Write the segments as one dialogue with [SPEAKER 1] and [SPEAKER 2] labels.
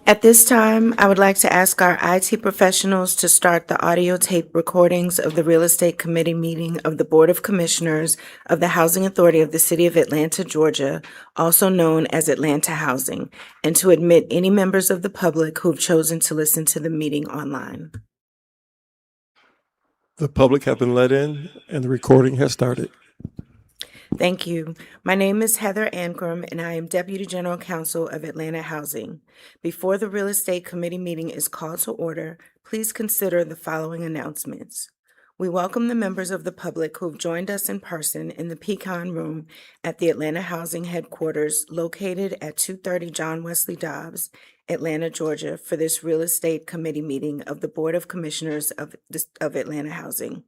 [SPEAKER 1] At this time, I would like to ask our IT professionals to start the audio tape recordings of the Real Estate Committee meeting of the Board of Commissioners of the Housing Authority of the City of Atlanta, Georgia, also known as Atlanta Housing, and to admit any members of the public who've chosen to listen to the meeting online.
[SPEAKER 2] The public have been let in and the recording has started.
[SPEAKER 1] Thank you. My name is Heather Ankrum, and I am Deputy General Counsel of Atlanta Housing. Before the Real Estate Committee meeting is called to order, please consider the following announcements. We welcome the members of the public who have joined us in person in the Pecan Room at the Atlanta Housing Headquarters located at 230 John Wesley Dobbs, Atlanta, Georgia, for this Real Estate Committee meeting of the Board of Commissioners of Atlanta Housing.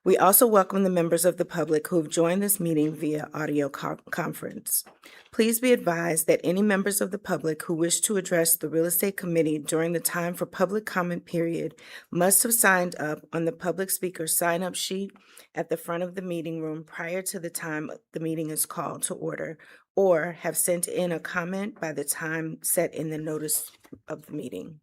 [SPEAKER 1] We also welcome the members of the public who have joined this meeting via audio conference. Please be advised that any members of the public who wish to address the Real Estate Committee during the time for public comment period must have signed up on the public speaker sign-up sheet at the front of the meeting room prior to the time the meeting is called to order, or have sent in a comment by the time set in the notice of the meeting.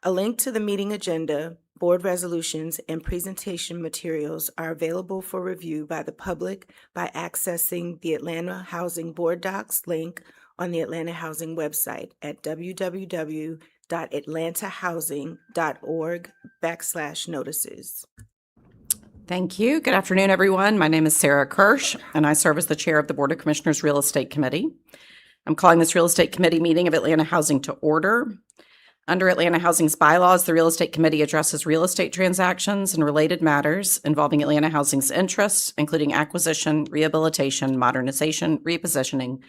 [SPEAKER 1] A link to the meeting agenda, board resolutions, and presentation materials are available for review by the public by accessing the Atlanta Housing Board Docs link on the Atlanta Housing website at www.atlantahousing.org/notices.
[SPEAKER 3] Thank you. Good afternoon, everyone. My name is Sarah Kirsch, and I serve as the chair of the Board of Commissioners Real Estate Committee. I'm calling this Real Estate Committee meeting of Atlanta Housing to order. Under Atlanta Housing's bylaws, the Real Estate Committee addresses real estate transactions and related matters involving Atlanta Housing's interests, including acquisition, rehabilitation, modernization, repositioning,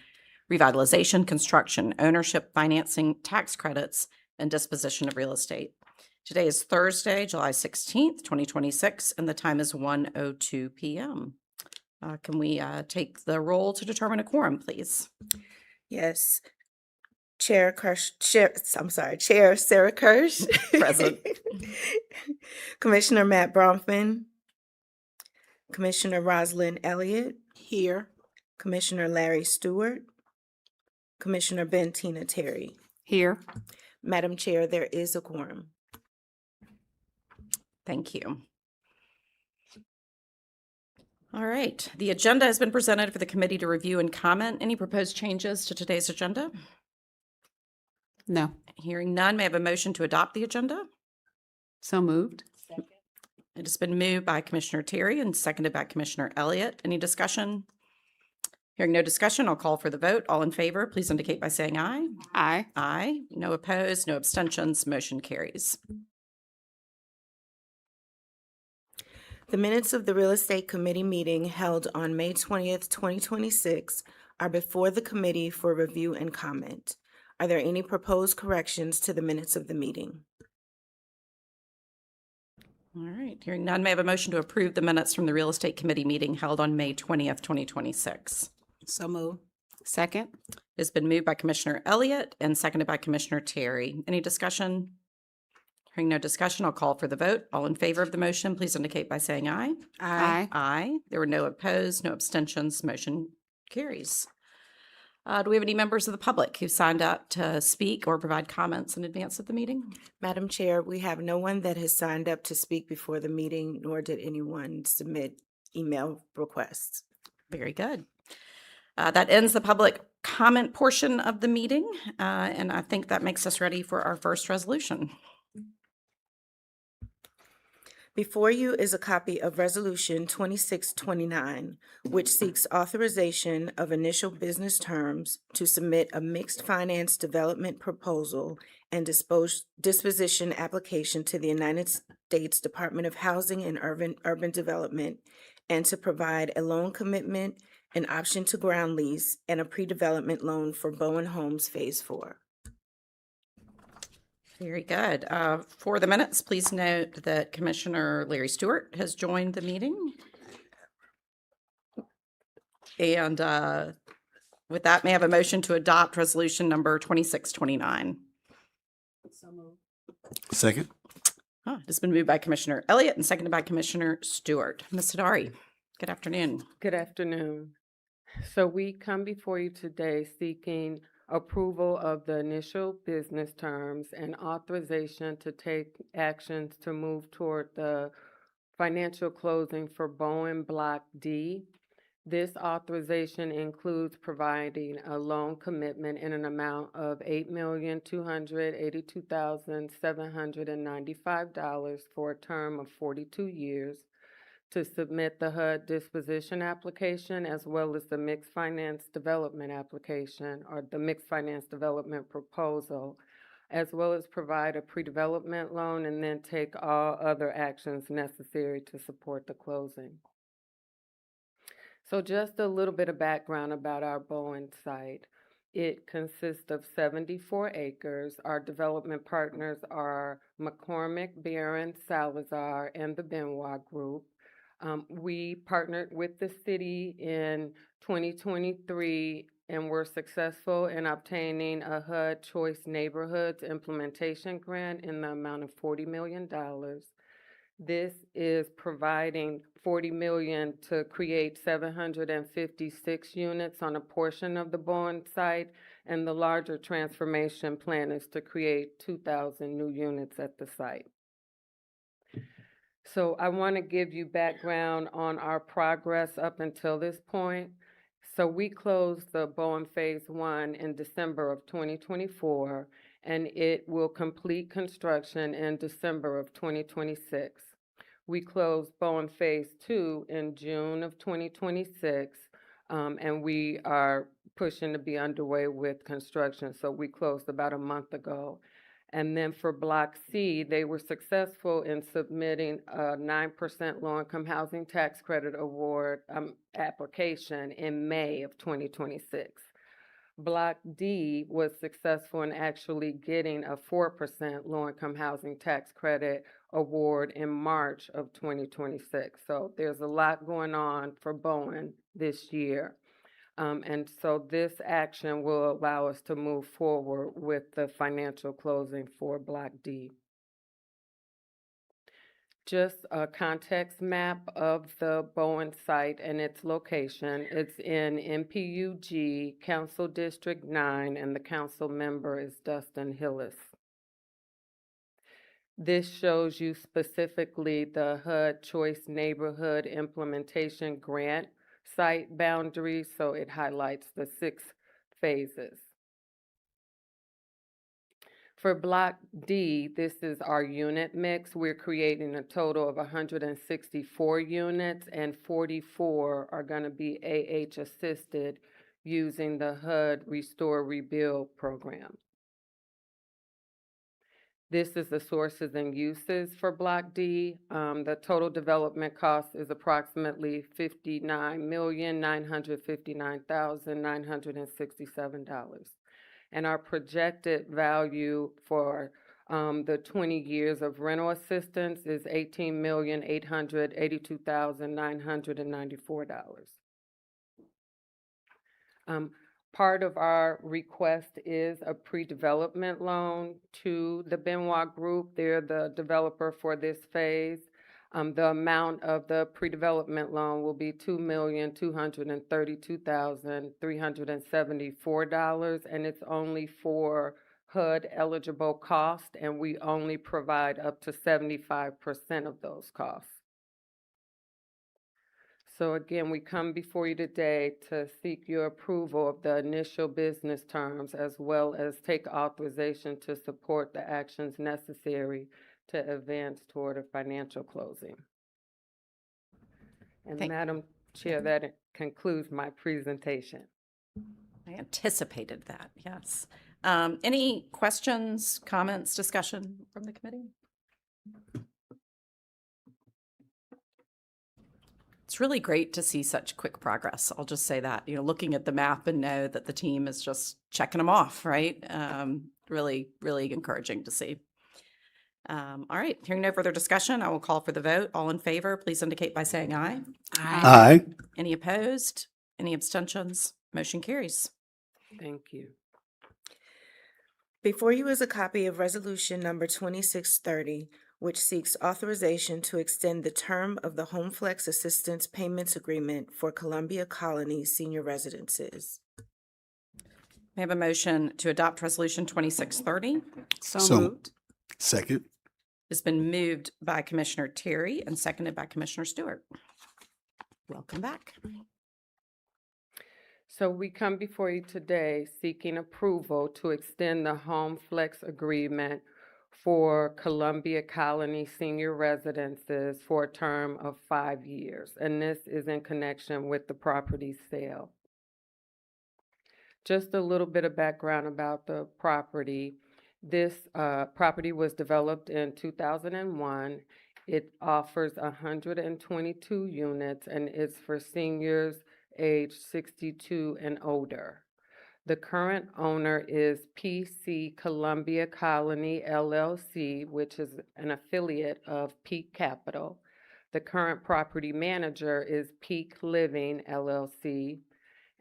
[SPEAKER 3] revitalization, construction, ownership, financing, tax credits, and disposition of real estate. Today is Thursday, July 16th, 2026, and the time is 1:02 p.m. Can we take the roll to determine a quorum, please?
[SPEAKER 1] Yes. Chair Sarah Kirsch.
[SPEAKER 3] Present.
[SPEAKER 1] Commissioner Matt Bronfman. Commissioner Rosalind Elliott. Here. Commissioner Larry Stewart. Commissioner Bentina Terry.
[SPEAKER 3] Here.
[SPEAKER 1] Madam Chair, there is a quorum.
[SPEAKER 3] Thank you. All right. The agenda has been presented for the committee to review and comment. Any proposed changes to today's agenda?
[SPEAKER 4] No.
[SPEAKER 3] Hearing none, may I have a motion to adopt the agenda?
[SPEAKER 4] So moved.
[SPEAKER 3] It has been moved by Commissioner Terry and seconded by Commissioner Elliott. Any discussion? Hearing no discussion, I'll call for the vote. All in favor, please indicate by saying aye.
[SPEAKER 4] Aye.
[SPEAKER 3] Aye. No opposed, no abstentions, motion carries.
[SPEAKER 1] The minutes of the Real Estate Committee meeting held on May 20th, 2026 are before the committee for review and comment. Are there any proposed corrections to the minutes of the meeting?
[SPEAKER 3] All right, hearing none, may I have a motion to approve the minutes from the Real Estate Committee meeting held on May 20th, 2026?
[SPEAKER 4] So moved. Second.
[SPEAKER 3] It's been moved by Commissioner Elliott and seconded by Commissioner Terry. Any discussion? Hearing no discussion, I'll call for the vote. All in favor of the motion, please indicate by saying aye.
[SPEAKER 4] Aye.
[SPEAKER 3] Aye. There were no opposed, no abstentions. Motion carries. Do we have any members of the public who signed up to speak or provide comments in advance of the meeting?
[SPEAKER 1] Madam Chair, we have no one that has signed up to speak before the meeting, nor did anyone submit email requests.
[SPEAKER 3] Very good. That ends the public comment portion of the meeting, and I think that makes us ready for our first resolution.
[SPEAKER 1] Before you is a copy of Resolution 2629, which seeks authorization of initial business terms to submit a mixed finance development proposal and disposition application to the United States Department of Housing and Urban Development, and to provide a loan commitment, an option to ground lease, and a pre-development loan for Bowen Homes Phase 4.
[SPEAKER 3] Very good. For the minutes, please note that Commissioner Larry Stewart has joined the meeting. And with that, may I have a motion to adopt resolution number 2629?
[SPEAKER 5] Second.
[SPEAKER 3] It's been moved by Commissioner Elliott and seconded by Commissioner Stewart. Ms. Hadari, good afternoon.
[SPEAKER 6] Good afternoon. So we come before you today seeking approval of the initial business terms and authorization to take actions to move toward the financial closing for Bowen Block D. This authorization includes providing a loan commitment in an amount of $8,282,795 for a term of 42 years to submit the HUD disposition application as well as the mixed finance development application or the mixed finance development proposal, as well as provide a pre-development loan and then take all other actions necessary to support the closing. So just a little bit of background about our Bowen site. It consists of 74 acres. Our development partners are McCormick, Barron, Salazar, and the Benoit Group. We partnered with the city in 2023 and were successful in obtaining a HUD Choice Neighborhoods implementation grant in the amount of $40 million. This is providing $40 million to create 756 units on a portion of the Bowen site, and the larger transformation plan is to create 2,000 new units at the site. So I want to give you background on our progress up until this point. So we closed the Bowen Phase 1 in December of 2024, and it will complete construction in December of 2026. We closed Bowen Phase 2 in June of 2026, and we are pushing to be underway with construction. So we closed about a month ago. And then for Block C, they were successful in submitting a 9% low-income housing tax credit award application in May of 2026. Block D was successful in actually getting a 4% low-income housing tax credit award in March of 2026. So there's a lot going on for Bowen this year. And so this action will allow us to move forward with the financial closing for Block D. Just a context map of the Bowen site and its location. It's in MPUG, Council District 9, and the council member is Dustin Hillis. This shows you specifically the HUD Choice Neighborhood Implementation Grant site boundaries, so it highlights the 6 phases. For Block D, this is our unit mix. We're creating a total of 164 units, and 44 are going to be AH assisted using the HUD Restore Rebuild program. This is the sources and uses for Block D. The total development cost is approximately $59,959,967. And our projected value for The 20 years of rental assistance is $18,882,994. Part of our request is a pre-development loan to the Benoit Group. They're the developer for this phase. The amount of the pre-development loan will be $2,232,374, and it's only for HUD eligible cost, and we only provide up to 75% of those costs. So again, we come before you today to seek your approval of the initial business terms as well as take authorization to support the actions necessary to advance toward a financial closing. And
[SPEAKER 3] Thank-
[SPEAKER 6] Madam Chair, that concludes my presentation.
[SPEAKER 3] I anticipated that, yes. Any questions, comments, discussion from the committee? It's really great to see such quick progress. I'll just say that, looking at the map and know that the team is just checking them off, right? Really, really encouraging to see. All right, hearing no further discussion, I will call for the vote. All in favor, please indicate by saying aye.
[SPEAKER 5] Aye.
[SPEAKER 3] Any opposed? Any abstentions? Motion carries.
[SPEAKER 6] Thank you.
[SPEAKER 1] Before you is a copy of Resolution Number 2630, which seeks authorization to extend the term of the Home Flex Assistance Payments Agreement for Columbia Colony Senior Residences.
[SPEAKER 3] May I have a motion to adopt Resolution 2630?
[SPEAKER 5] So
[SPEAKER 4] moved.
[SPEAKER 5] Second.
[SPEAKER 3] It's been moved by Commissioner Terry and seconded by Commissioner Stewart. Welcome back.
[SPEAKER 6] So we come before you today seeking approval to extend the Home Flex Agreement for Columbia Colony Senior Residences for a term of 5 years, and this is in connection with the property sale. Just a little bit of background about the property. This property was developed in 2001. It offers 122 units and is for seniors age 62 and older. The current owner is PC Columbia Colony LLC, which is an affiliate of Peak Capital. The current property manager is Peak Living LLC,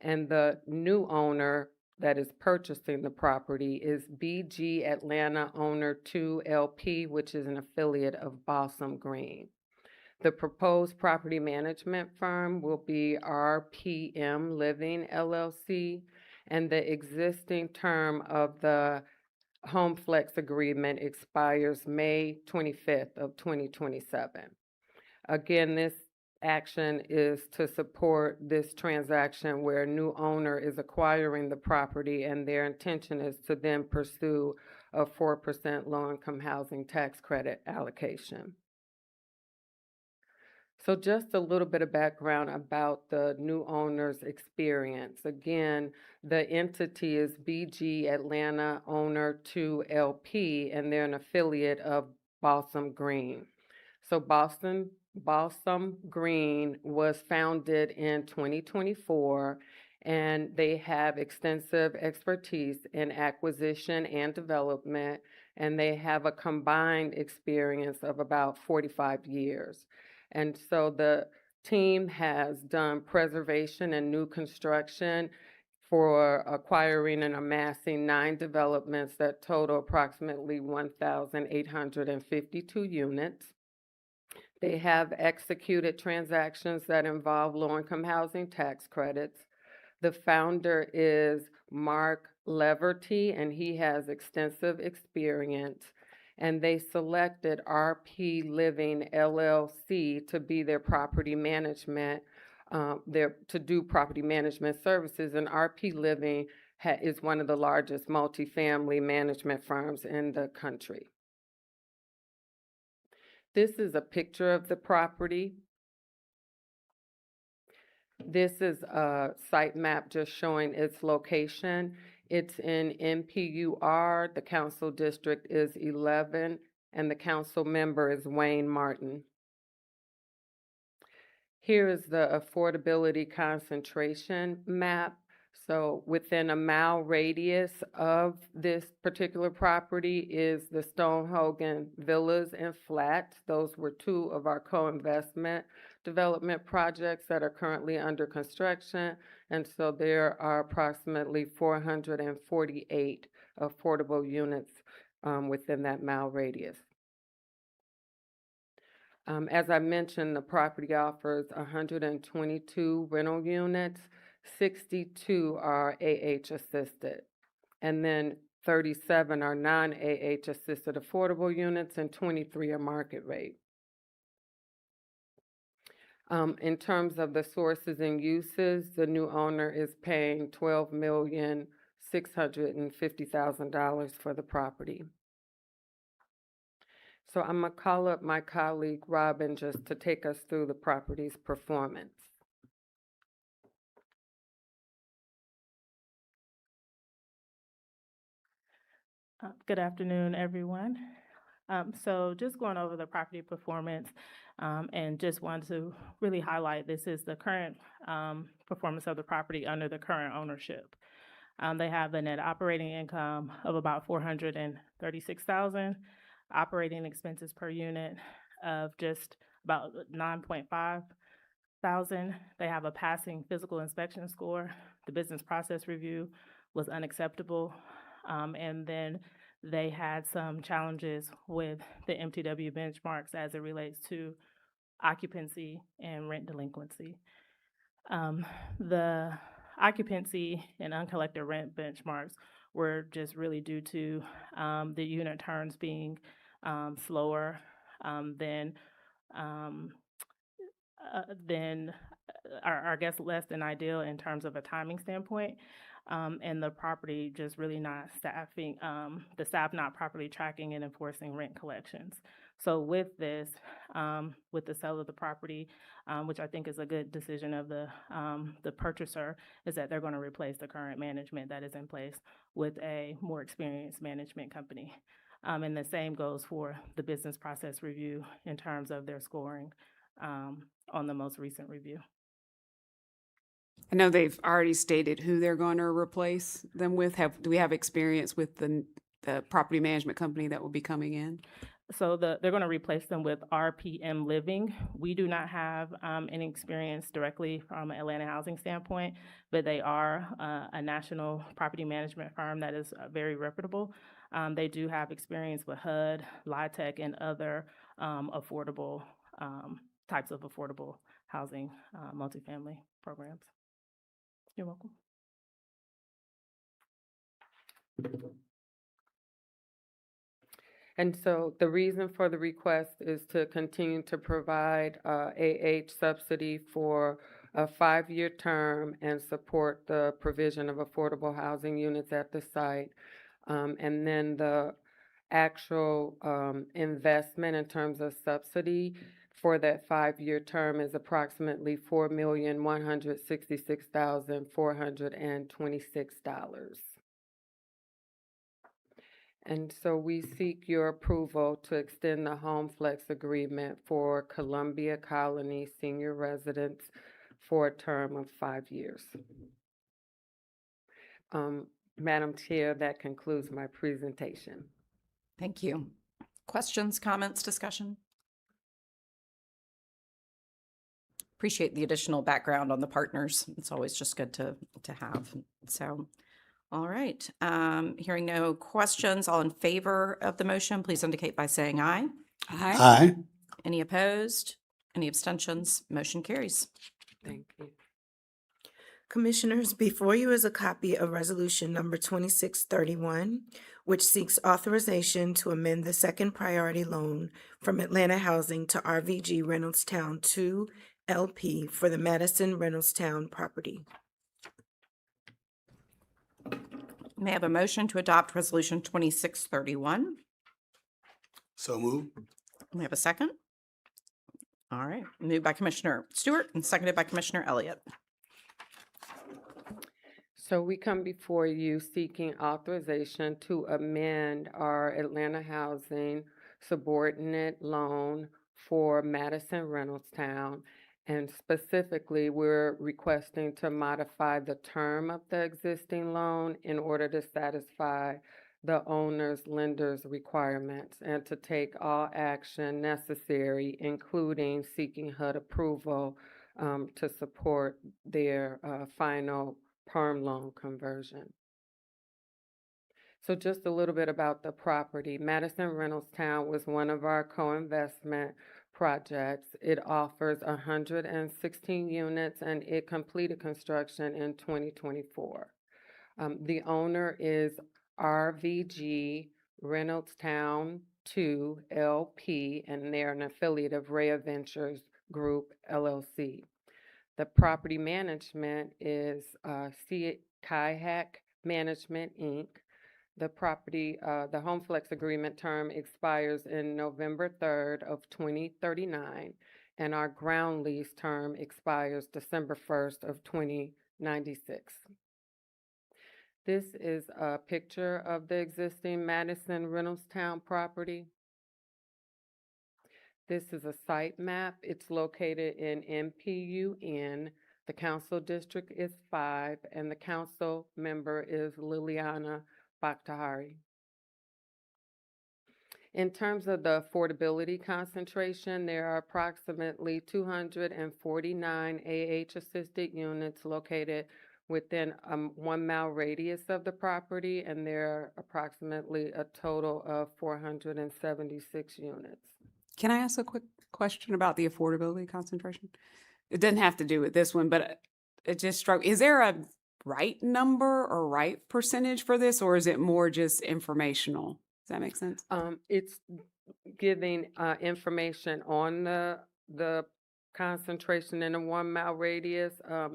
[SPEAKER 6] and the new owner that is purchasing the property is BG Atlanta Owner 2 LP, which is an affiliate of Balsam Green. The proposed property management firm will be RPM Living LLC, and the existing term of the Home Flex agreement expires May 25th of 2027. Again, this action is to support this transaction where a new owner is acquiring the property and their intention is to then pursue a 4% low-income housing tax credit allocation. So just a little bit of background about the new owner's experience. Again, the entity is BG Atlanta Owner 2 LP, and they're an affiliate of Balsam Green. So Balsam Green was founded in 2024, and they have extensive expertise in acquisition and development, and they have a combined experience of about 45 years. And so the team has done preservation and new construction for acquiring and amassing 9 developments that total approximately 1,852 units. They have executed transactions that involve low-income housing tax credits. The founder is Mark Leverty, and he has extensive experience. And they selected RP Living LLC to be their property management, to do property management services. And RP Living is one of the largest multifamily management firms in the country. This is a picture of the property. This is a site map just showing its location. It's in MPUR. The council district is 11, and the council member is Wayne Martin. Here is the affordability concentration map. So within a mile radius of this particular property is the Stonehogan Villas and Flats. Those were two of our co-investment development projects that are currently under construction. And so there are approximately 448 affordable units within that mile radius. As I mentioned, the property offers 122 rental units, 62 are AH assisted, and then 37 are non-AH assisted affordable units, and 23 are market rate. In terms of the sources and uses, the new owner is paying $12,650,000 for the property. So I'm gonna call up my colleague Robin just to take us through the property's performance.
[SPEAKER 7] Good afternoon, everyone. So just going over the property performance, and just wanted to really highlight this is the current performance of the property under the current ownership. They have a net operating income of about $436,000, operating expenses per unit of just about 9.5 thousand. They have a passing physical inspection score. The business process review was unacceptable. And then they had some challenges with the MTW benchmarks as it relates to occupancy and rent delinquency. The occupancy and uncollected rent benchmarks were just really due to the unit turns being slower than I guess less than ideal in terms of a timing standpoint. And the property just really not staffing, the staff not properly tracking and enforcing rent collections. So with this, with the sale of the property, which I think is a good decision of the purchaser, is that they're going to replace the current management that is in place with a more experienced management company. And the same goes for the business process review in terms of their scoring on the most recent review.
[SPEAKER 4] I know they've already stated who they're going to replace them with. Do we have experience with the property management company that will be coming in?
[SPEAKER 7] So they're going to replace them with RPM Living. We do not have any experience directly from an Atlanta housing standpoint, but they are a national property management firm that is very reputable. They do have experience with HUD, LIHTC, and other affordable types of affordable housing multifamily programs. You're welcome.
[SPEAKER 6] And so the reason for the request is to continue to provide AH subsidy for a 5-year term and support the provision of affordable housing units at the site. And then the actual investment in terms of subsidy for that 5-year term is approximately $4,166,426. And so we seek your approval to extend the Home Flex agreement for Columbia Colony senior residents for a term of 5 years. Madam Chair, that concludes my presentation.
[SPEAKER 3] Thank you. Questions, comments, discussion? Appreciate the additional background on the partners. It's always just good to have. So, all right. Hearing no questions, all in favor of the motion, please indicate by saying aye.
[SPEAKER 4] Aye.
[SPEAKER 5] Aye.
[SPEAKER 3] Any opposed? Any abstentions? Motion carries.
[SPEAKER 6] Thank you.
[SPEAKER 1] Commissioners, before you is a copy of Resolution Number 2631, which seeks authorization to amend the second priority loan from Atlanta Housing to RVG Reynoldstown 2 LP for the Madison Reynoldstown property.
[SPEAKER 3] May I have a motion to adopt Resolution 2631?
[SPEAKER 5] So move.
[SPEAKER 3] May I have a second? All right. Moved by Commissioner Stewart and seconded by Commissioner Elliott.
[SPEAKER 6] So we come before you seeking authorization to amend our Atlanta Housing subordinate loan for Madison Reynoldstown And specifically, we're requesting to modify the term of the existing loan in order to satisfy the owner's lender's requirements and to take all action necessary, including seeking HUD approval to support their final perm loan conversion. So just a little bit about the property. Madison Reynoldstown was one of our co-investment projects. It offers 116 units and it completed construction in 2024. The owner is RVG Reynoldstown 2 LP, and they're an affiliate of Rhea Ventures Group LLC. The property management is Kayak Management, Inc. The property, the Home Flex agreement term expires in November 3rd of 2039, and our ground lease term expires December 1st of 2096. This is a picture of the existing Madison Reynoldstown property. This is a site map. It's located in MPUN. The council district is 5, and the council member is Liliana Bakhtari. In terms of the affordability concentration, there are approximately 249 AH-assisted units located within a 1 mile radius of the property, and there are approximately a total of 476 units.
[SPEAKER 4] Can I ask a quick question about the affordability concentration? It doesn't have to do with this one, but it just struck, is there a right number or right percentage for this, or is it more just informational? Does that make sense?
[SPEAKER 6] It's giving information on the concentration in a 1 mile radius.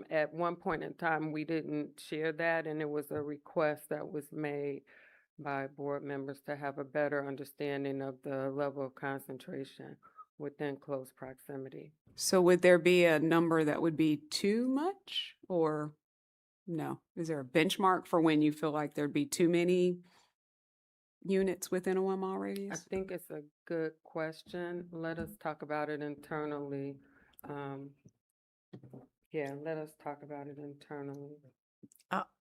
[SPEAKER 6] At one point in time, we didn't share that, and it was a request that was made by board members to have a better understanding of the level of concentration within close proximity.
[SPEAKER 4] So would there be a number that would be too much, or no? Is there a benchmark for when you feel like there'd be too many units within a 1 mile
[SPEAKER 6] I
[SPEAKER 4] radius?
[SPEAKER 6] think it's a good question. Let us talk about it internally. Yeah, let us talk about it internally.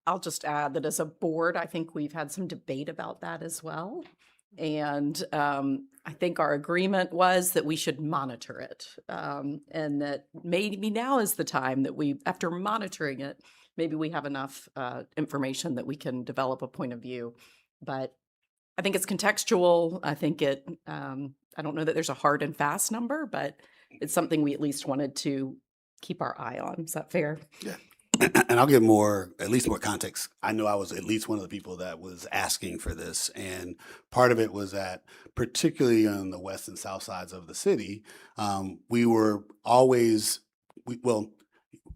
[SPEAKER 3] I'll just add that as a board, I think we've had some debate about that as well. And I think our agreement was that we should monitor it. And that maybe now is the time that we, after monitoring it, maybe we have enough information that we can develop a point of view. But I think it's contextual. I think I don't know that there's a hard and fast number, but it's something we at least wanted to keep our eye on. Is that fair?
[SPEAKER 5] Yeah. And I'll give at least more context. I know I was at least one of the people that was asking for this. And part of it was that, particularly on the west and south sides of the city, we were always,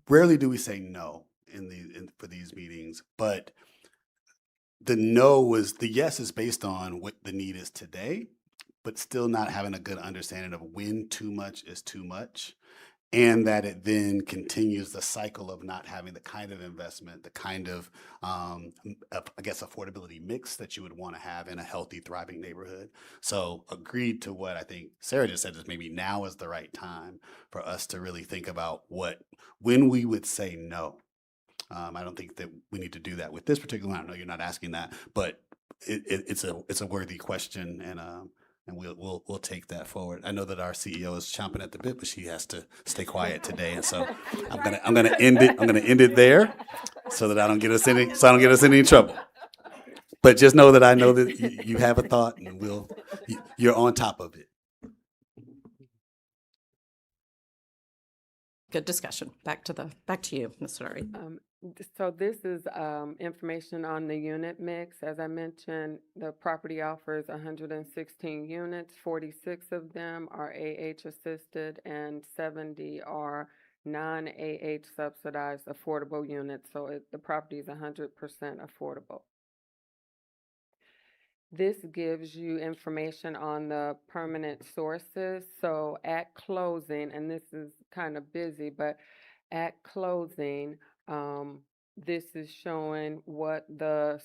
[SPEAKER 5] rarely do we say no for these meetings, but the yes is based on what the need is today, but still not having a good understanding of when too much is too much. And that it then continues the cycle of not having the kind of investment, the kind of, I guess, affordability mix that you would want to have in a healthy, thriving neighborhood. So agreed to what I think Sarah just said, is maybe now is the right time for us to really think about when we would say no. I don't think that we need to do that with this particular one. I know you're not asking that, but it's a worthy question, and we'll take that forward. I know that our CEO is chomping at the bit, but she has to stay quiet today, and so I'm gonna end it. I'm gonna end it there, so that I don't get us in any trouble. But just know that I know that you have a thought, and you're on top of it.
[SPEAKER 3] Good discussion. Back to you, Ms. Sodari.
[SPEAKER 6] So this is information on the unit mix. As I mentioned, the property offers 116 units. 46 of them are AH assisted and 70 are non-AH subsidized affordable units. So the property is 100% affordable. This gives you information on the permanent sources. So at closing, and this is kind of busy, but at closing, this is showing what the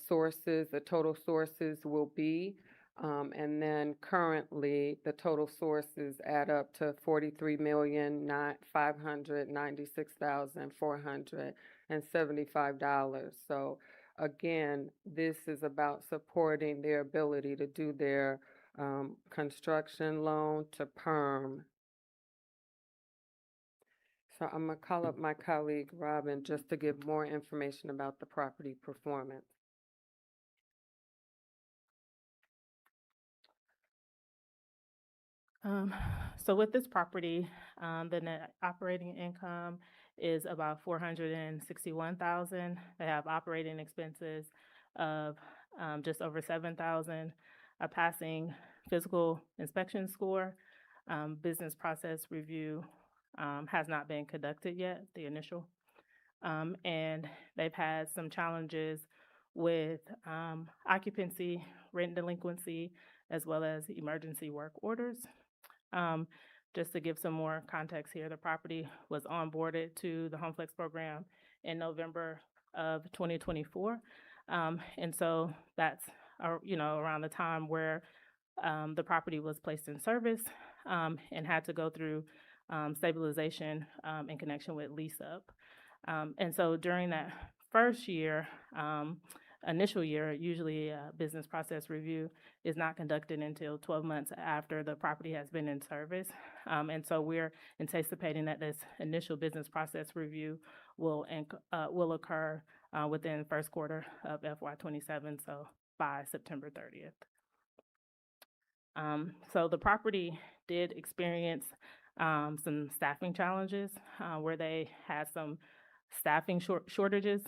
[SPEAKER 6] total sources will be. And then currently, the total sources add up to $43,596,475. So again, this is about supporting their ability to do their construction loan to perm. So I'm gonna call up my colleague Robin just to give more information about the property performance.
[SPEAKER 7] So with this property, the net operating income is about 461,000. They have operating expenses of just over 7,000. A passing physical inspection score. Business process review has not been conducted yet, the initial. And they've had some challenges with occupancy, rent delinquency, as well as emergency work orders. Just to give some more context here, the property was onboarded to the HomeFlex program in November of 2024. And so that's, around the time where the property was placed in service and had to go through stabilization in connection with lease up. And so during that first year, initial year, usually a business process review is not conducted until 12 months after the property has been in service. And so we're anticipating that this initial business process review will occur within the first quarter of FY27, so by September 30th. So the property did experience some staffing challenges where they had some staffing shortages.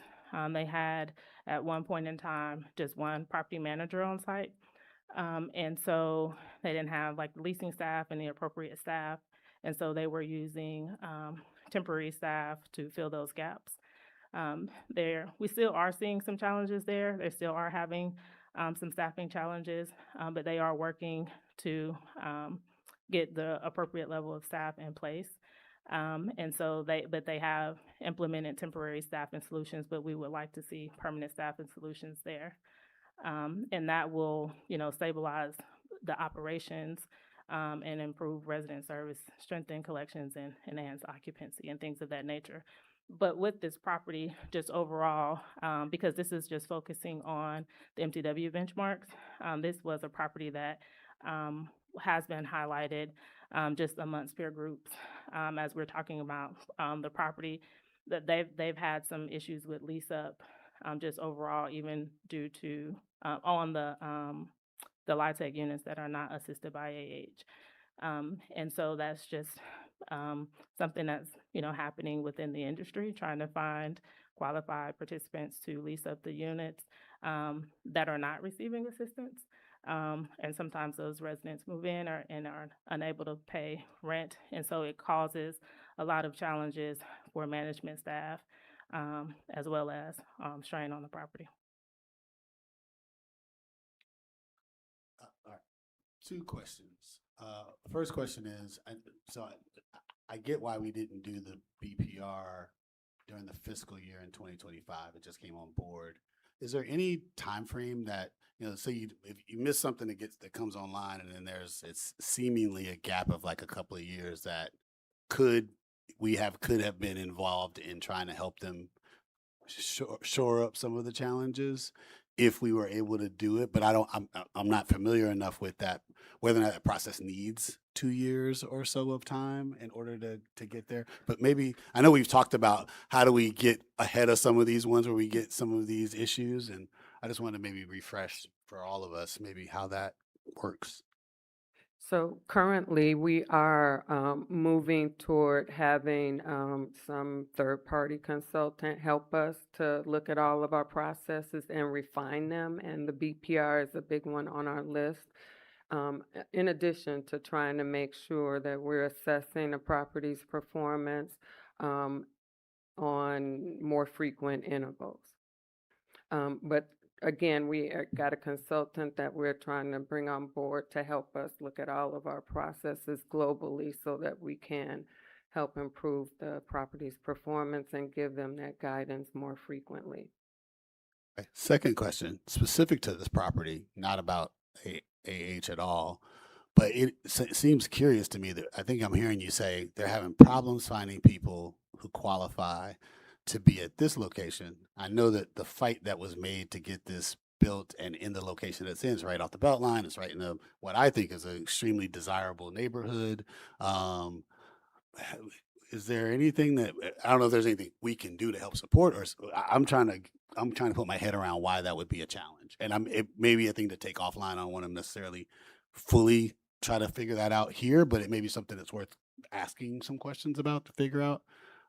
[SPEAKER 7] They had at one point in time just one property manager on site. And so they didn't have like leasing staff and the appropriate staff. And so they were using temporary staff to fill those gaps. We still are seeing some challenges there. They still are having some staffing challenges, but they are working to get the appropriate level of staff in place. And so they have implemented temporary staffing solutions, but we would like to see permanent staffing solutions there. And that will, stabilize the operations and improve resident service, strengthen collections, and enhance occupancy and things of that nature. But with this property, just overall, because this is just focusing on the MTW benchmarks, this was a property that has been highlighted just amongst peer groups as we're talking about the property that they've had some issues with lease up, just overall, even due to on the LIHTC units that are not assisted by And so that's just something that's, happening within the industry, trying to find qualified participants to lease up the units that are not receiving assistance. And sometimes those residents move in and are unable to pay rent. And so it causes a lot of challenges for management staff as well as strain on the property.
[SPEAKER 5] All right, two questions. First question is, I get why we didn't do the BPR during the fiscal year in 2025. It just came on board. Is there any time frame that, say if you miss something that comes online and then it's seemingly a gap of like a couple of years that could have been involved in trying to help them shore up some of the challenges if we were able to do it, but I'm not familiar enough with that, whether or not that process needs 2 years or so of time in order to get there. But maybe, I know we've talked about how do we get ahead of some of these ones where we get some of these issues, and I just want to maybe refresh for all of us maybe how that works.
[SPEAKER 6] So currently, we are moving toward having some third-party consultant help us to look at all of our processes and refine them, and the BPR is a big one on our list. In addition to trying to make sure that we're assessing the property's performance on more frequent intervals. But again, we got a consultant that we're trying to bring on board to help us look at all of our processes globally so that we can help improve the property's performance and give them that guidance more frequently.
[SPEAKER 5] Okay. Second question, specific to this property, not about AH at all. But it seems curious to me that I think I'm hearing you say they're having problems finding people who qualify to be at this location. I know that the fight that was made to get this built and in the location it's in is right off the Beltline. It's right in what I think is an extremely desirable neighborhood. Um, is there anything that I don't know if there's anything we can do to help support, or I'm trying to put my head around why that would be a challenge, and it may be a thing to take offline. I don't want to necessarily fully try to figure that out here, but it may be something that's worth asking some questions about to figure out.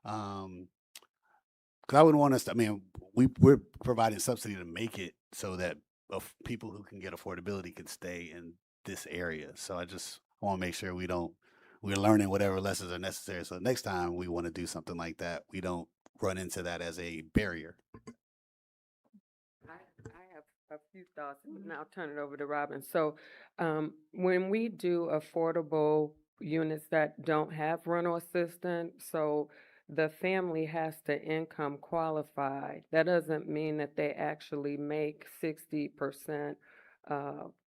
[SPEAKER 5] Because I wouldn't want us to, I mean, we're providing subsidy to make it so that people who can get affordability can stay in this area. So I just want to make sure we're learning whatever lessons are necessary. So next time we want to do something like that, we don't run into that as a barrier.
[SPEAKER 6] I have a few thoughts, and I'll turn it over to Robin. So, when we do affordable units that don't have rental assistance, so the family has to income qualify. That doesn't mean that they actually make 60%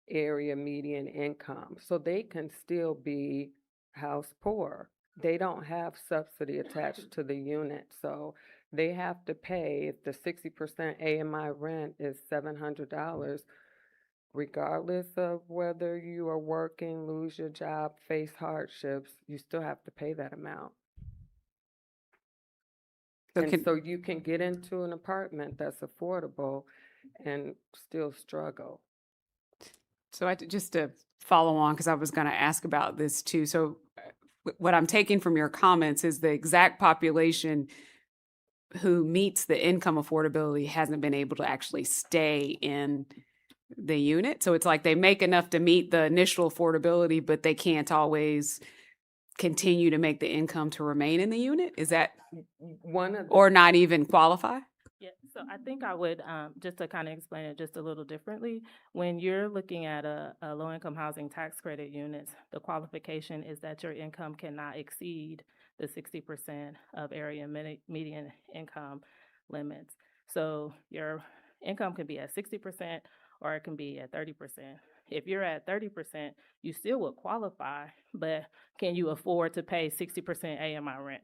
[SPEAKER 6] area median income. So they can still be house poor. They don't have subsidy attached to the unit, so they have to pay, if the 60% AMI rent is $700, regardless of whether you are working, lose your job, face hardships, you still have to pay that amount.
[SPEAKER 4] So
[SPEAKER 6] And
[SPEAKER 4] can,
[SPEAKER 6] so you can get into an apartment that's affordable and still struggle.
[SPEAKER 4] so just to follow on, because I was going to ask about this too. So what I'm taking from your comments is the exact population who meets the income affordability hasn't been able to actually stay in the unit. So it's like they make enough to meet the initial affordability, but they can't always continue to make the income to remain in the unit. Is that,
[SPEAKER 6] One of the
[SPEAKER 4] or not even qualify?
[SPEAKER 7] Yeah, so I think I would, just to kind of explain it just a little differently, when you're looking at a low-income housing tax credit units, the qualification is that your income cannot exceed the 60% of area median income limits. So your income can be at 60% or it can be at 30%. If you're at 30%, you still would qualify, but can you afford to pay 60% AMI rent?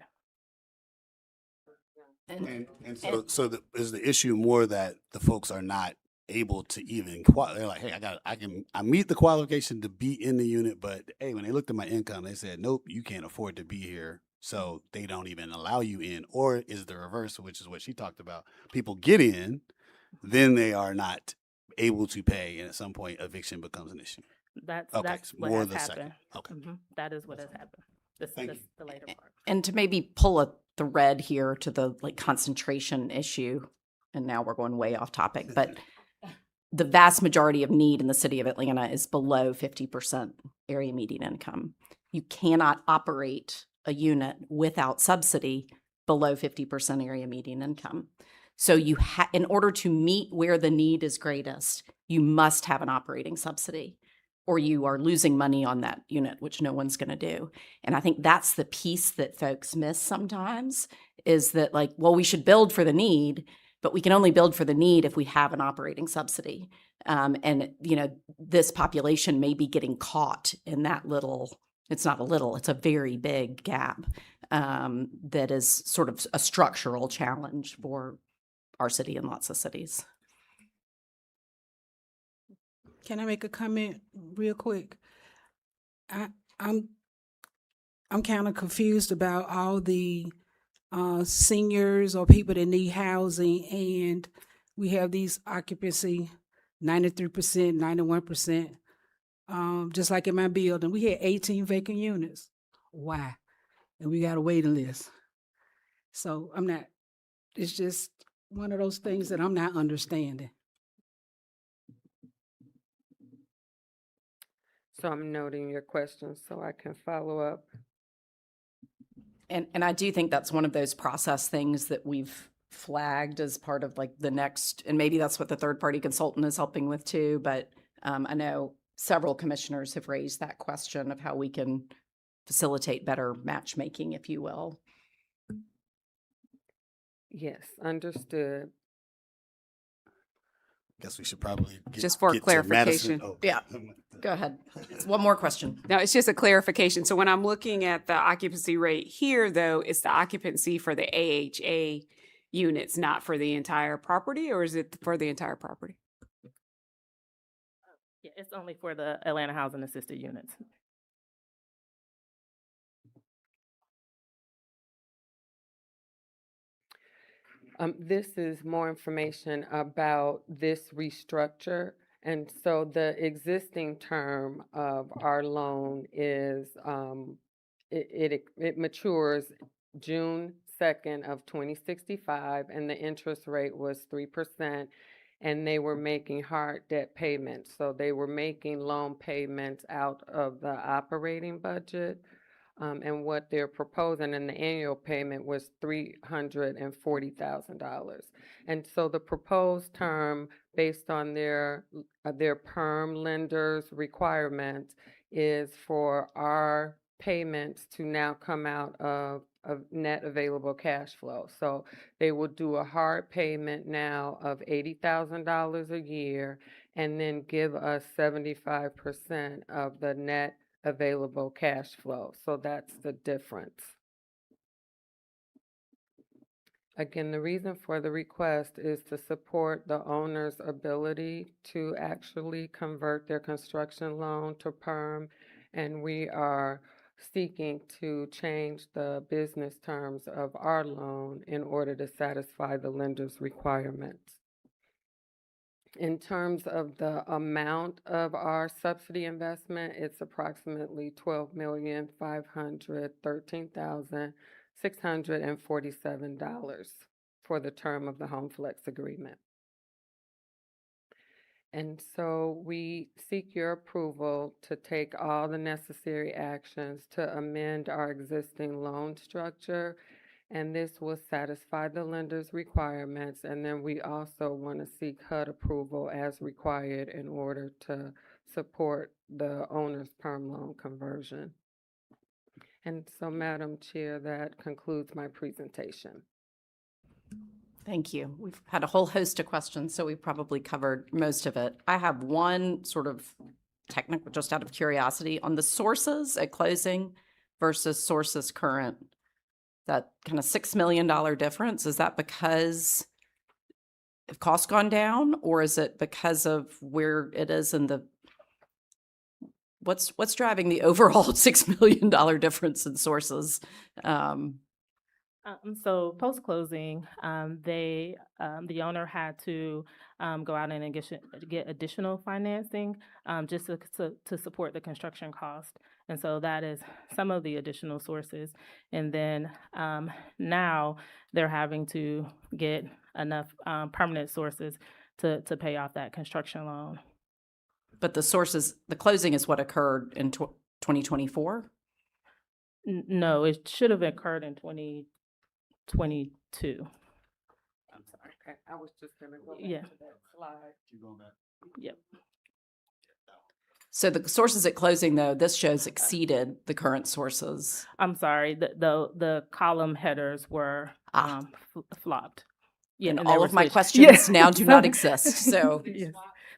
[SPEAKER 5] And so is the issue more that the folks are not able to even they're like, hey, I meet the qualification to be in the unit, but hey, when they looked at my income, they said, nope, you can't afford to be here. So they don't even allow you in. Or is the reverse, which is what she talked about. People get in, then they are not able to pay, and at some point eviction becomes an issue.
[SPEAKER 7] That's
[SPEAKER 5] Okay,
[SPEAKER 7] that's
[SPEAKER 5] so
[SPEAKER 7] what
[SPEAKER 5] more
[SPEAKER 7] has
[SPEAKER 5] the
[SPEAKER 7] happened.
[SPEAKER 5] second. Okay.
[SPEAKER 7] That is what has happened.
[SPEAKER 5] Thank you.
[SPEAKER 7] The later part.
[SPEAKER 3] And to maybe pull a thread here to the concentration issue, and now we're going way off topic, but the vast majority of need in the city of Atlanta is below 50% area median income. You cannot operate a unit without subsidy below 50% area median income. So in order to meet where the need is greatest, you must have an operating subsidy, or you are losing money on that unit, which no one's going to do. And I think that's the piece that folks miss sometimes, is that we should build for the need, but we can only build for the need if we have an operating subsidy. And this population may be getting caught in that it's not a little, it's a very big gap that is sort of a structural challenge for our city and lots of cities.
[SPEAKER 8] Can I make a comment real quick? I'm kind of confused about all the seniors or people that need housing, and we have these occupancy 93%, 91%. Just like in my building, we had 18 vacant units. Why? And we got a waiting list. So it's just one of those things that I'm not understanding.
[SPEAKER 6] So I'm noting your questions so I can follow up.
[SPEAKER 3] And I do think that's one of those process things that we've flagged as part of the next, and maybe that's what the third party consultant is helping with too. But I know several commissioners have raised that question of how we can facilitate better matchmaking, if you will.
[SPEAKER 6] Yes, understood.
[SPEAKER 5] guess we should probably
[SPEAKER 4] Just for
[SPEAKER 5] get to Madison.
[SPEAKER 4] clarification.
[SPEAKER 5] Oh.
[SPEAKER 3] Yeah. Go ahead. One more question.
[SPEAKER 4] No, it's just a clarification. So when I'm looking at the occupancy rate here, though, it's the occupancy for the AHA units, not for the entire property, or is it for the entire property?
[SPEAKER 7] Yeah, it's only for the Atlanta Housing Assisted Units.
[SPEAKER 6] This is more information about this restructure. And so the existing term of our loan is, it matures June 2nd of 2065, and the interest rate was 3%. And they were making hard debt payments. So they were making loan payments out of the operating budget. And what they're proposing in the annual payment was $340,000. And so the proposed term, based on their perm lenders' requirements, is for our payments to now come out of net available cash flow. So they will do a hard payment now of $80,000 a year, and then give us 75% of the net available cash flow. So that's the difference. Again, the reason for the request is to support the owner's ability to actually convert their construction loan to perm, and we are seeking to change the business terms of our loan in order to satisfy the lender's requirements. In terms of the amount of our subsidy investment, it's approximately $12,513,647 for the term of the Home Flex agreement. And so we seek your approval to take all the necessary actions to amend our existing loan structure, and this will satisfy the lender's requirements. And then we also want to seek HUD approval as required in order to support the owner's perm loan conversion. And so, Madam Chair, that concludes my presentation.
[SPEAKER 3] Thank you. We've had a whole host of questions, so we probably covered most of it. I have one sort of technical, just out of curiosity, on the sources at closing versus sources current. That kind of $6 million difference, is that because have costs gone down, or is it because of where it is in the, what's driving the overall $6 million difference in sources?
[SPEAKER 7] So post-closing, the owner had to go out and get additional financing just to support the construction cost. And so that is some of the additional sources. And then now they're having to get enough permanent sources to pay off that construction loan.
[SPEAKER 3] But the sources, the closing is what occurred in 2024?
[SPEAKER 7] No, it should have occurred in 2022.
[SPEAKER 6] I'm sorry. Okay, I was just going to go back
[SPEAKER 7] Yeah.
[SPEAKER 6] to that slide.
[SPEAKER 5] Keep going back.
[SPEAKER 7] Yep.
[SPEAKER 3] So the sources at closing, though, this shows exceeded the current sources.
[SPEAKER 7] I'm sorry, the column headers were flopped. Yeah,
[SPEAKER 3] And
[SPEAKER 7] they
[SPEAKER 3] all
[SPEAKER 7] were
[SPEAKER 3] of my
[SPEAKER 7] switched.
[SPEAKER 3] questions
[SPEAKER 7] Yes.
[SPEAKER 3] now do not exist, so.
[SPEAKER 7] Yes.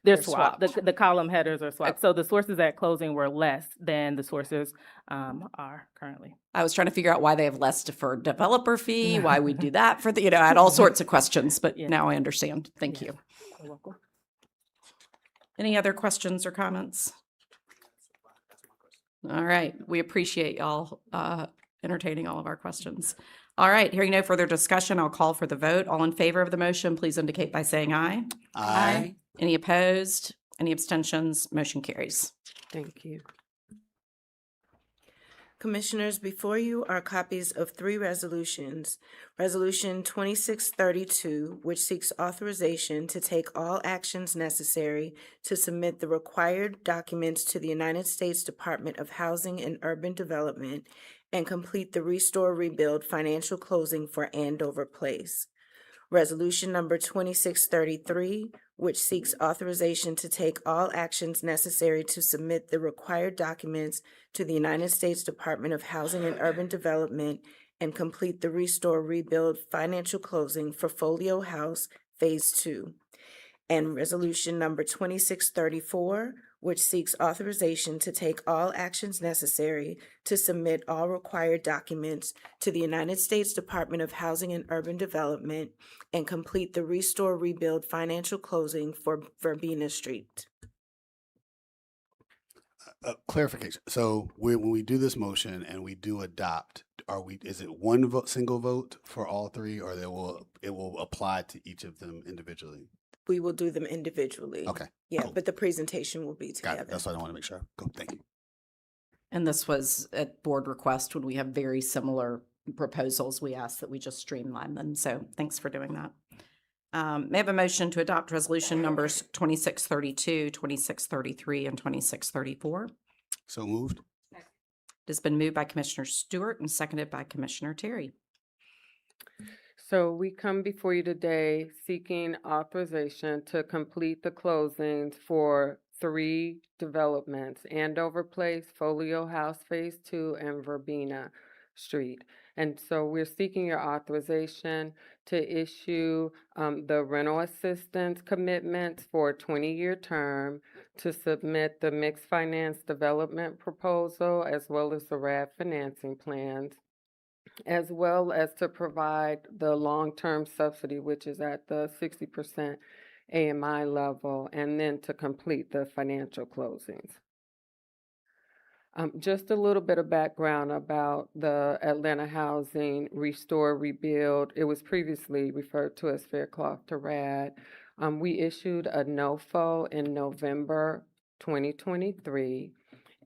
[SPEAKER 7] They're
[SPEAKER 3] They're
[SPEAKER 7] swapped.
[SPEAKER 3] swapped.
[SPEAKER 7] The column headers are swapped. So the sources at closing were less than the sources are currently.
[SPEAKER 3] I was trying to figure out why they have less deferred developer fee, why we do that for the, I had all sorts of questions, but
[SPEAKER 7] Yeah.
[SPEAKER 3] now I understand. Thank
[SPEAKER 7] Yes.
[SPEAKER 3] you.
[SPEAKER 7] You're welcome.
[SPEAKER 3] Any other questions or comments? All right, we appreciate y'all entertaining all of our questions. All right, hearing no further discussion, I'll call for the vote. All in favor of the motion, please indicate by saying aye.
[SPEAKER 5] Aye.
[SPEAKER 3] Any opposed? Any abstentions? Motion carries.
[SPEAKER 6] Thank you.
[SPEAKER 1] Commissioners, before you are copies of three resolutions. Resolution 2632, which seeks authorization to take all actions necessary to submit the required documents to the United States Department of Housing and Urban Development and complete the Restore Rebuild financial closing for Andover Place. Resolution number 2633, which seeks authorization to take all actions necessary to submit the required documents to the United States Department of Housing and Urban Development and complete the Restore Rebuild financial closing for Folio House Phase 2. and Resolution Number 2634, which seeks authorization to take all actions necessary to submit all required documents to the United States Department of Housing and Urban Development and complete the Restore Rebuild financial closing for Verbena Street.
[SPEAKER 5] Clarification. So when we do this motion and we do adopt, is it one vote, single vote for all three, or it will apply to each of them individually?
[SPEAKER 1] We will do them individually.
[SPEAKER 5] Okay.
[SPEAKER 1] Yeah,
[SPEAKER 5] cool.
[SPEAKER 1] but the presentation will be
[SPEAKER 5] Got
[SPEAKER 1] together.
[SPEAKER 5] it. That's what I want to make sure. Cool. Thank you.
[SPEAKER 3] And this was at board request when we have very similar proposals. We ask that we just streamline them. So thanks for doing that. May I have a motion to adopt resolution numbers 2632, 2633, and 2634?
[SPEAKER 5] So moved.
[SPEAKER 3] It has been moved by Commissioner Stewart and seconded by Commissioner Terry.
[SPEAKER 6] So we come before you today seeking authorization to complete the closings for 3 developments: Andover Place, Folio House Phase 2, and Verbena Street. And so we're seeking your authorization to issue the rental assistance commitments for a 20-year term, to submit the mixed finance development proposal, as well as the RAD financing plans, as well as to provide the long-term subsidy, which is at the 60% AMI level, and then to complete the financial closings. Just a little bit of background about the Atlanta Housing Restore Rebuild. It was previously referred to as Faircloth to RAD. We issued a NOFO in November 2023,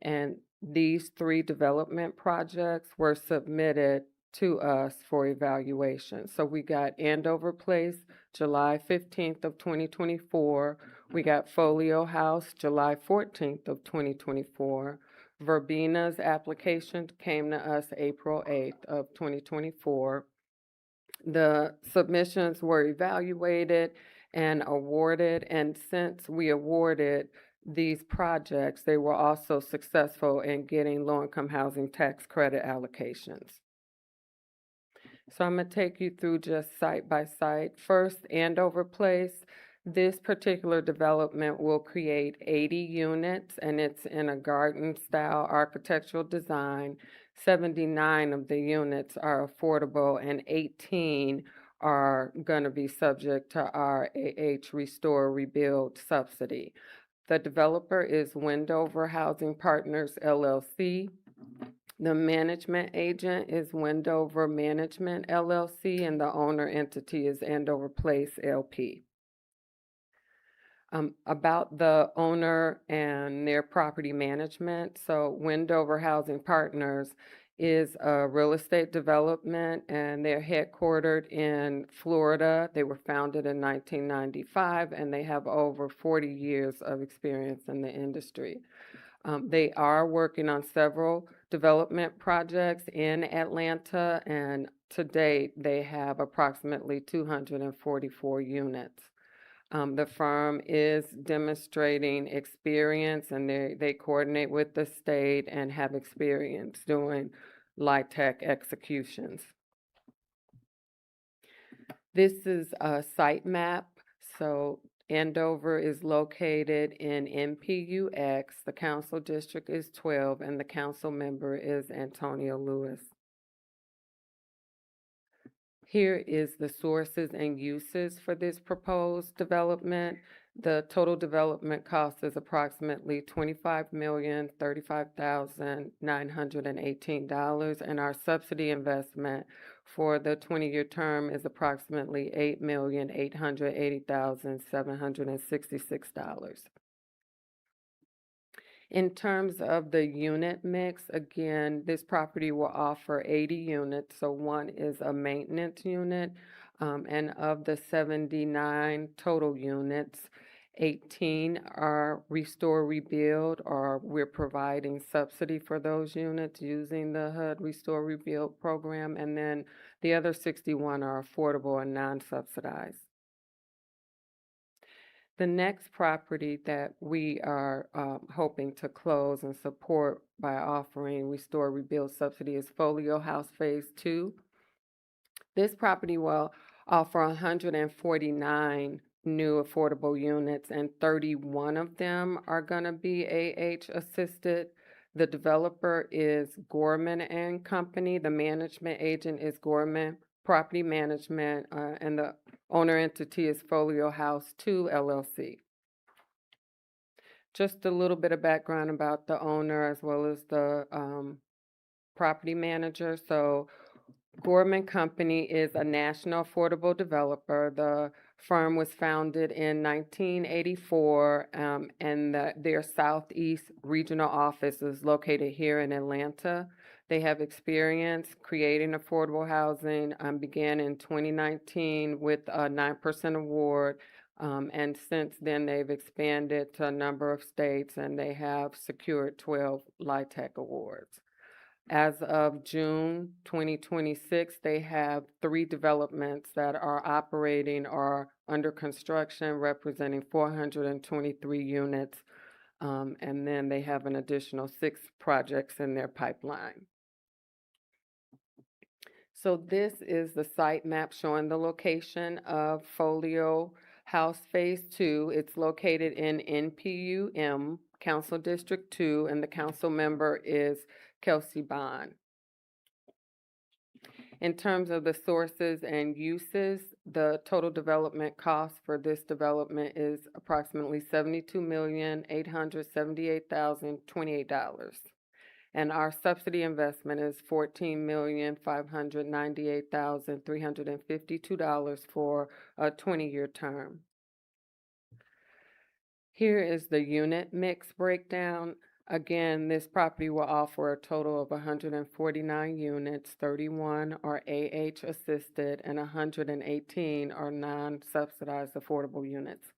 [SPEAKER 6] and these 3 development projects were submitted to us for evaluation. So we got Andover Place, July 15th of 2024. We got Folio House, July 14th of 2024. Verbena's application came to us April 8th of 2024. The submissions were evaluated and awarded, and since we awarded these projects, they were also successful in getting low-income housing tax credit allocations. So I'm going to take you through just site by site. First, Andover Place. This particular development will create 80 units, and it's in a garden-style architectural design. 79 of the units are affordable, and 18 are going to be subject to our Restore Rebuild subsidy. The developer is Wendover Housing Partners, LLC. The management agent is Wendover Management, LLC, and the owner entity is Andover Place, LP. About the owner and their property management. So Wendover Housing Partners is a real estate development, and they're headquartered in Florida. They were founded in 1995, and they have over 40 years of experience in the industry. They are working on several development projects in Atlanta, and to date, they have approximately 244 units. The firm is demonstrating experience, and they coordinate with the state and have experience doing LIHTC executions. This is a site map. So Andover is located in MPUX. The council district is 12, and the council member is Antonio Lewis. Here is the sources and uses for this proposed development. The total development cost is approximately $25,035,918, and our subsidy investment for the 20-year term is approximately $8,880,766. In terms of the unit mix, again, this property will offer 80 units. So one is a maintenance unit, and of the 79 total units, 18 are Restore Rebuild, or we're providing subsidy for those units using the HUD Restore Rebuild program, and then the other 61 are affordable and non-subsidized. The next property that we are hoping to close and support by offering Restore Rebuild subsidy is Folio House Phase 2. This property will offer 149 new affordable units, and 31 of them are going to be AH assisted. The developer is Gorman and Company. The management agent is Gorman Property Management, and the owner entity is Folio House 2 LLC. Just a little bit of background about the owner as well as the property manager. So Gorman Company is a national affordable developer. The firm was founded in 1984, and their Southeast regional office is located here in Atlanta. They have experience creating affordable housing, began in 2019 with a 9% award, and since then they've expanded to a number of states, and they have secured 12 LIHTC awards. As of June 2026, they have 3 developments that are operating or under construction, representing 423 units. And then they have an additional 6 projects in their pipeline. So this is the site map showing the location of Folio House Phase 2. It's located in NPUM, Council District 2, and the council member is Kelsey Bond. In terms of the sources and uses, the total development cost for this development is approximately $72,878,028. And our subsidy investment is $14,598,352 for a 20-year term. Here is the unit mix breakdown. Again, this property will offer a total of 149 units, 31 are AH assisted, and 118 are non-subsidized affordable units.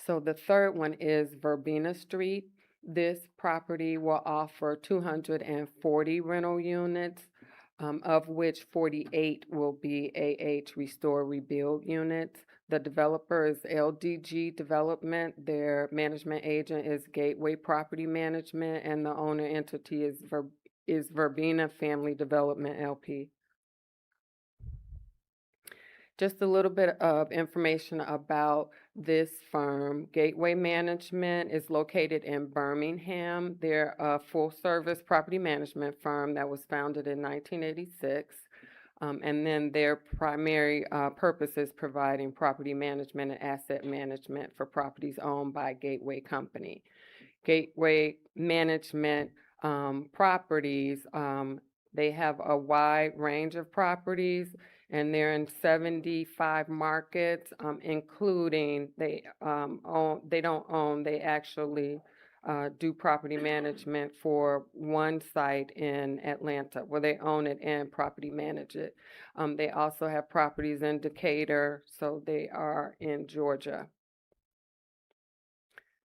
[SPEAKER 6] So the third one is Verbena Street. This property will offer 240 rental units, of which 48 will be AH Restore Rebuild units. The developer is LDG Development. Their management agent is Gateway Property Management, and the owner entity is Verbena Family Development LP. Just a little bit of information about this firm. Gateway Management is located in Birmingham. They're a full-service property management firm that was founded in 1986. And then their primary purpose is providing property management and asset management for properties owned by Gateway Company. Gateway Management properties, they have a wide range of properties, and they're in 75 markets, including they actually do property management for one site in Atlanta, where they own it and property manage it. They also have properties in Decatur, so they are in Georgia.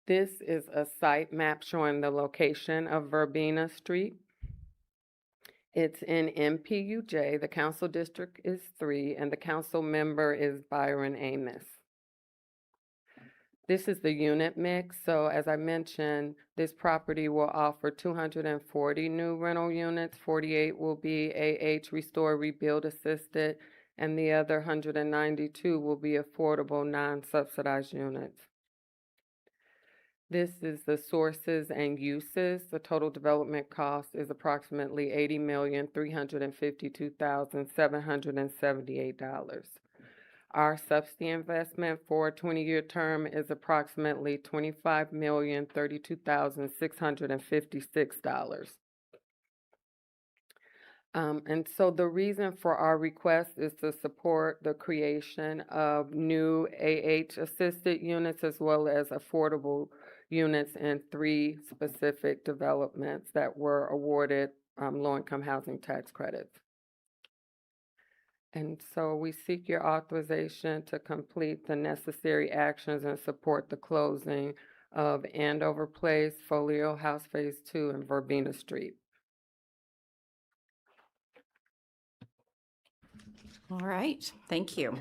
[SPEAKER 6] This is a site map showing the location of Verbena Street. It's in MPUJ. The council district is 3, and the council member is Byron Amos. This is the unit mix. So as I mentioned, this property will offer 240 new rental units. 48 will be AH Restore Rebuild Assisted, and the other 192 will be affordable non-subsidized units. This is the sources and uses. The total development cost is approximately $80,352,778. Our subsidy investment for a 20-year term is approximately $25,032,656. And so the reason for our request is to support the creation of new AH assisted units as well as affordable units in 3 specific developments that were awarded low-income housing tax credits. And so we seek your authorization to complete the necessary actions and support the closing of Andover Place, Folio House Phase 2, and Verbena Street.
[SPEAKER 3] All right, thank you.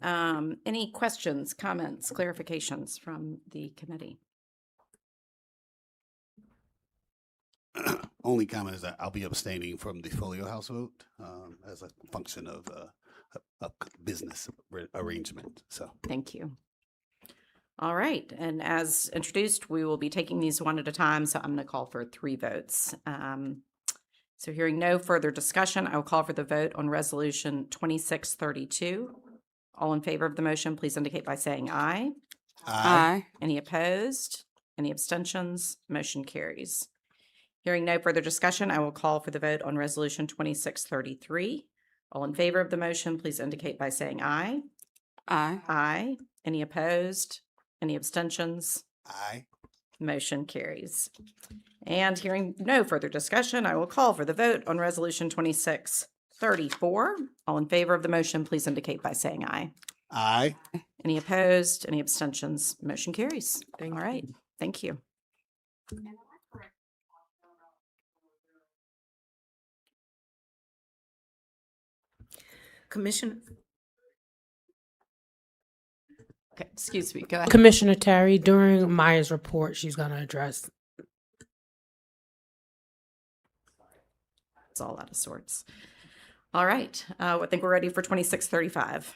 [SPEAKER 3] Any questions, comments, clarifications from the committee?
[SPEAKER 5] Only comment is that I'll be abstaining from the Folio House vote as a function of business arrangement. So.
[SPEAKER 3] Thank you. All right, and as introduced, we will be taking these one at a time, so I'm going to call for 3 votes. So hearing no further discussion, I will call for the vote on Resolution 2632. All in favor of the motion, please indicate by saying aye.
[SPEAKER 4] Aye.
[SPEAKER 3] Any opposed? Any abstentions? Motion carries. Hearing no further discussion, I will call for the vote on Resolution 2633. All in favor of the motion, please indicate by saying aye.
[SPEAKER 4] Aye.
[SPEAKER 3] Aye. Any opposed? Any abstentions?
[SPEAKER 5] Aye.
[SPEAKER 3] Motion carries. And hearing no further discussion, I will call for the vote on Resolution 2634. All in favor of the motion, please indicate by saying aye.
[SPEAKER 5] Aye.
[SPEAKER 3] Any opposed? Any abstentions? Motion carries.
[SPEAKER 6] Thank
[SPEAKER 3] All
[SPEAKER 6] you.
[SPEAKER 3] right. Thank you.
[SPEAKER 1] Commissioner,
[SPEAKER 3] Okay, excuse me. Go ahead.
[SPEAKER 9] Commissioner Terry, during Maya's report, she's going to address.
[SPEAKER 3] It's all out of sorts. All right. I think we're ready for 2635.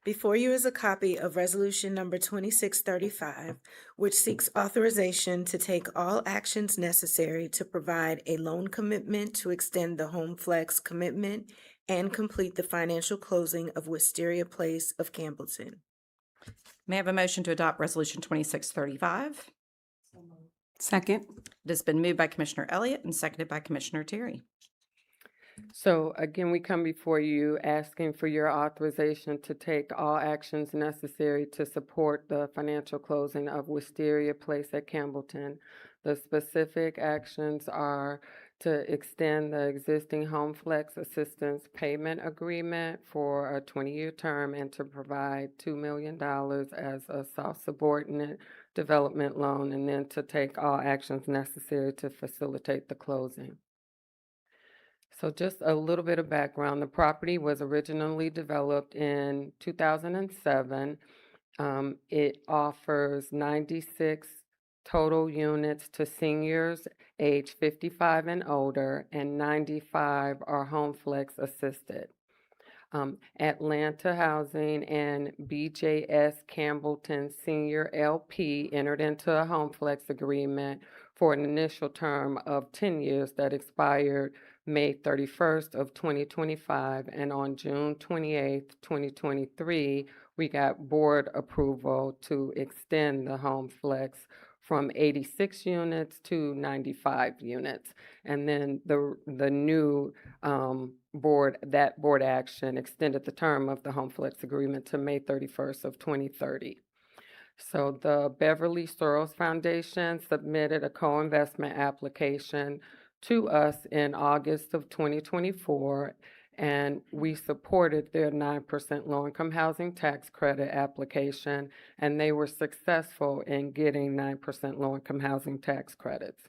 [SPEAKER 1] before you is a copy of Resolution Number 2635, which seeks authorization to take all actions necessary to provide a loan commitment to extend the Home Flex commitment and complete the financial closing of Wisteria Place of Campbellton.
[SPEAKER 3] May I have a motion to adopt Resolution 2635?
[SPEAKER 4] Second.
[SPEAKER 3] It has been moved by Commissioner Elliott and seconded by Commissioner Terry.
[SPEAKER 6] So again, we come before you asking for your authorization to take all actions necessary to support the financial closing of Wisteria Place at Campbellton. The specific actions are to extend the existing Home Flex Assistance Payment Agreement for a 20-year term and to provide $2 million as a soft subordinate development loan, and then to take all actions necessary to facilitate the closing. So just a little bit of background. The property was originally developed in 2007. It offers 96 total units to seniors age 55 and older, and 95 are Home Flex assisted. Atlanta Housing and BJS Campbellton Senior LP entered into a Home Flex agreement for an initial term of 10 years that expired May 31st of 2025, and on June 28th, 2023, we got board approval to extend the Home Flex from 86 units to 95 units. And then the new board action extended the term of the Home Flex agreement to May 31st of 2030. So the Beverly Soros Foundation submitted a co-investment application to us in August of 2024, and we supported their 9% low-income housing tax credit application, and they were successful in getting 9% low-income housing tax credits.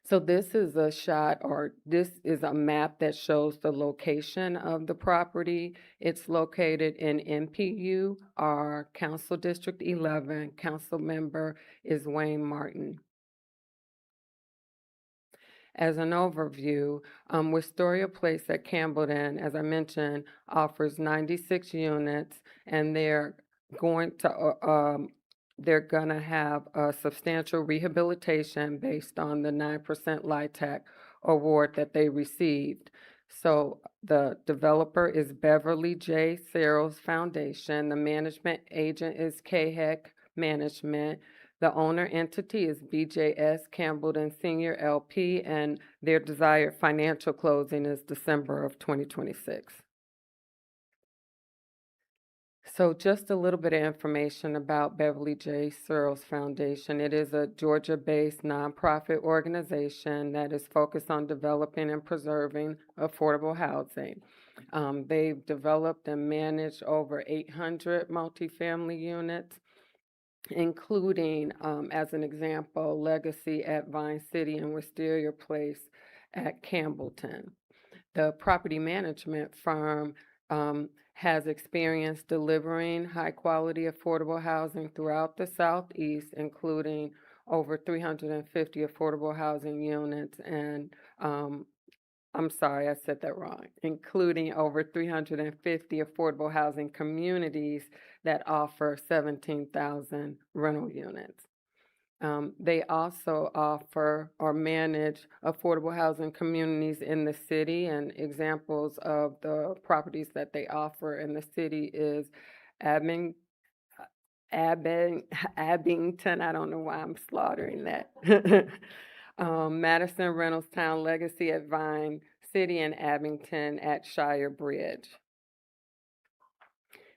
[SPEAKER 6] So this is a shot, or this is a map that shows the location of the property. It's located in MPU, our Council District 11. Council member is Wayne Martin. As an overview, Wisteria Place at Campbellton, as I mentioned, offers 96 units, and they're going to have a substantial rehabilitation based on the 9% LIHTC award that they received. So the developer is Beverly J. Soros Foundation. The management agent is KHEC Management. The owner entity is BJS Campbellton Senior LP, and their desired financial closing is December of 2026. So just a little bit of information about Beverly J. Soros Foundation. It is a Georgia-based nonprofit organization that is focused on developing and preserving affordable housing. They've developed and managed over 800 multifamily units, including, as an example, Legacy at Vine City and Wisteria Place at Campbellton. The property management firm has experience delivering high-quality affordable housing throughout the Southeast, including over 350 affordable housing units and I'm sorry, I said that wrong, including over 350 affordable housing communities that offer 17,000 rental units. They also offer or manage affordable housing communities in the city, and examples of the properties that they offer in the city is Abing, Abington, I don't know why I'm slaughtering that. Madison, Reynoldstown, Legacy at Vine City, and Abington at Shire Bridge.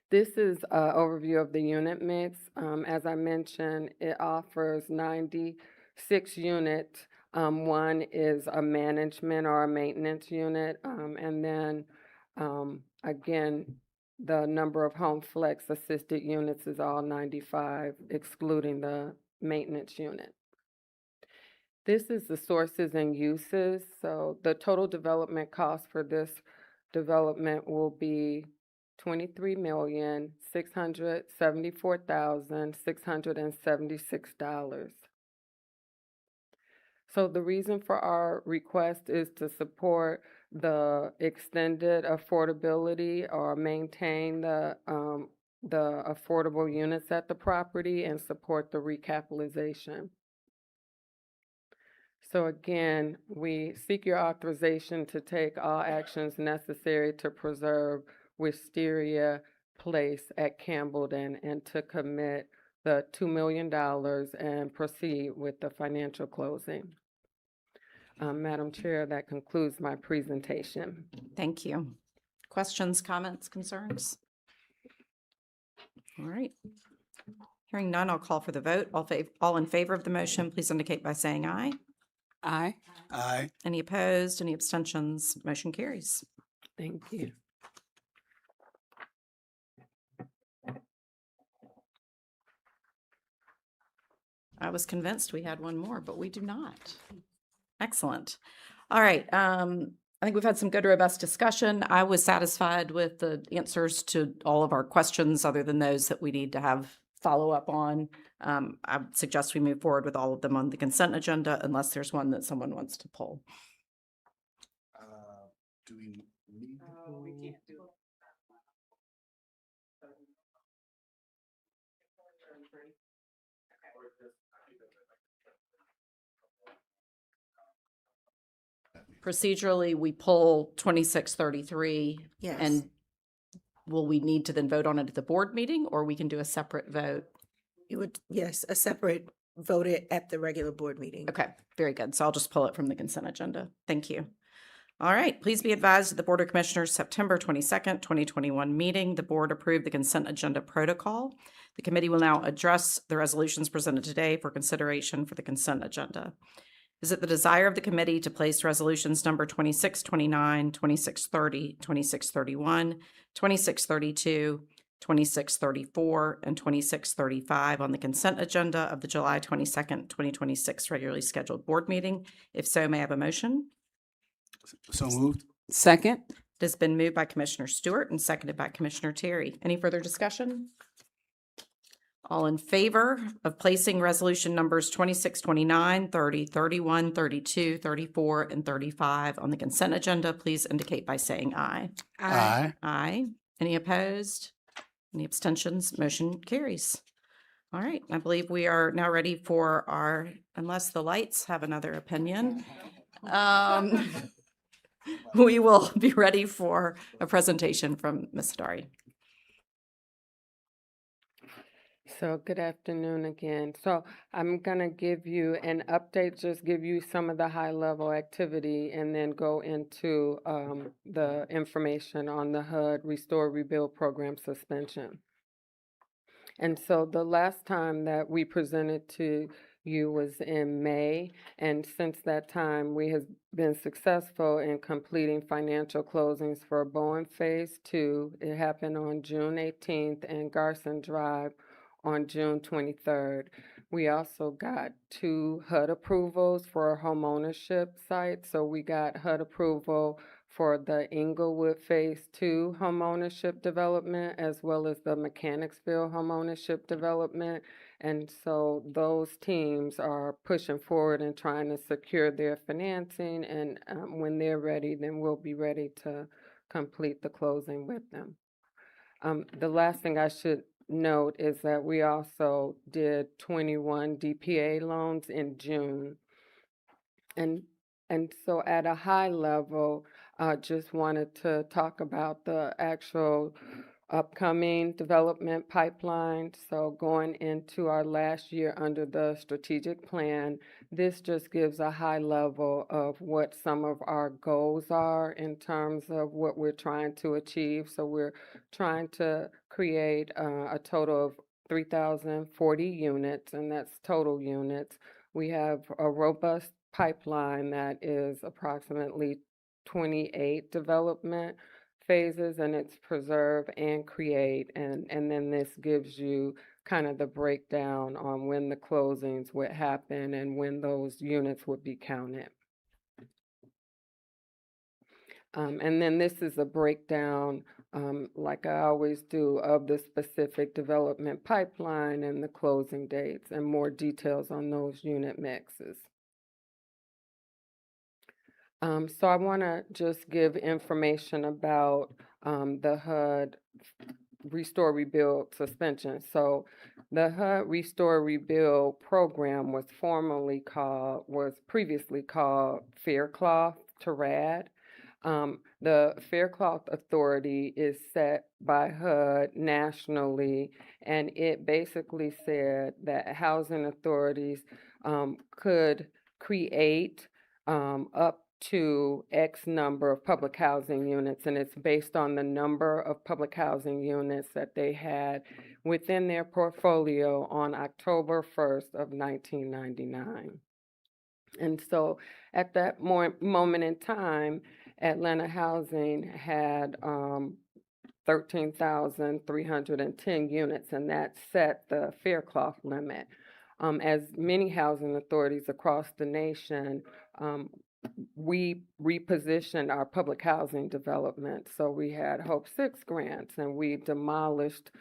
[SPEAKER 6] This is an overview of the unit mix. As I mentioned, it offers 96 units. One is a management or a maintenance unit, and then again, the number of home flex assisted units is all 95, excluding the maintenance unit. This is the sources and uses. So the total development cost for this development will be $23,674,676. So the reason for our request is to support the extended affordability or maintain the affordable units at the property and support the recapitalization. So again, we seek your authorization to take all actions necessary to preserve Wisteria Place at Campbellton and to commit the $2 million and proceed with the financial closing. Madam Chair, that concludes my presentation.
[SPEAKER 3] Thank you. Questions, comments, concerns? All right. Hearing none, I'll call for the vote. All in favor of the motion, please indicate by saying aye.
[SPEAKER 4] Aye.
[SPEAKER 5] Aye.
[SPEAKER 3] Any opposed, any abstentions? Motion carries.
[SPEAKER 6] Thank you.
[SPEAKER 3] I was convinced we had one more, but we do not. Excellent. All right. I think we've had some good, robust discussion. I was satisfied with the answers to all of our questions, other than those that we need to have follow-up on. I suggest we move forward with all of them on the consent agenda, unless there's one that someone wants to pull.
[SPEAKER 5] Do we need to
[SPEAKER 4] We can't do it.
[SPEAKER 3] Procedurally, we pull 2633.
[SPEAKER 1] Yes.
[SPEAKER 3] And will we need to then vote on it at the board meeting, or we can do a separate vote?
[SPEAKER 1] You would, yes, a separate voted at the regular board meeting.
[SPEAKER 3] Okay, very good. So I'll just pull it from the consent agenda. Thank you. All right, please be advised that the Board of Commissioners' September 22nd, 2021 meeting, the board approved the consent agenda protocol. The committee will now address the resolutions presented today for consideration for the consent agenda. Is it the desire of the committee to place resolutions number 2629, 2630, 2631, 2632, 2634, and 2635 on the consent agenda of the July 22nd, 2026 regularly scheduled board meeting? If so, may I have a motion?
[SPEAKER 5] So moved.
[SPEAKER 4] Second.
[SPEAKER 3] It has been moved by Commissioner Stewart and seconded by Commissioner Terry. Any further discussion? All in favor of placing resolution numbers 26, 29, 30, 31, 32, 34, and 35 on the consent agenda, please indicate by saying aye.
[SPEAKER 5] Aye.
[SPEAKER 3] Aye. Any opposed? Any abstentions? Motion carries. All right, I believe we are now ready for our, unless the lights have another opinion, we will be ready for a presentation from Ms. Hadari.
[SPEAKER 6] So good afternoon again. So I'm going to give you an update, just give you some of the high level activity and then go into the information on the HUD Restore Rebuild Program suspension. And so the last time that we presented to you was in May, and since that time, we have been successful in completing financial closings for Bowen Phase 2. It happened on June 18th, and Garson Drive on June 23rd. We also got 2 HUD approvals for home ownership sites. So we got HUD approval for the Inglewood Phase 2 home ownership development, as well as the Mechanicsville home ownership development. And so those teams are pushing forward and trying to secure their financing. And when they're ready, then we'll be ready to complete the closing with them. The last thing I should note is that we also did 21 DPA loans in June. And so at a high level, I just wanted to talk about the actual upcoming development pipeline. So going into our last year under the strategic plan, this just gives a high level of what some of our goals are in terms of what we're trying to achieve. So we're trying to create a total of 3,040 units, and that's total units. We have a robust pipeline that is approximately 28 development phases, and it's preserve and create. And then this gives you kind of the breakdown on when the closings would happen and when those units would be counted. And then this is a breakdown, like I always do, of the specific development pipeline and the closing dates and more details on those unit mixes. So I want to just give information about the HUD Restore Rebuild suspension. So the HUD Restore Rebuild program was previously called Faircloth to RAD. The Faircloth Authority is set by HUD nationally, and it basically said that housing authorities could create up to X number of public housing units, and it's based on the number of public housing units that they had within their portfolio on October 1st of 1999. And so at that moment in time, Atlanta Housing had 13,310 units, and that set the Faircloth limit. As many housing authorities across the nation, we repositioned our public housing development. So we had Hope 6 grants, and we demolished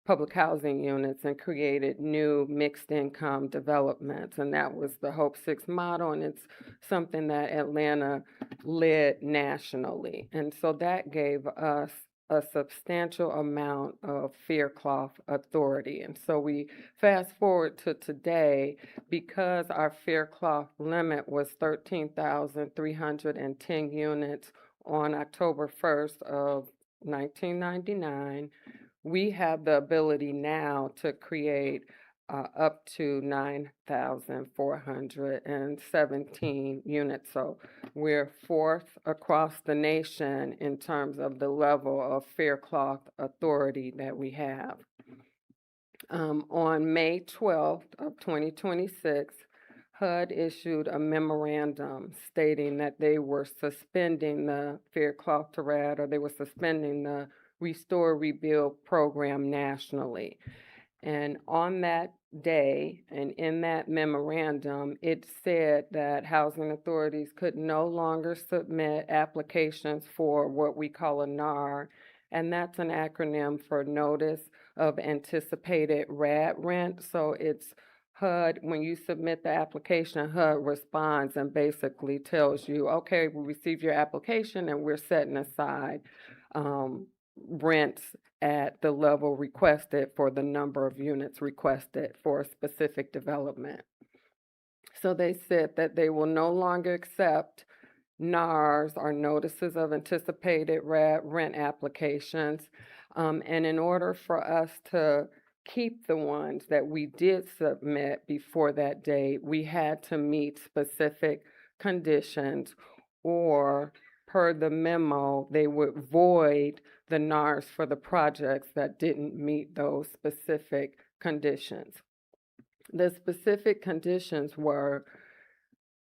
[SPEAKER 6] public housing units and created new mixed income developments. And that was the Hope 6 model, and it's something that Atlanta led nationally. And so that gave us a substantial amount of Faircloth authority. And so we fast forward to today, because our Faircloth limit was 13,310 units on October 1st of 1999, we have the ability now to create up to 9,417 units. So we're fourth across the nation in terms of the level of Faircloth authority that we have. On May 12th of 2026, HUD issued a memorandum stating that they were suspending the Faircloth to RAD, or they were suspending the Restore Rebuild program nationally. And on that day, and in that memorandum, it said that housing authorities could no longer submit applications for what we call a NAR, and that's an acronym for Notice of Anticipated RAD Rent. So it's HUD, when you submit the application, HUD responds and basically tells you, okay, we received your application and we're setting aside rents at the level requested for the number of units requested for a specific development. So they said that they will no longer accept NARs, or Notices of Anticipated Rent applications. And in order for us to keep the ones that we did submit before that date, we had to meet specific conditions, or per the memo, they would void the NARs for the projects that didn't meet those specific conditions. The specific conditions were: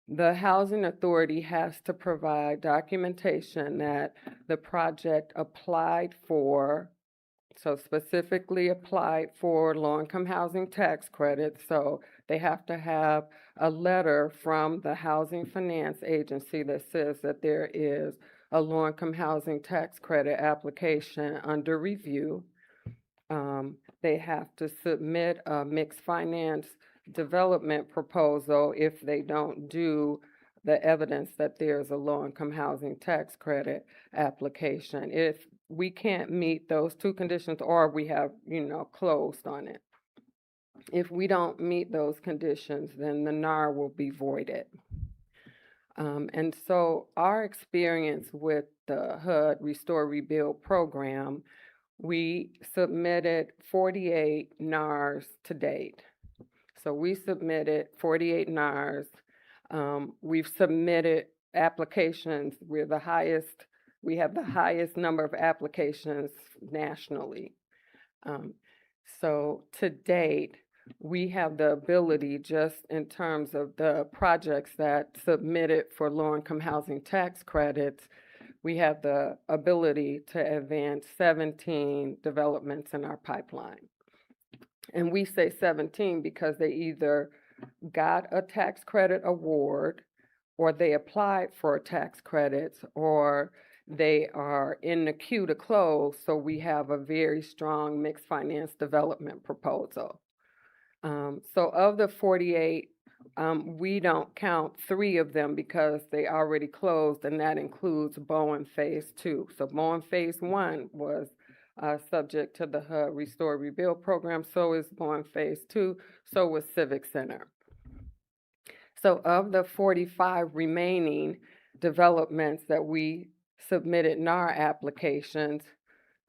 [SPEAKER 6] the housing authority has to provide documentation that the project applied for, so specifically applied for low-income housing tax credits. So they have to have a letter from the Housing Finance Agency that says that there is a low-income housing tax credit application under review. They have to submit a mixed finance development proposal if they don't do the evidence that there's a low-income housing tax credit application. If we can't meet those two conditions, or we have, closed on it. If we don't meet those conditions, then the NAR will be voided. And so our experience with the HUD Restore Rebuild program, we submitted 48 NARs to date. So we submitted 48 NARs. We've submitted applications. We have the highest number of applications nationally. So to date, we have the ability, just in terms of the projects that submitted for low-income housing tax credits, we have the ability to advance 17 developments in our pipeline. And we say 17 because they either got a tax credit award, or they applied for tax credits, or they are in the queue to close, so we have a very strong mixed finance development proposal. So of the 48, we don't count 3 of them because they already closed, and that includes Bowen Phase 2. So Bowen Phase 1 was subject to the HUD Restore Rebuild program, so is Bowen Phase 2, so was Civic Center. So of the 45 remaining developments that we submitted NAR applications,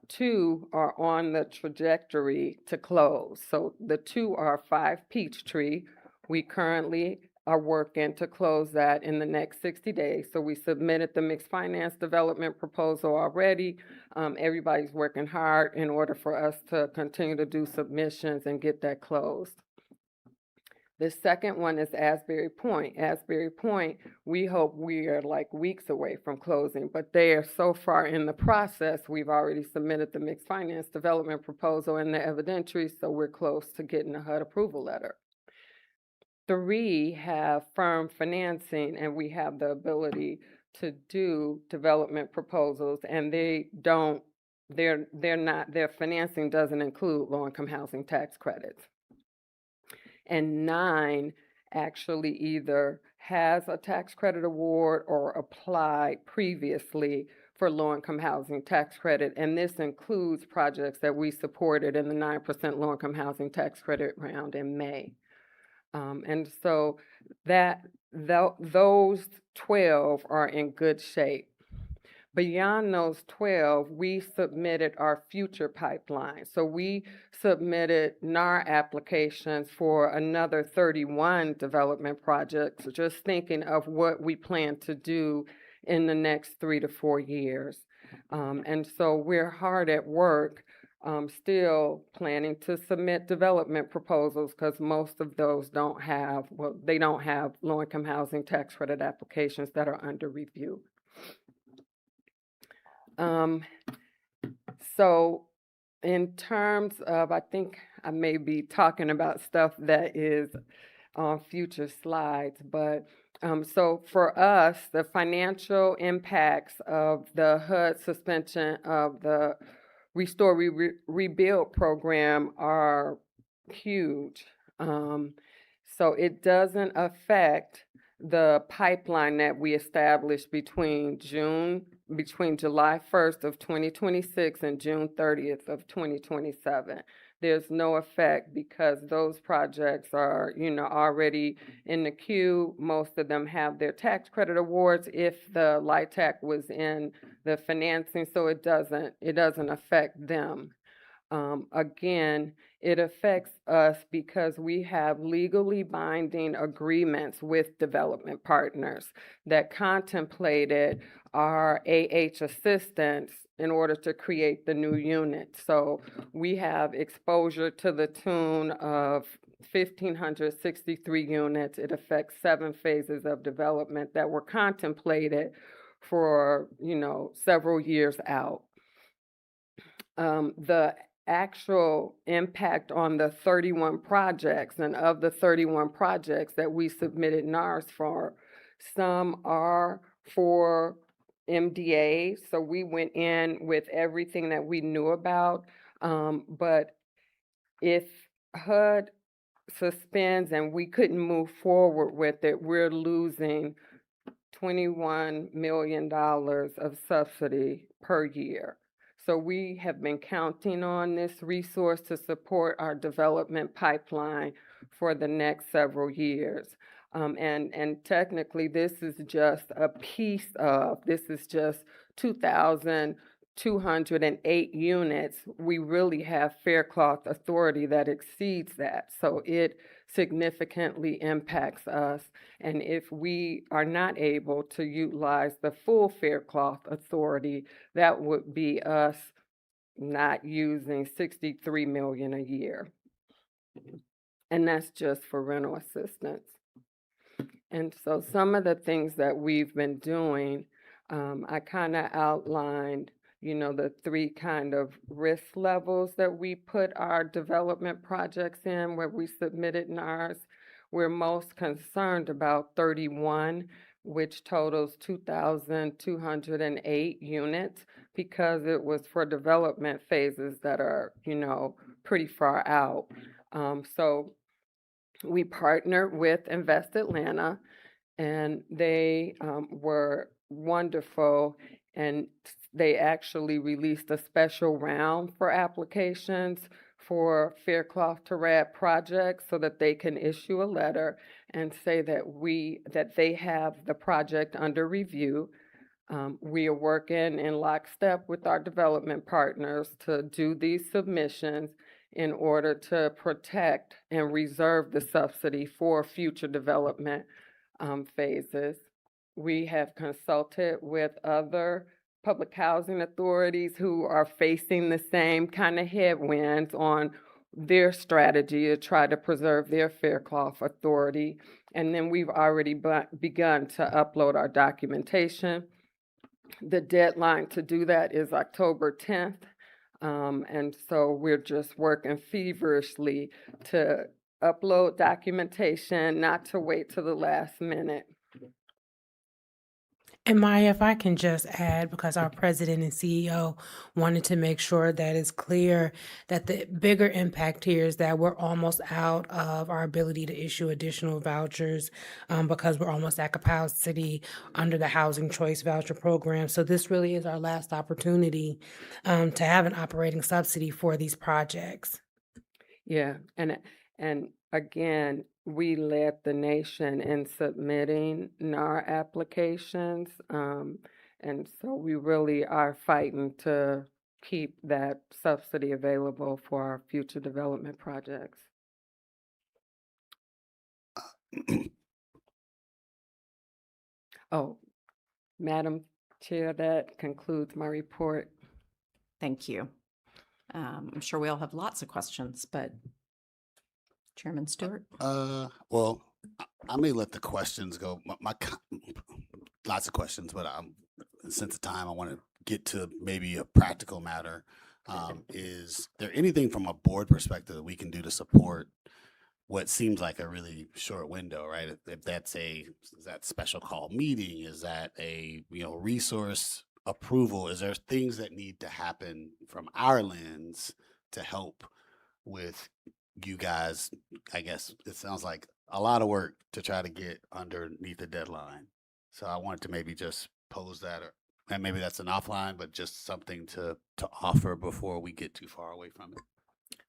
[SPEAKER 6] 2 are on the trajectory to close. So the 2 are 5 Peachtree. We currently are working to close that in the next 60 days. So we submitted the mixed finance development proposal already. Everybody's working hard in order for us to continue to do submissions and get that closed. The second one is Asbury Point. Asbury Point, we hope we are like weeks away from closing, but they are so far in the process, we've already submitted the mixed finance development proposal and the evidentiary, so we're close to getting a HUD approval letter. 3 have firm financing, and we have the ability to do development proposals, and their financing doesn't include low-income housing tax credits. And 9 actually either has a tax credit award or applied previously for low-income housing tax credit, and this includes projects that we supported in the 9% low-income housing tax credit round in May. And so those 12 are in good shape. Beyond those 12, we submitted our future pipeline. So we submitted NAR applications for another 31 development projects, just thinking of what we plan to do in the next 3 to 4 years. And so we're hard at work, still planning to submit development proposals, because most of those don't have low-income housing tax credit applications that are under review. So in terms of, I think I may be talking about stuff that is on future slides, but so for us, the financial impacts of the HUD suspension of the Restore Rebuild program are huge. So it doesn't affect the pipeline that we established between July 1st of 2026 and June 30th of 2027. There's no effect because those projects are, already in the queue. Most of them have their tax credit awards if the LIHTC was in the financing, so it doesn't affect them. Again, it affects us because we have legally binding agreements with development partners that contemplated our assistance in order to create the new unit. So we have exposure to the tune of 1,563 units. It affects 7 phases of development that were contemplated for, several years out. The actual impact on the 31 projects, and of the 31 projects that we submitted NARs for, some are for MDA, so we went in with everything that we knew about But if HUD suspends and we couldn't move forward with it, we're losing $21 million of subsidy per year. So we have been counting on this resource to support our development pipeline for the next several years. And technically, this is just a piece of, this is just 2,208 units. We really have fair cloth authority that exceeds that. So it significantly impacts us. And if we are not able to utilize the full fair cloth authority, that would be us not using 63 million a year. And that's just for rental assistance. And so some of the things that we've been doing, I kind of outlined, the three kind of risk levels that we put our development projects in, where we submitted NARs. We're most concerned about 31, which totals 2,208 units, because it was for development phases that are, pretty far out. So we partnered with Invest Atlanta, and they were wonderful, and they actually released a special round for applications for Fair Cloth to RAD projects, so that they can issue a letter and say that they have the project under review. We are working in lockstep with our development partners to do these submissions in order to protect and reserve the subsidy for future development phases. We have consulted with other public housing authorities who are facing the same kind of headwinds on their strategy to try to preserve their fair cloth authority. And then we've already begun to upload our documentation. The deadline to do that is October 10th. And so we're just working feverishly to upload documentation, not to wait till the last minute.
[SPEAKER 9] And Maya, if I can just add, because our president and CEO wanted to make sure that it's clear that the bigger impact here is that we're almost out of our ability to issue additional vouchers because we're almost at capacity under the Housing Choice Voucher Program. So this really is our last opportunity to have an operating subsidy for these projects.
[SPEAKER 6] Yeah, and again, we led the nation in submitting NAR applications, and so we really are fighting to keep that subsidy available for our future development projects. Oh, Madam Chair, that concludes my report.
[SPEAKER 3] Thank you. I'm sure we all have lots of questions, but Chairman Stewart?
[SPEAKER 5] Well, I may let the questions go. Lots of questions, but since the time I want to get to maybe a practical matter. Is there anything from a board perspective that we can do to support what seems like a really short window, right? If that's is that special call meeting? Is that a resource approval? Is there things that need to happen from our lens to help with you guys? I guess it sounds like a lot of work to try to get underneath the deadline. So I wanted to maybe just pose that, and maybe that's an offline, but just something to offer before we get too far away from it.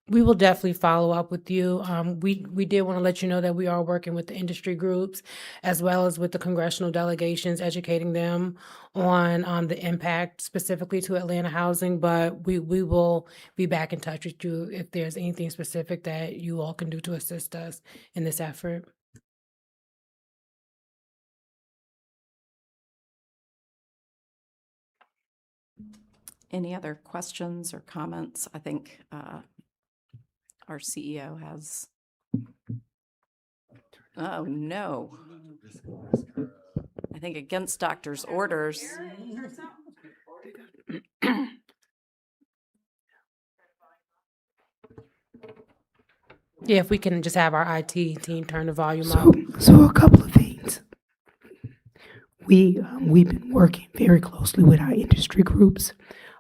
[SPEAKER 9] We will definitely follow up with you. We did want to let you know that we are working with the industry groups as well as with the congressional delegations, educating them on the impact specifically to Atlanta housing. But we will be back in touch with you if there's anything specific that you all can do to assist us in this effort.
[SPEAKER 3] Any other questions or comments? I think our CEO has. Oh, no. I think against doctor's orders.
[SPEAKER 9] Yeah, if we can just have our IT team turn the volume up.
[SPEAKER 10] So a couple of things. We've been working very closely with our industry groups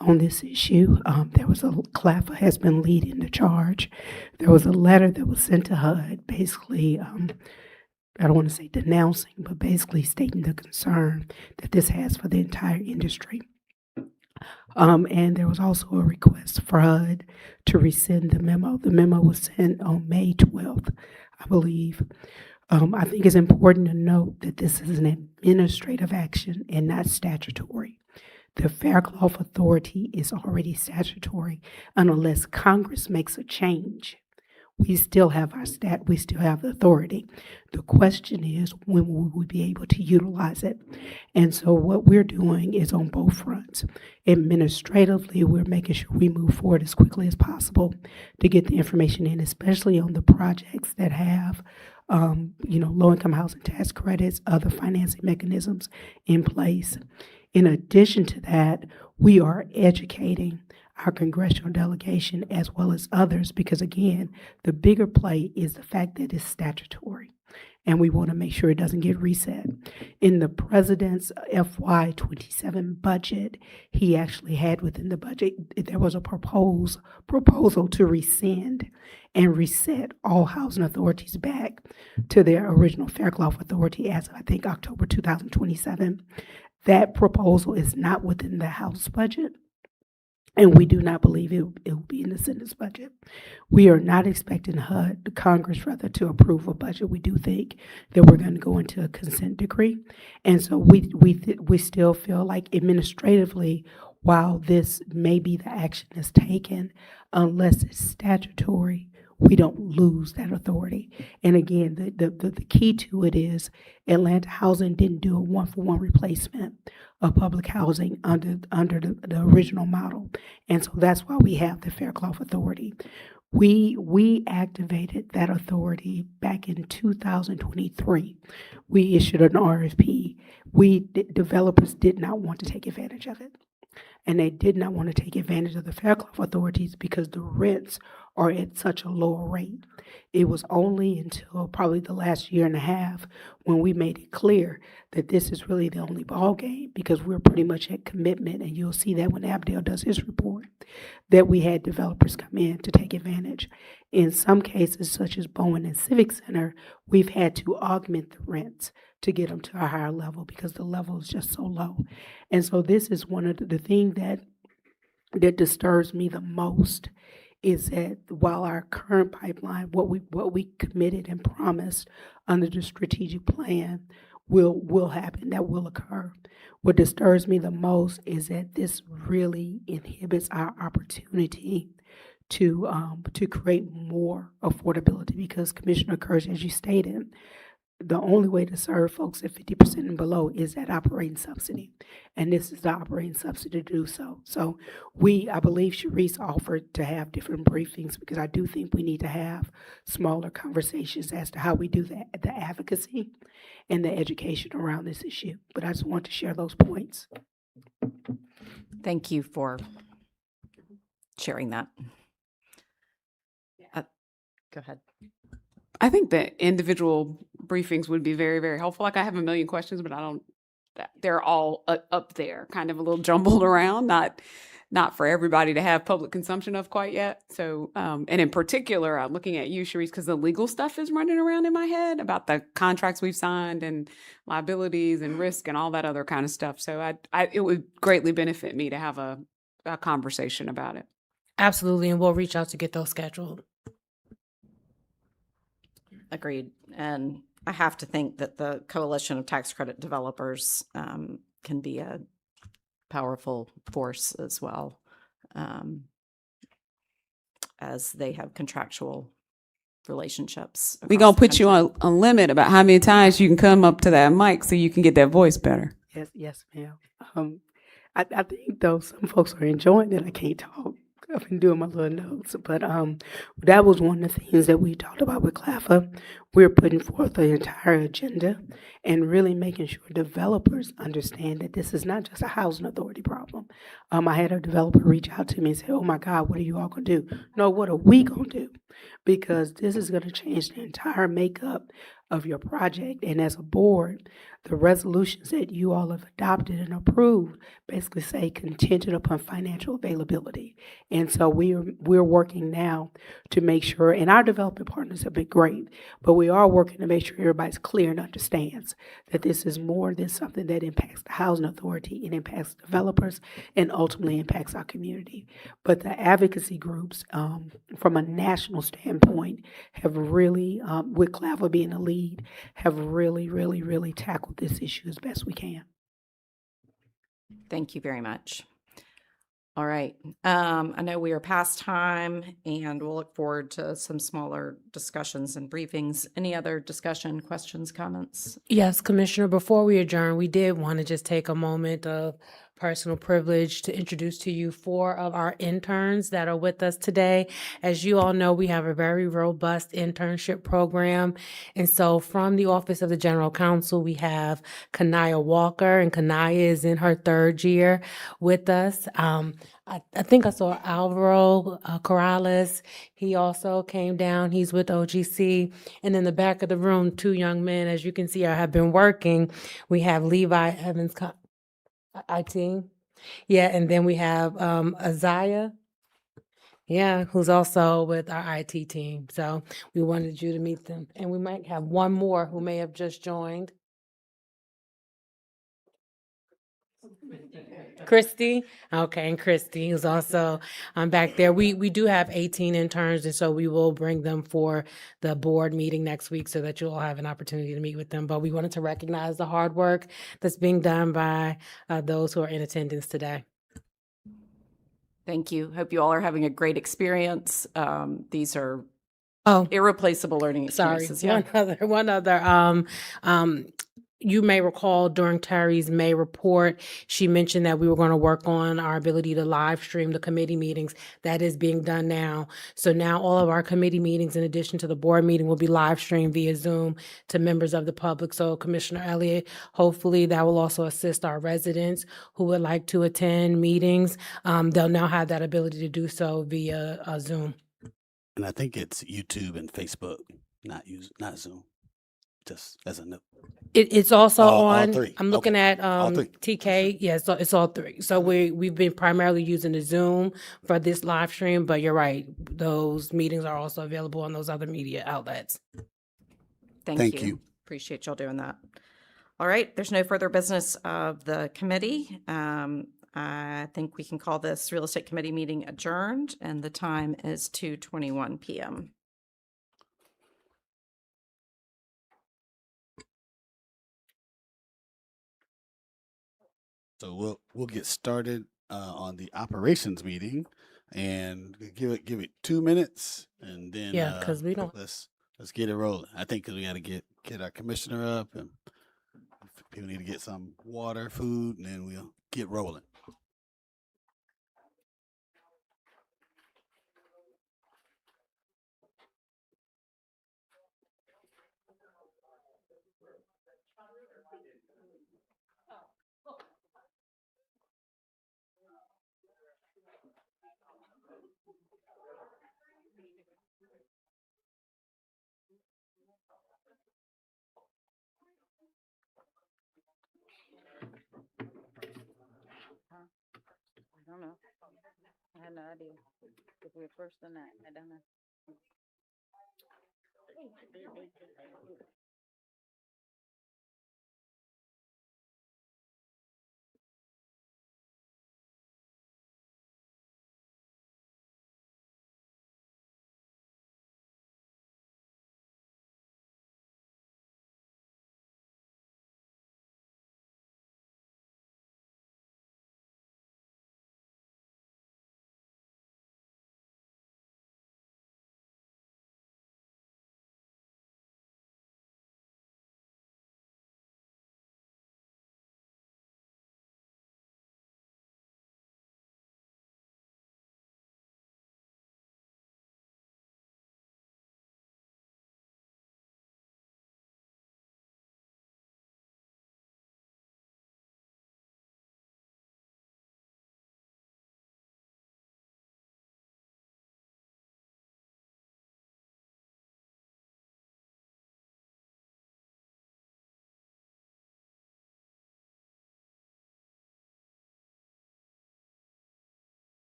[SPEAKER 10] on this issue. CLAFA has been leading the charge. There was a letter that was sent to HUD, basically, I don't want to say denouncing, but basically stating the concern that this has for the entire industry. And there was also a request for HUD to rescind the memo. The memo was sent on May 12th, I believe. I think it's important to note that this is an administrative action and not statutory. The Faircloth Authority is already statutory, and unless Congress makes a change, we still have we still have the authority. The question is, when will we be able to utilize it? And so what we're doing is on both fronts. Administratively, we're making sure we move forward as quickly as possible to get the information in, especially on the projects that have low-income housing tax credits, other financing mechanisms in place. In addition to that, we are educating our congressional delegation as well as others because, again, the bigger play is the fact that it's statutory, and we want to make sure it doesn't get reset. In the president's FY27 budget, he actually had within the budget, there was a proposal to rescind and reset all housing authorities back to their original Faircloth Authority as of, I think, October 2027. That proposal is not within the House budget, and we do not believe it will be in the Senate's budget. We are not expecting Congress to approve a budget. We do think that we're going to go into a consent decree. And so we still feel like administratively, while this may be the action that's taken, unless it's statutory, we don't lose that authority. And again, the key to it is Atlanta Housing didn't do a one-for-one replacement of public housing under the original model. And so that's why we have the Faircloth Authority. We activated that authority back in 2023. We issued an RFP. Developers did not want to take advantage of it. And they did not want to take advantage of the Faircloth authorities because the rents are at such a lower rate. It was only until probably the last year and a half when we made it clear that this is really the only ball game, because we're pretty much at commitment, and you'll see that when Abdel does his report, that we had developers come in to take advantage. In some cases, such as Bowen and Civic Center, we've had to augment the rents to get them to a higher level because the level is just so low. And so this is one of the things that disturbs me the most, is that while our current pipeline, what we committed and promised under the strategic plan will happen, that will occur. What disturbs me the most is that this really inhibits our opportunity to create more affordability, because Commissioner Kirsch, as you stated, the only way to serve folks at 50% and below is that operating subsidy. And this is the operating subsidy to do so. So I believe Sharice offered to have different briefings, because I do think we need to have smaller conversations as to how we do the advocacy and the education around this issue. But I just want to share those points.
[SPEAKER 3] Thank you for sharing that. Go ahead.
[SPEAKER 4] I think that individual briefings would be very, very helpful. Like, I have a million questions, but they're all up there, kind of a little jumbled around, not for everybody to have public consumption of quite yet. So, and in particular, I'm looking at you, Sharice, because the legal stuff is running around in my head about the contracts we've signed and liabilities and risk and all that other kind of stuff. So it would greatly benefit me to have a conversation about it.
[SPEAKER 9] Absolutely, and we'll reach out to get those scheduled.
[SPEAKER 3] Agreed. And I have to think that the Coalition of Tax Credit Developers can be a powerful force as well, as they have contractual relationships.
[SPEAKER 4] We're going to put you on a limit about how many times you can come up to that mic so you can get that voice better.
[SPEAKER 10] Yes, ma'am. I think, though, some folks are enjoying that I can't talk. I've been doing my little notes, but that was one of the things that we talked about with CLAFA. We're putting forth the entire agenda and really making sure developers understand that this is not just a housing authority problem. I had a developer reach out to me and say, "Oh my God, what are you all gonna do?" No, what are we gonna do? Because this is gonna change the entire makeup of your project. And as a board, the resolutions that you all have adopted and approved basically say contingent upon financial availability. And so we're working now to make sure, and our development partners have been great, but we are working to make sure everybody's clear and understands that this is more than something that impacts the housing authority. It impacts developers and ultimately impacts our community. But the advocacy groups, from a national standpoint, have really, with CLAVA being the lead, have really tackled this issue as best we can.
[SPEAKER 3] Thank you very much. All right. I know we are past time and we'll look forward to some smaller discussions and briefings. Any other discussion, questions, comments?
[SPEAKER 9] Yes, Commissioner, before we adjourn, we did want to just take a moment of personal privilege to introduce to you 4 of our interns that are with us today. As you all know, we have a very robust internship program. And so from the Office of the General Counsel, we have Kanaya Walker, and Kanaya is in her 3rd year with us. I think I saw Alvaro Corrales. He also came down. He's with OGC. And in the back of the room, 2 young men, as you can see, have been working. We have Levi Evans, IT. Yeah, and then we have Isaiah. Yeah, who's also with our IT team. So we wanted you to meet them. And we might have one more who may have just joined. Christy. Okay, and Christy is also back there. We do have 18 interns, and so we will bring them for the board meeting next week so that you'll all have an opportunity to meet with them. But we wanted to recognize the hard work that's being done by those who are in attendance today.
[SPEAKER 3] Thank you. Hope you all are having a great experience. These are
[SPEAKER 9] Oh,
[SPEAKER 3] irreplaceable learning
[SPEAKER 9] sorry.
[SPEAKER 3] experiences. Yeah.
[SPEAKER 9] One other. You may recall during Terry's May report, she mentioned that we were going to work on our ability to live stream the committee meetings. That is being done now. So now all of our committee meetings, in addition to the board meeting, will be live streamed via Zoom to members of the public. So Commissioner Elliott, hopefully that will also assist our residents who would like to attend meetings. They'll now have that ability to do so via Zoom.
[SPEAKER 5] And I think it's YouTube and Facebook, not Zoom. Just as a note.
[SPEAKER 9] It's also
[SPEAKER 5] All
[SPEAKER 9] on.
[SPEAKER 5] 3.
[SPEAKER 9] I'm looking
[SPEAKER 5] Okay.
[SPEAKER 9] at
[SPEAKER 5] All 3.
[SPEAKER 9] TK. Yeah, so it's all 3. So we've been primarily using the Zoom for this live stream, but you're right. Those meetings are also available on those other media outlets.
[SPEAKER 3] Thank you. Appreciate y'all doing that. All right. There's no further business of the committee. I think we can call this real estate committee meeting adjourned, and the time is 2:21 p.m.
[SPEAKER 5] So we'll get started on the operations meeting, and give it 2 minutes, and then
[SPEAKER 9] Yeah, because we don't.
[SPEAKER 5] let's get it rolling. I think because we got to get our commissioner up, and people need to get some water, food, and then we'll get rolling.
[SPEAKER 11] I don't know. I had no idea if we were first or not. I don't know.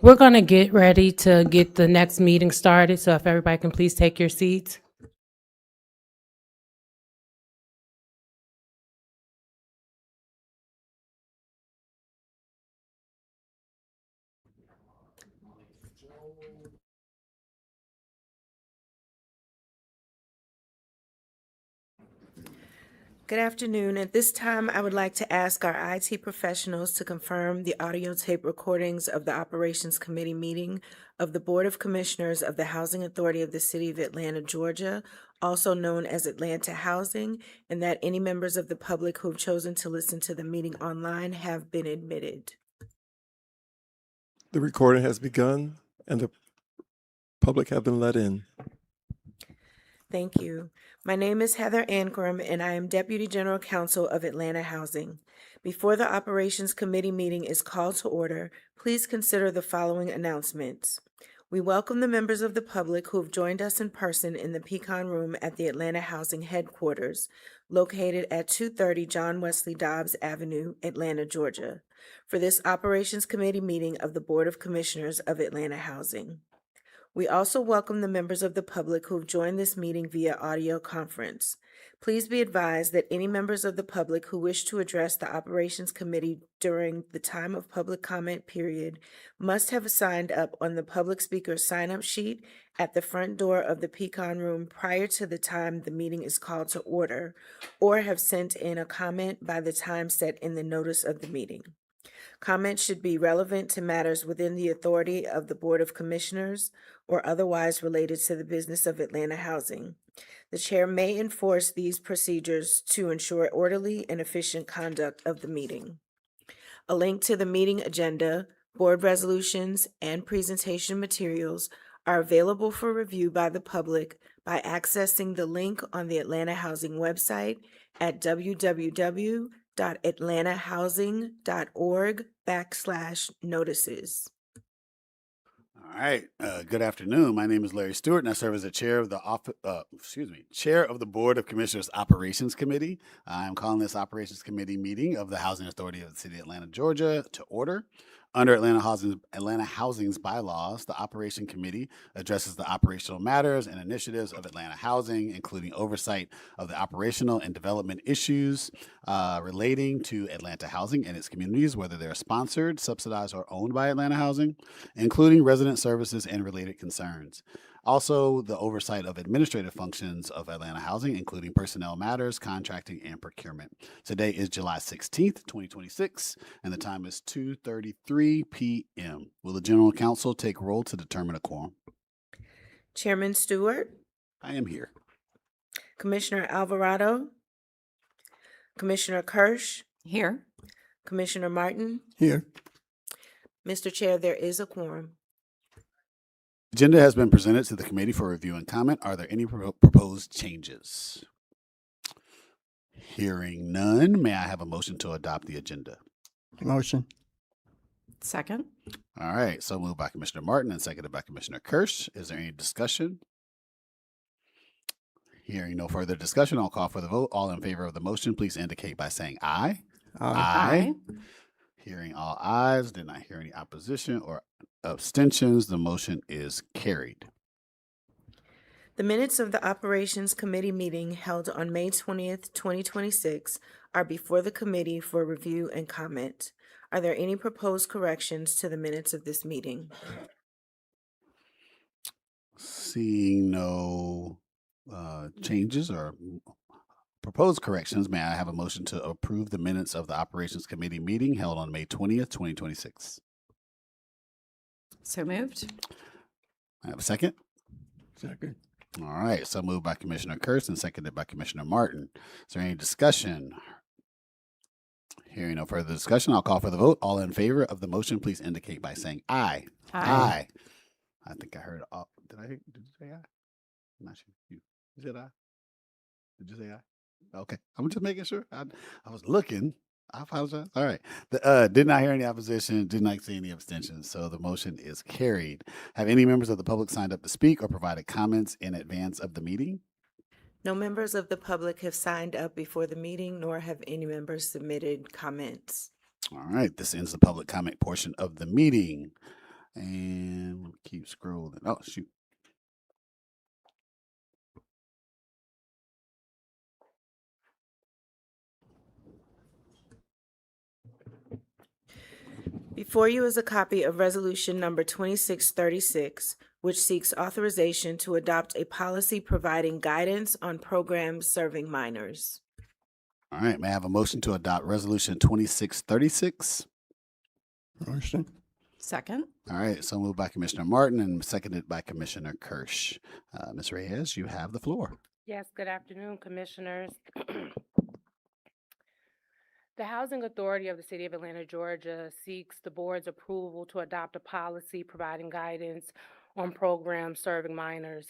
[SPEAKER 9] We're going to get ready to get the next meeting started, so if everybody can please take your seats.
[SPEAKER 1] Good afternoon. At this time, I would like to ask our IT professionals to confirm the audio tape recordings of the Operations Committee meeting of the Board of Commissioners of the Housing Authority of the City of Atlanta, Georgia, also known as Atlanta Housing, and that any members of the public who have chosen to listen to the meeting online have been admitted.
[SPEAKER 2] The recording has begun and the public have been let in.
[SPEAKER 1] Thank you. My name is Heather Ankrum, and I am Deputy General Counsel of Atlanta Housing. Before the Operations Committee meeting is called to order, please consider the following announcements. We welcome the members of the public who have joined us in person in the Pecan Room at the Atlanta Housing Headquarters, located at 230 John Wesley Dobbs Avenue, Atlanta, Georgia, for this Operations Committee meeting of the Board of Commissioners of Atlanta Housing. We also welcome the members of the public who have joined this meeting via audio conference. Please be advised that any members of the public who wish to address the Operations Committee during the time of public comment period must have signed up on the public speaker sign-up sheet at the front door of the Pecan Room prior to the time the meeting is called to order, or have sent in a comment by the time set in the notice of the meeting. Comments should be relevant to matters within the authority of the Board of Commissioners or otherwise related to the business of Atlanta Housing. The chair may enforce these procedures to ensure orderly and efficient conduct of the meeting. A link to the meeting agenda, board resolutions, and presentation materials are available for review by the public by accessing the link on the Atlanta Housing website at www.atlantahousing.org/notices.
[SPEAKER 5] All right. Good afternoon. My name is Larry Stewart, and I serve as the chair of the chair of the Board of Commissioners Operations Committee. I'm calling this Operations Committee meeting of the Housing Authority of the City of Atlanta, Georgia, to order. Under Atlanta Housing's bylaws, the Operation Committee addresses the operational matters and initiatives of Atlanta Housing, including oversight of the operational and development issues relating to Atlanta Housing and its communities, whether they're sponsored, subsidized, or owned by Atlanta Housing, including resident services and related concerns. Also, the oversight of administrative functions of Atlanta Housing, including personnel matters, contracting, and procurement. Today is July 16th, 2026, and the time is 2:33 p.m. Will the General Counsel take roll to determine a quorum?
[SPEAKER 1] Chairman Stewart,
[SPEAKER 5] I am here.
[SPEAKER 1] Commissioner Alvarado, Commissioner Kirsch,
[SPEAKER 3] Here.
[SPEAKER 1] Commissioner Martin.
[SPEAKER 2] Here.
[SPEAKER 1] Mr. Chair, there is a quorum.
[SPEAKER 5] Agenda has been presented to the committee for review and comment. Are there any proposed changes? Hearing none, may I have a motion to adopt the agenda?
[SPEAKER 2] Motion.
[SPEAKER 3] Second.
[SPEAKER 5] All right, so moved by Commissioner Martin and seconded by Commissioner Kirsch. Is there any discussion? Hearing no further discussion, I'll call for the vote. All in favor of the motion, please indicate by saying aye.
[SPEAKER 3] Aye.
[SPEAKER 5] Hearing all ayes, did not hear any opposition or abstentions. The motion is carried.
[SPEAKER 1] The minutes of the Operations Committee meeting held on May 20th, 2026 are before the committee for review and comment. Are there any proposed corrections to the minutes of this meeting?
[SPEAKER 5] Seeing no changes or proposed corrections, may I have a motion to approve the minutes of the Operations Committee meeting held on May 20th, 2026?
[SPEAKER 3] So moved.
[SPEAKER 5] I have a second.
[SPEAKER 2] Second.
[SPEAKER 5] All right, so moved by Commissioner Kurtz and seconded by Commissioner Martin. Is there any discussion? Hearing no further discussion, I'll call for the vote. All in favor of the motion, please indicate by saying aye.
[SPEAKER 3] Aye.
[SPEAKER 5] I think I heard all. Did you say aye? I'm not sure. You said aye? Did you say aye? Okay, I'm just making sure. I was looking. I apologize. All right. Did not hear any opposition, did not see any abstentions, so the motion is carried. Have any members of the public signed up to speak or provided comments in advance of the meeting?
[SPEAKER 1] No members of the public have signed up before the meeting, nor have any members submitted comments.
[SPEAKER 5] All right, this ends the public comment portion of the meeting. And we'll keep scrolling. Oh, shoot.
[SPEAKER 1] Before you is a copy of Resolution Number 2636, which seeks authorization to adopt a policy providing guidance on programs serving minors.
[SPEAKER 5] All right, may I have a motion to adopt Resolution 2636?
[SPEAKER 2] Motion.
[SPEAKER 3] Second.
[SPEAKER 5] All right, so moved by Commissioner Martin and seconded by Commissioner Kirsch. Ms. Reyes, you have the floor.
[SPEAKER 6] Yes, good afternoon, Commissioners. The Housing Authority of the City of Atlanta, Georgia seeks the board's approval to adopt a policy providing guidance on programs serving minors.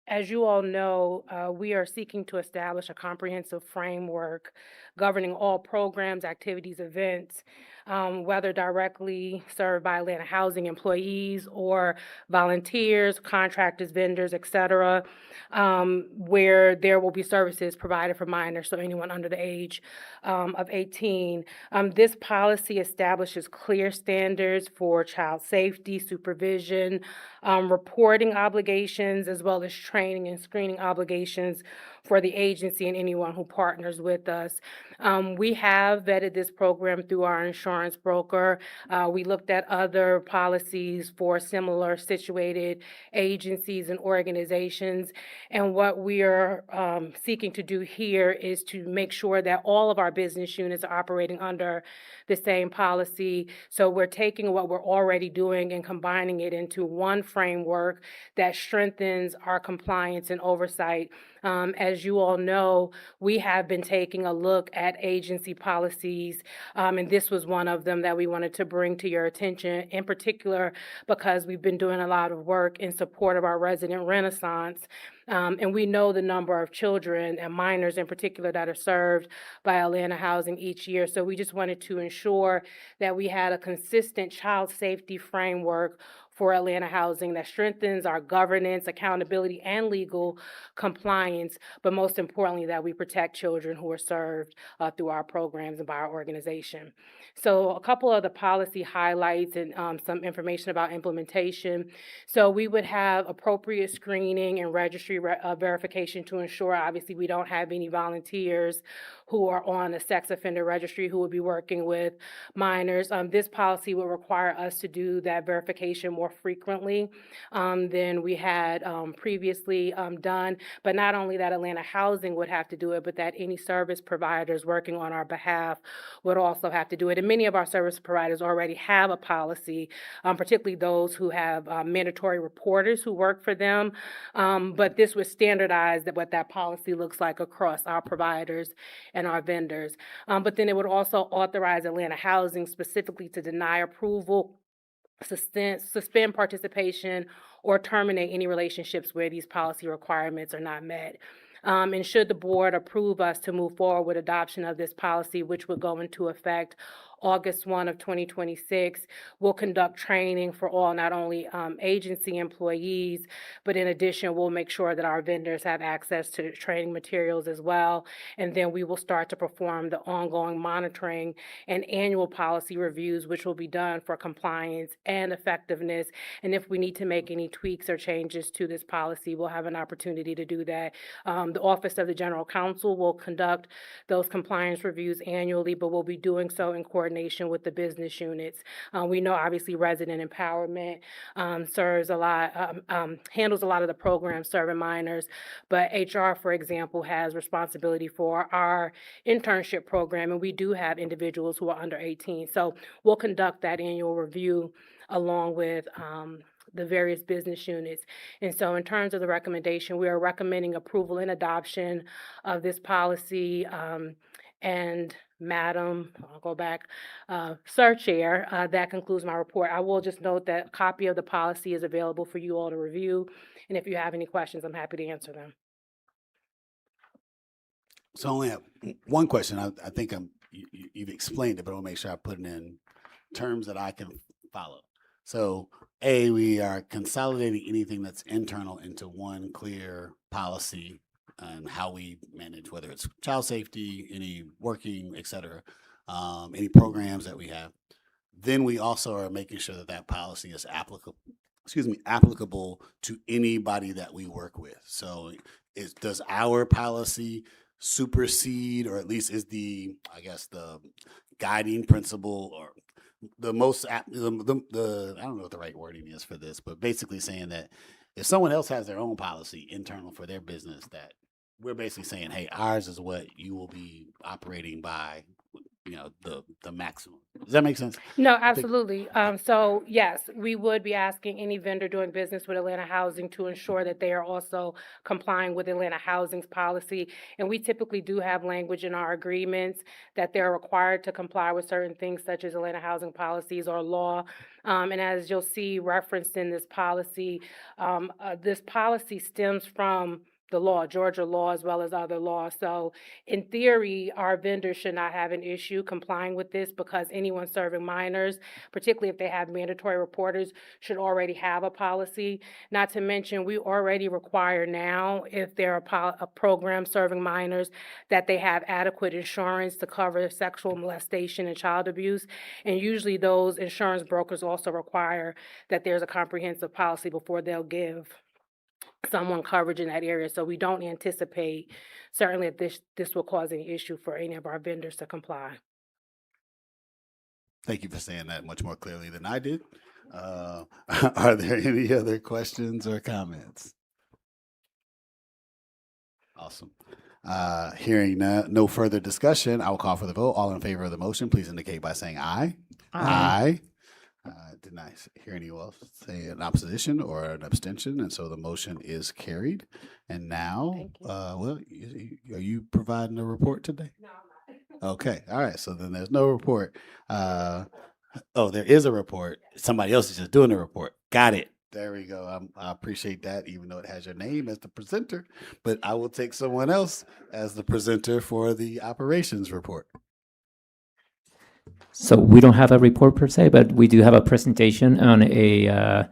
[SPEAKER 6] As you all know, we are seeking to establish a comprehensive framework governing all programs, activities, events, whether directly served by Atlanta Housing employees or volunteers, contractors, vendors, et cetera, where there will be services provided for minors, so anyone under the age of 18. This policy establishes clear standards for child safety, supervision, reporting obligations, as well as training and screening obligations for the agency and anyone who partners with us. We have vetted this program through our insurance broker. We looked at other policies for similar situated agencies and organizations. And what we are seeking to do here is to make sure that all of our business units are operating under the same policy. So we're taking what we're already doing and combining it into one framework that strengthens our compliance and oversight. As you all know, we have been taking a look at agency policies, and this was one of them that we wanted to bring to your attention, in particular because we've been doing a lot of work in support of our resident renaissance. And we know the number of children and minors in particular that are served by Atlanta Housing each year. So we just wanted to ensure that we had a consistent child safety framework for Atlanta Housing that strengthens our governance, accountability, and legal compliance, but most importantly, that we protect children who are served through our programs and by our organization. So a couple of the policy highlights and some information about implementation. So we would have appropriate screening and registry verification to ensure, obviously, we don't have any volunteers who are on the sex offender registry who will be working with minors. This policy will require us to do that verification more frequently than we had previously done. But not only that Atlanta Housing would have to do it, but that any service providers working on our behalf would also have to do it. And many of our service providers already have a policy, particularly those who have mandatory reporters who work for them. But this would standardize what that policy looks like across our providers and our vendors. But then it would also authorize Atlanta Housing specifically to deny approval, suspend participation, or terminate any relationships where these policy requirements are not met. And should the board approve us to move forward with adoption of this policy, which would go into effect August 1 of 2026, we'll conduct training for all, not only agency employees, but in addition, we'll make sure that our vendors have access to training materials as well. And then we will start to perform the ongoing monitoring and annual policy reviews, which will be done for compliance and effectiveness. And if we need to make any tweaks or changes to this policy, we'll have an opportunity to do that. The Office of the General Counsel will conduct those compliance reviews annually, but we'll be doing so in coordination with the business units. We know obviously resident empowerment serves a lot, handles a lot of the programs serving minors, but HR, for example, has responsibility for our internship program, and we do have individuals who are under 18. So we'll conduct that annual review along with the various business units. And so in terms of the recommendation, we are recommending approval and adoption of this policy. And Madam, I'll go back, Sir Chair, that concludes my report. I will just note that a copy of the policy is available for you all to review. And if you have any questions, I'm happy to answer them.
[SPEAKER 5] So I only have one question. I think you've explained it, but I want to make sure I put it in terms that I can follow. So A, we are consolidating anything that's internal into one clear policy and how we manage, whether it's child safety, any working, et cetera, any programs that we have. then we also are making sure that that policy is applicable to anybody that we work with. So does our policy supersede, or at least is the, I guess, the guiding principle, or the most, I don't know what the right wording is for this, but basically saying that if someone else has their own policy internal for their business, that we're basically saying, hey, ours is what you will be operating by, the maximum. Does that make sense?
[SPEAKER 12] No,
[SPEAKER 5] think-
[SPEAKER 12] absolutely. So yes, we would be asking any vendor doing business with Atlanta Housing to ensure that they are also complying with Atlanta Housing's policy. And we typically do have language in our agreements that they're required to comply with certain things such as Atlanta Housing policies or law. And as you'll see referenced in this policy stems from the law, Georgia law, as well as other laws. So in theory, our vendors should not have an issue complying with this because anyone serving minors, particularly if they have mandatory reporters, should already have a policy. Not to mention, we already require now, if they're a program serving minors, that they have adequate insurance to cover sexual molestation and child abuse. And usually those insurance brokers also require that there's a comprehensive policy before they'll give someone coverage in that area. So we don't anticipate certainly that this will cause any issue for any of our vendors to comply.
[SPEAKER 5] Thank you for saying that much more clearly than I did. Are there any other questions or comments? Awesome. Hearing no further discussion, I will call for the vote. All in favor of the motion, please indicate by saying aye. Aye. Did not hear anyone else say an opposition or an abstention, and so the motion is carried. And now, are you providing a report today? No, I'm not. Okay, all right. So then there's no report. There is a report. Somebody else is just doing the report. Got it. There we go. I appreciate that, even though it has your name as the presenter. But I will take someone else as the presenter for the operations report.
[SPEAKER 13] So we don't have a report per se, but we do have a presentation on a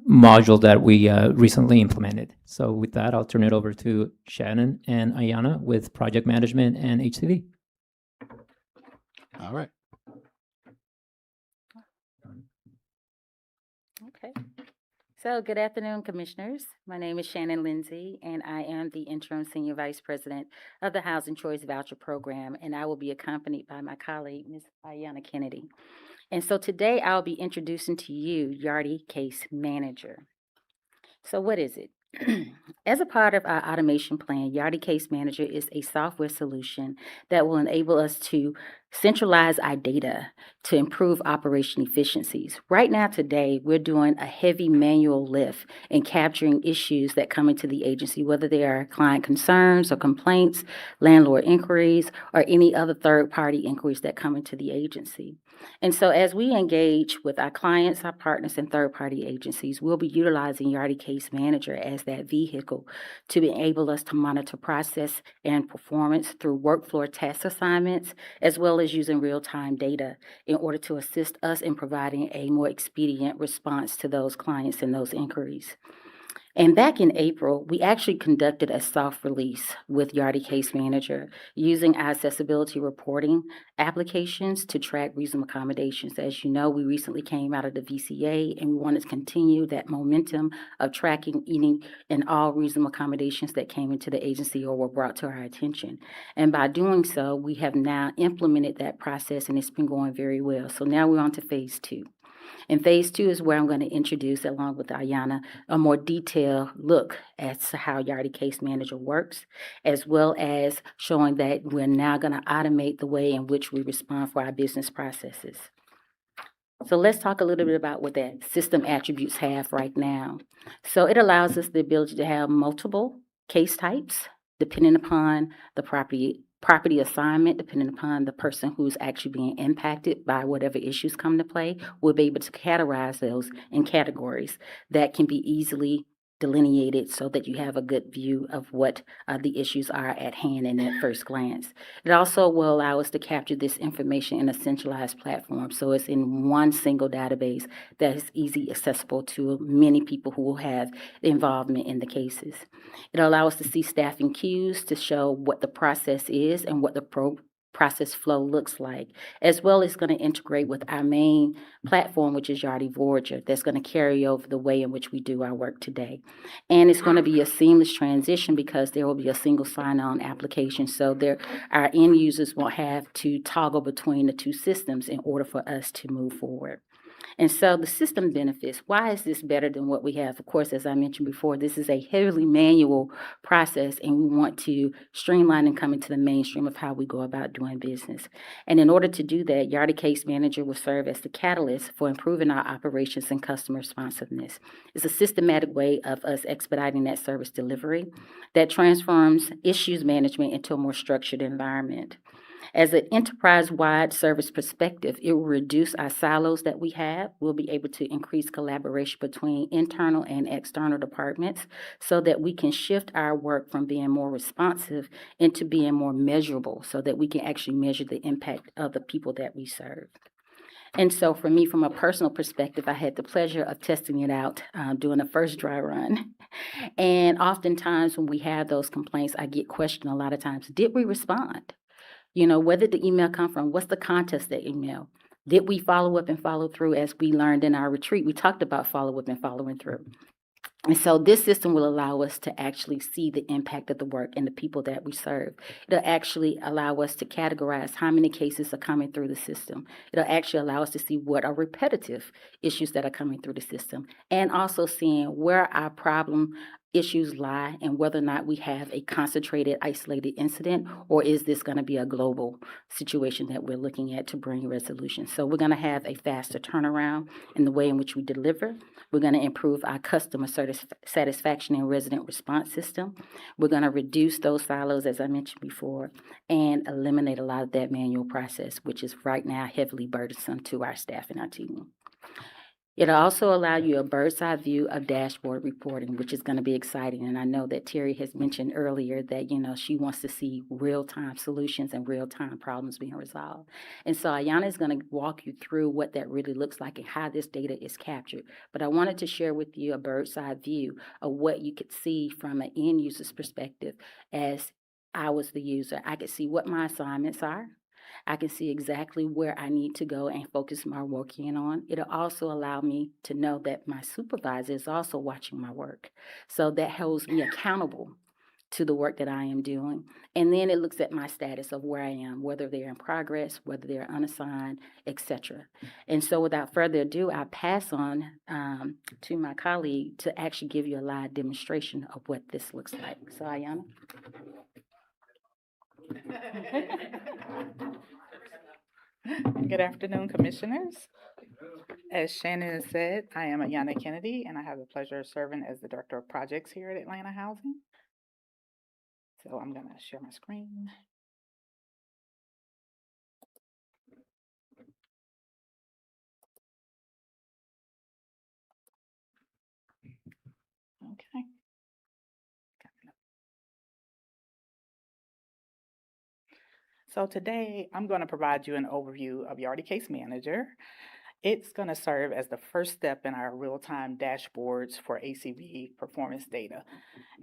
[SPEAKER 13] module that we recently implemented. So with that, I'll turn it over to Shannon and Ayana with project management and HCV.
[SPEAKER 5] All right.
[SPEAKER 11] Okay. So good afternoon, Commissioners. My name is Shannon Lindsay, and I am the Interim Senior Vice President of the Housing Choice Voucher Program, and I will be accompanied by my colleague, Ms. Ayana Kennedy. And so today I'll be introducing to you Yardi Case Manager. So what is it? As a part of our automation plan, Yardi Case Manager is a software solution that will enable us to centralize our data to improve operation efficiencies. Right now, today, we're doing a heavy manual lift in capturing issues that come into the agency, whether they are client concerns or complaints, landlord inquiries, or any other third-party inquiries that come into the agency. And so as we engage with our clients, our partners, and third-party agencies, we'll be utilizing Yardi Case Manager as that vehicle to enable us to monitor process and performance through workflow task assignments, as well as using real-time data in order to assist us in providing a more expedient response to those clients and those inquiries. And back in April, we actually conducted a soft release with Yardi Case Manager using our accessibility reporting applications to track reasonable accommodations. As you know, we recently came out of the VCA, and we wanted to continue that momentum of tracking any and all reasonable accommodations that came into the agency or were brought to our attention. And by doing so, we have now implemented that process, and it's been going very well. So now we're on to phase 2. And phase 2 is where I'm going to introduce, along with Ayana, a more detailed look at how Yardi Case Manager works, as well as showing that we're now going to automate the way in which we respond for our business processes. So let's talk a little bit about what that system attributes have right now. So it allows us the ability to have multiple case types, depending upon the property assignment, depending upon the person who's actually being impacted by whatever issues come to play. We'll be able to categorize those in categories that can be easily delineated so that you have a good view of what the issues are at hand in that first glance. It also will allow us to capture this information in a centralized platform, so it's in one single database that is easily accessible to many people who will have involvement in the cases. It'll allow us to see staffing queues to show what the process is and what the process flow looks like, as well as going to integrate with our main platform, which is Yardi Voyager, that's going to carry over the way in which we do our work today. And it's going to be a seamless transition because there will be a single sign-on application, so our end users won't have to toggle between the two systems in order for us to move forward. And so the system benefits, why is this better than what we have? Of course, as I mentioned before, this is a heavily manual process, and we want to streamline and come into the mainstream of how we go about doing business. And in order to do that, Yardi Case Manager will serve as the catalyst for improving our operations and customer responsiveness. It's a systematic way of us expediting that service delivery that transforms issues management into a more structured environment. As an enterprise-wide service perspective, it will reduce our silos that we have. We'll be able to increase collaboration between internal and external departments so that we can shift our work from being more responsive into being more measurable so that we can actually measure the impact of the people that we serve. And so for me, from a personal perspective, I had the pleasure of testing it out doing the first dry run. And oftentimes when we have those complaints, I get questioned a lot of times, did we respond? Where did the email come from? What's the context of the email? Did we follow up and follow through? As we learned in our retreat, we talked about follow up and following through. And so this system will allow us to actually see the impact of the work and the people that we serve. It'll actually allow us to categorize how many cases are coming through the system. It'll actually allow us to see what are repetitive issues that are coming through the system, and also seeing where our problem issues lie and whether or not we have a concentrated, isolated incident, or is this going to be a global situation that we're looking at to bring resolution. So we're going to have a faster turnaround in the way in which we deliver. We're going to improve our customer satisfaction and resident response system. We're going to reduce those silos, as I mentioned before, and eliminate a lot of that manual process, which is right now heavily burdensome to our staff and our team. It'll also allow you a bird's eye view of dashboard reporting, which is going to be exciting. And I know that Terry has mentioned earlier that, she wants to see real-time solutions and real-time problems being resolved. And so Ayana is going to walk you through what that really looks like and how this data is captured. But I wanted to share with you a bird's eye view of what you could see from an end user's perspective as I was the user. I could see what my assignments are. I can see exactly where I need to go and focus my work in on. It'll also allow me to know that my supervisor is also watching my work. So that holds me accountable to the work that I am doing. And then it looks at my status of where I am, whether they're in progress, whether they're unassigned, etc. And so without further ado, I pass on to my colleague to actually give you a live demonstration of what this looks like. So Ayana.
[SPEAKER 14] Good afternoon, Commissioners. As Shannon said, I am Ayana Kennedy, and I have the pleasure of serving as the Director of Projects here at Atlanta Housing. So I'm going to share my screen. Okay. So today, I'm going to provide you an overview of Yardi Case Manager. It's going to serve as the first step in our real-time dashboards for ACV performance data.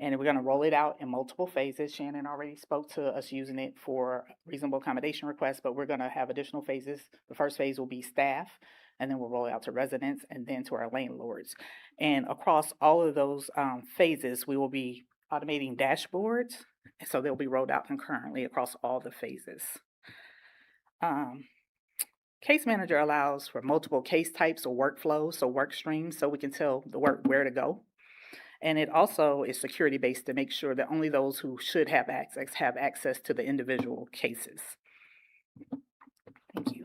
[SPEAKER 14] And we're going to roll it out in multiple phases. Shannon already spoke to us using it for reasonable accommodation requests, but we're going to have additional phases. The first phase will be staff, and then we'll roll it out to residents and then to our landlords. And across all of those phases, we will be automating dashboards. So they'll be rolled out concurrently across all the phases. Case Manager allows for multiple case types or workflows, so work streams, so we can tell the work where to go. And it also is security-based to make sure that only those who should have access to the individual cases. Thank you.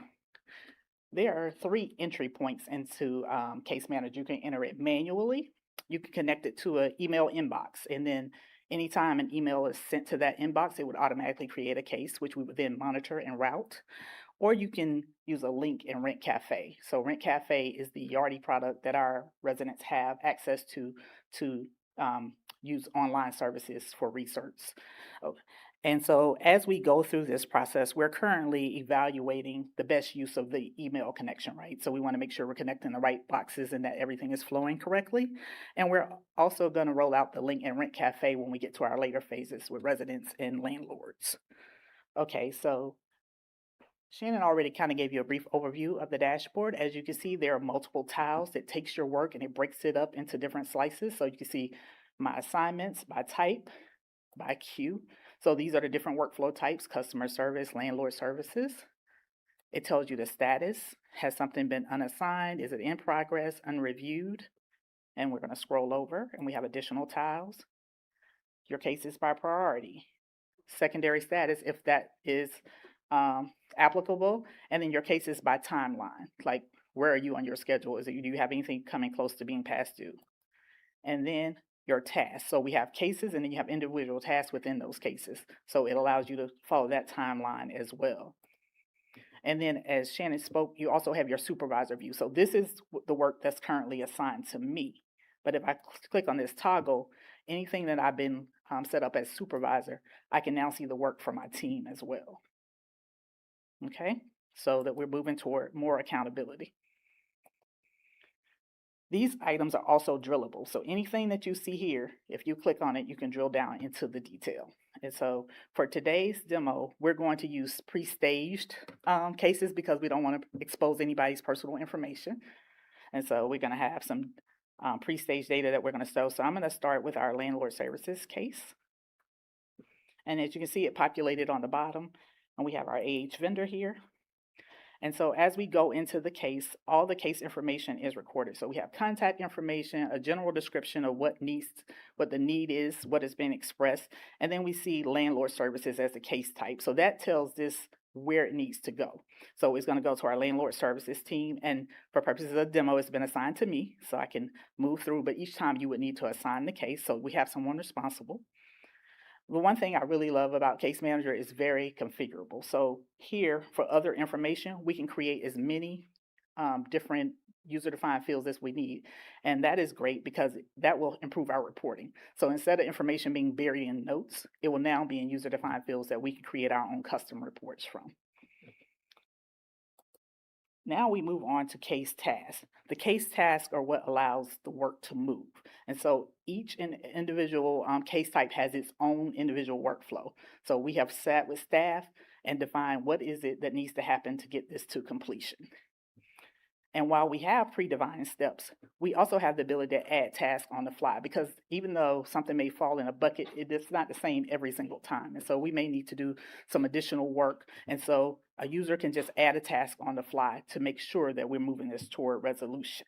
[SPEAKER 14] There are 3 entry points into Case Manager. You can enter it manually. You can connect it to an email inbox, and then anytime an email is sent to that inbox, it would automatically create a case, which we would then monitor and route. Or you can use a link in Rent Cafe. So Rent Cafe is the Yardi product that our residents have access to use online services for research. And so as we go through this process, we're currently evaluating the best use of the email connection, right? So we want to make sure we're connecting the right boxes and that everything is flowing correctly. And we're also going to roll out the link in Rent Cafe when we get to our later phases with residents and landlords. Okay, so Shannon already kind of gave you a brief overview of the dashboard. As you can see, there are multiple tiles that takes your work and it breaks it up into different slices. So you can see my assignments by type, by queue. So these are the different workflow types: customer service, landlord services. It tells you the status. Has something been unassigned? Is it in progress, unreviewed? And we're going to scroll over and we have additional tiles. Your cases by priority, secondary status, if that is applicable, and then your cases by timeline, like where are you on your schedule? Do you have anything coming close to being past due? And then your tasks. So we have cases and then you have individual tasks within those cases. So it allows you to follow that timeline as well. And then as Shannon spoke, you also have your supervisor view. So this is the work that's currently assigned to me. But if I click on this toggle, anything that I've been set up as supervisor, I can now see the work for my team as well. Okay, so that we're moving toward more accountability. These items are also drillable. So anything that you see here, if you click on it, you can drill down into the detail. And so for today's demo, we're going to use pre-staged cases because we don't want to expose anybody's personal information. And so we're going to have some pre-staged data that we're going to show. So I'm going to start with our landlord services case. And as you can see, it populated on the bottom. And we have our AH vendor here. And so as we go into the case, all the case information is recorded. So we have contact information, a general description of what the need is, what is being expressed, and then we see landlord services as a case type. So that tells this where it needs to go. So it's going to go to our landlord services team, and for purposes of the demo, it's been assigned to me, so I can move through, but each time you would need to assign the case, so we have someone responsible. The one thing I really love about Case Manager is very configurable. So here, for other information, we can create as many different user-defined fields as we need. And that is great because that will improve our reporting. So instead of information being buried in notes, it will now be in user-defined fields that we can create our own custom reports from. Now we move on to case tasks. The case tasks are what allows the work to move. And so each individual case type has its own individual workflow. So we have sat with staff and defined what is it that needs to happen to get this to completion. And while we have predefined steps, we also have the ability to add tasks on the fly, because even though something may fall in a bucket, it's not the same every single time. And so we may need to do some additional work. And so a user can just add a task on the fly to make sure that we're moving this toward resolution.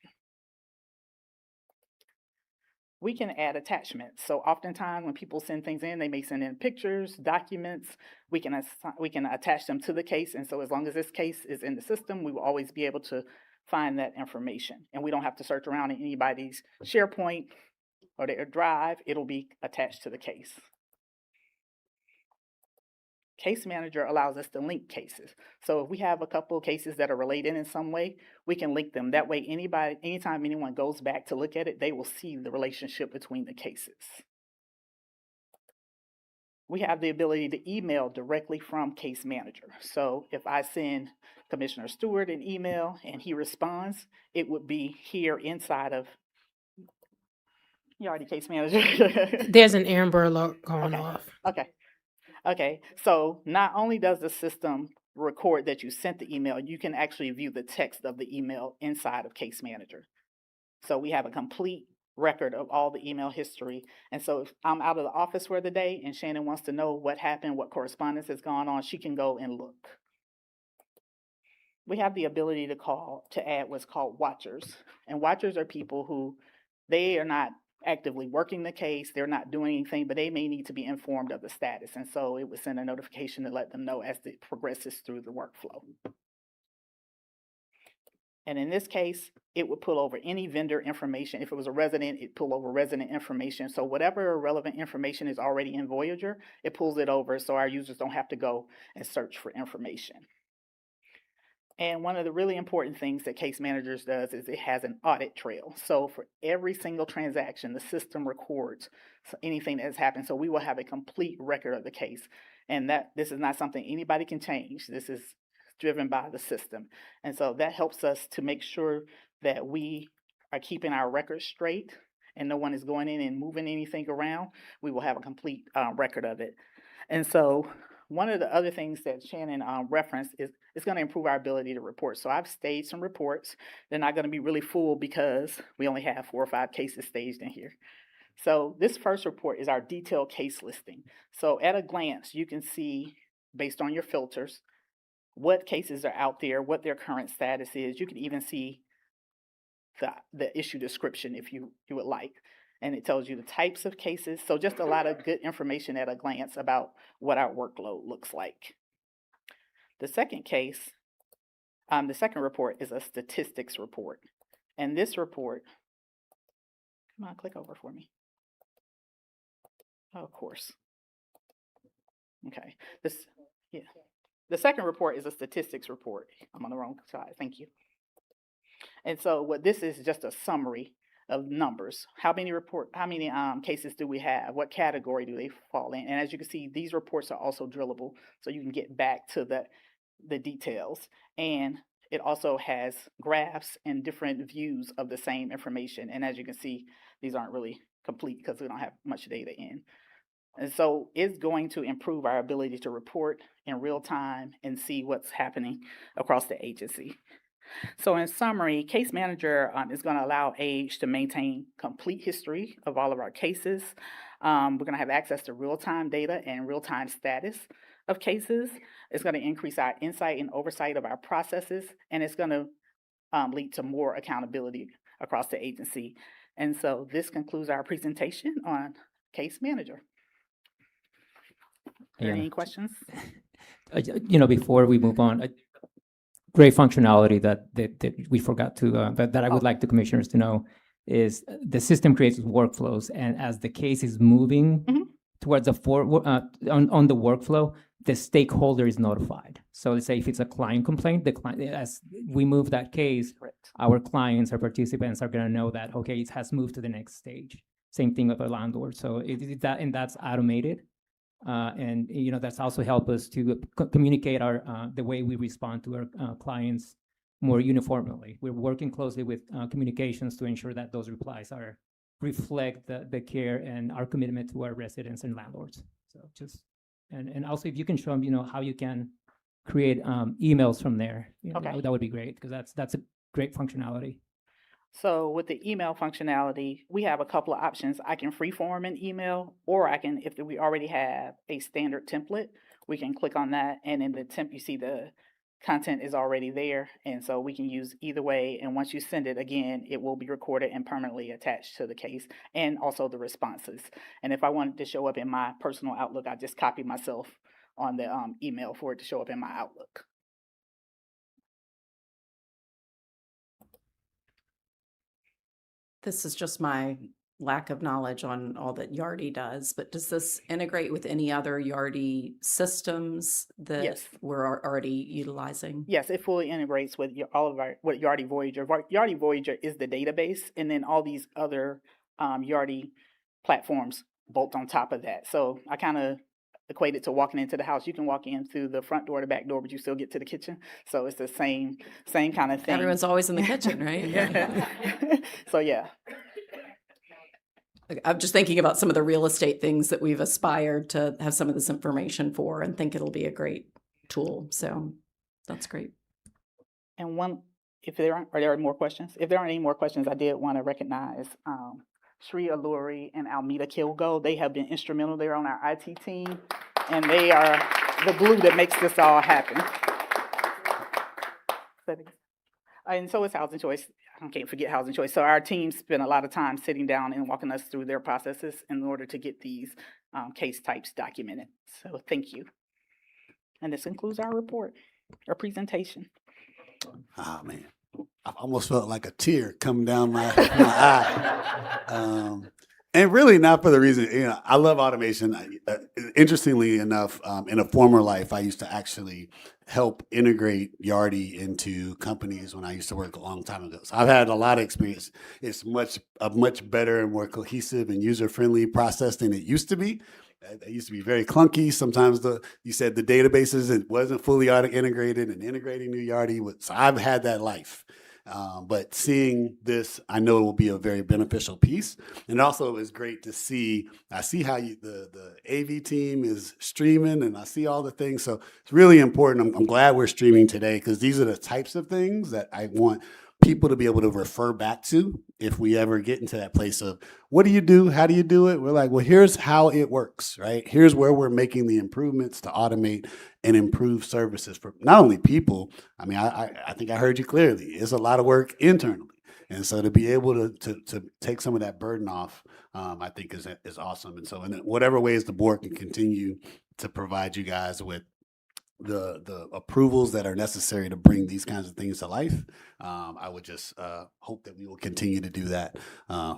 [SPEAKER 14] We can add attachments. So oftentimes when people send things in, they may send in pictures, documents. We can attach them to the case. And so as long as this case is in the system, we will always be able to find that information. And we don't have to search around in anybody's SharePoint or their Drive. It'll be attached to the case. Case Manager allows us to link cases. So if we have a couple of cases that are related in some way, we can link them. That way, anytime anyone goes back to look at it, they will see the relationship between the cases. We have the ability to email directly from Case Manager. So if I send Commissioner Stewart an email and he responds, it would be here inside of, you already Case Manager.
[SPEAKER 9] There's an Amber alert going off.
[SPEAKER 14] Okay, so not only does the system record that you sent the email, you can actually view the text of the email inside of Case Manager. So we have a complete record of all the email history. And so if I'm out of the office for the day and Shannon wants to know what happened, what correspondence has gone on, she can go and look. We have the ability to add what's called watchers. And watchers are people who, they are not actively working the case, they're not doing anything, but they may need to be informed of the status. And so it would send a notification to let them know as it progresses through the workflow. And in this case, it would pull over any vendor information. If it was a resident, it'd pull over resident information. So whatever relevant information is already in Voyager, it pulls it over so our users don't have to go and search for information. And one of the really important things that Case Managers does is it has an audit trail. So for every single transaction, the system records anything that has happened. So we will have a complete record of the case. And this is not something anybody can change. This is driven by the system. And so that helps us to make sure that we are keeping our records straight and no one is going in and moving anything around. We will have a complete record of it. And so one of the other things that Shannon referenced is it's going to improve our ability to report. So I've staged some reports. They're not going to be really full because we only have 4 or 5 cases staged in here. So this first report is our detailed case listing. So at a glance, you can see, based on your filters, what cases are out there, what their current status is. You can even see the issue description if you would like. And it tells you the types of cases. So just a lot of good information at a glance about what our workload looks like. The second the second report is a statistics report. And this report, come on, click over for me. Oh, of course. Okay. The second report is a statistics report. I'm on the wrong side. Thank you. And so what this is just a summary of numbers. How many cases do we have? What category do they fall in? And as you can see, these reports are also drillable, so you can get back to the details. And it also has graphs and different views of the same information. And as you can see, these aren't really complete because we don't have much data in. And so it's going to improve our ability to report in real time and see what's happening across the agency. So in summary, Case Manager is going to allow AGE to maintain complete history of all of our cases. We're going to have access to real-time data and real-time status of cases. It's going to increase our insight and oversight of our processes, and it's going to lead to more accountability across the agency. And so this concludes our presentation on Case Manager. Are there any questions?
[SPEAKER 13] Before we move on, great functionality that we forgot to, that I would like the commissioners to know is the system creates workflows, and as the case is moving towards on the workflow, the stakeholder is notified. So let's say if it's a client complaint, the client, as we move that case, our clients, our participants are going to know that, okay, it has moved to the next stage. Same thing with a landlord. So that's automated. And that's also helped us to communicate the way we respond to our clients more uniformly. We're working closely with communications to ensure that those replies reflect the care and our commitment to our residents and landlords. So and also if you can show them how you can create emails from there,
[SPEAKER 14] Okay.
[SPEAKER 13] that would be great, because that's a great functionality.
[SPEAKER 14] So with the email functionality, we have a couple of options. I can freeform an email, or I can, if we already have a standard template, we can click on that, and in the temp, you see the content is already there. And so we can use either way. And once you send it, again, it will be recorded and permanently attached to the case, and also the responses. And if I wanted to show up in my personal Outlook, I just copy myself on the email for it to show up in my Outlook.
[SPEAKER 3] This is just my lack of knowledge on all that Yardi does, but does this integrate with any other Yardi systems that
[SPEAKER 14] Yes.
[SPEAKER 3] we're already utilizing?
[SPEAKER 14] Yes, it fully integrates with all of what Yardi Voyager. Yardi Voyager is the database, and then all these other Yardi platforms bolt on top of that. So I kind of equate it to walking into the house. You can walk in through the front door, the back door, but you still get to the kitchen. So it's the same kind of thing.
[SPEAKER 3] Everyone's always in the kitchen, right?
[SPEAKER 14] So yeah.
[SPEAKER 3] I'm just thinking about some of the real estate things that we've aspired to have some of this information for, and think it'll be a great tool. So that's great.
[SPEAKER 14] And are there more questions? If there aren't any more questions, I did want to recognize Sri Alluri and Almeda Kilgo. They have been instrumental. They're on our IT team, and they are the glue that makes this all happen. And so is Housing Choice. I can't forget Housing Choice. So our team spent a lot of time sitting down and walking us through their processes in order to get these case types documented. So thank you. And this concludes our report, our presentation.
[SPEAKER 5] Oh, man. I almost felt like a tear coming down my eye. And really not for the reason, I love automation. Interestingly enough, in a former life, I used to actually help integrate Yardi into companies when I used to work a long time ago. So I've had a lot of experience. It's a much better and more cohesive and user-friendly process than it used to be. It used to be very clunky. Sometimes you said the databases, it wasn't fully integrated, and integrating new Yardi. So I've had that life. But seeing this, I know it will be a very beneficial piece. And also, it's great to see. I see how the AV team is streaming, and I see all the things. So it's really important. I'm glad we're streaming today because these are the types of things that I want people to be able to refer back to if we ever get into that place of what do you do? How do you do it? We're like, well, here's how it works, right? Here's where we're making the improvements to automate and improve services for not only people. I mean, I think I heard you clearly. It's a lot of work internally. And so to be able to take some of that burden off, I think is awesome. And so in whatever ways the board can continue to provide you guys with the approvals that are necessary to bring these kinds of things to life, I would just hope that we will continue to do that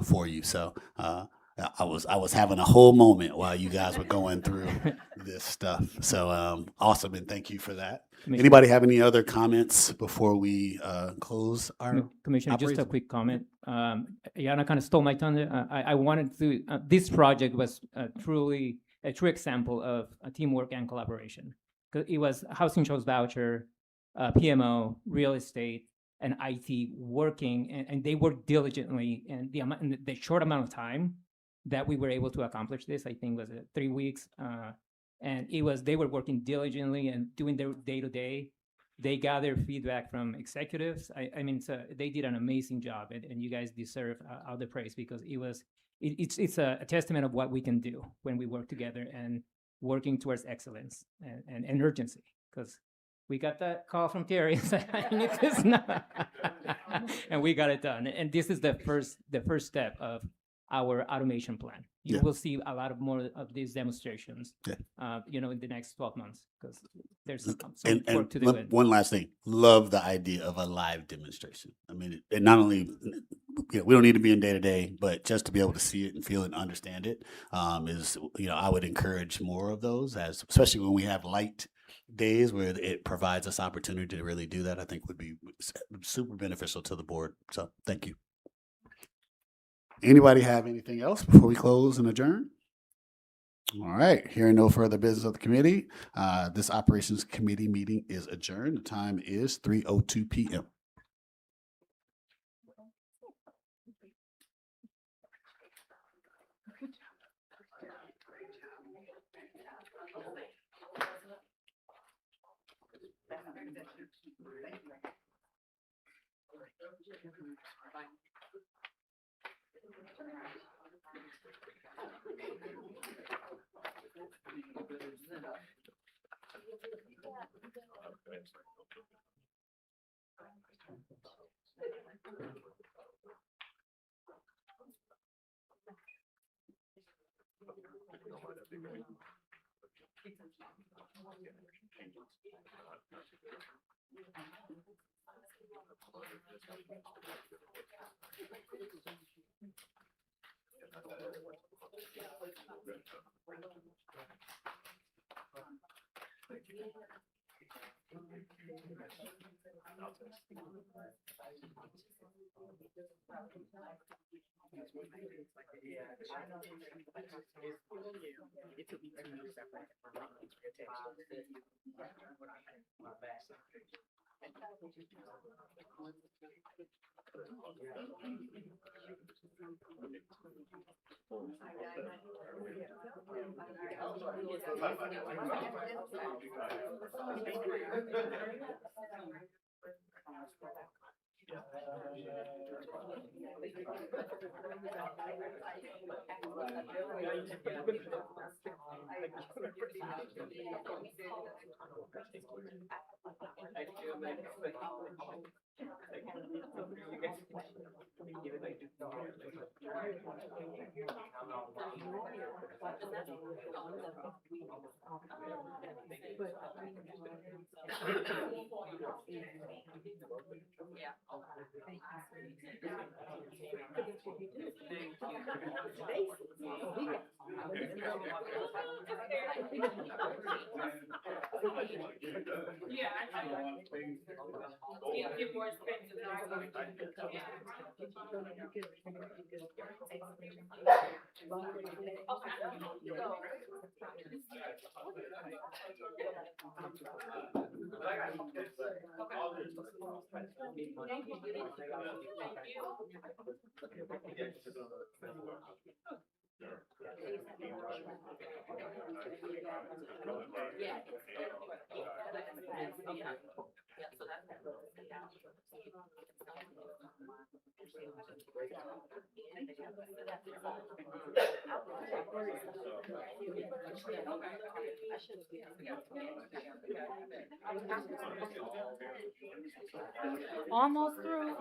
[SPEAKER 5] for you. So I was having a whole moment while you guys were going through this stuff. So awesome, and thank you for that. Anybody have any other comments before we close our
[SPEAKER 13] Commissioner, just a
[SPEAKER 5] operation?
[SPEAKER 13] quick comment. Yana kind of stole my thunder. I wanted to, this project was truly a true example of teamwork and collaboration. It was Housing Choice Voucher, PMO, real estate, and IT working, and they worked diligently. And the short amount of time that we were able to accomplish this, I think was 3 weeks. And they were working diligently and doing their day-to-day. They gathered feedback from executives. I mean, so they did an amazing job, and you guys deserve all the praise because it's a testament of what we can do when we work together and working towards excellence and urgency. Because we got that call from Terry and said, I need this now. And we got it done. And this is the first step of our automation plan. You will see a lot of more of these demonstrations, in the next 12 months, because there's some work to do.
[SPEAKER 5] One last thing, love the idea of a live demonstration. I mean, it not only, we don't need to be in day to day, but just to be able to see it and feel it and understand it is, I would encourage more of those, especially when we have light days where it provides us opportunity to really do that. I think would be super beneficial to the board. So thank you. Anybody have anything else before we close and adjourn? All right, hearing no further business of the committee, this operations committee meeting is adjourned. The time is 3:02 p.m.
[SPEAKER 12] Almost through.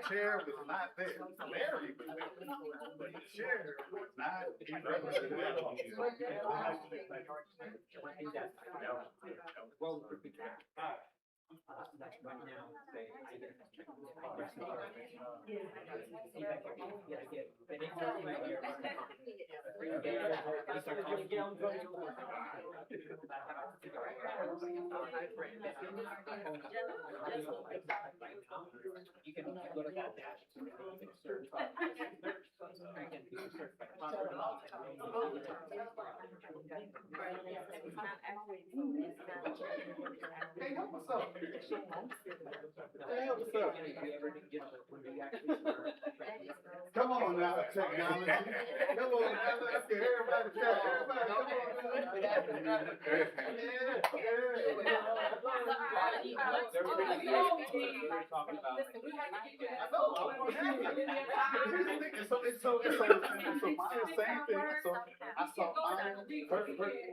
[SPEAKER 5] Chair was not there. Larry was there, but the chair was not. Hey, what's up? Hey, what's up? Come on now, technology. Come on now, let's get everybody check. Everybody, come on So mine the same thing. So I saw mine.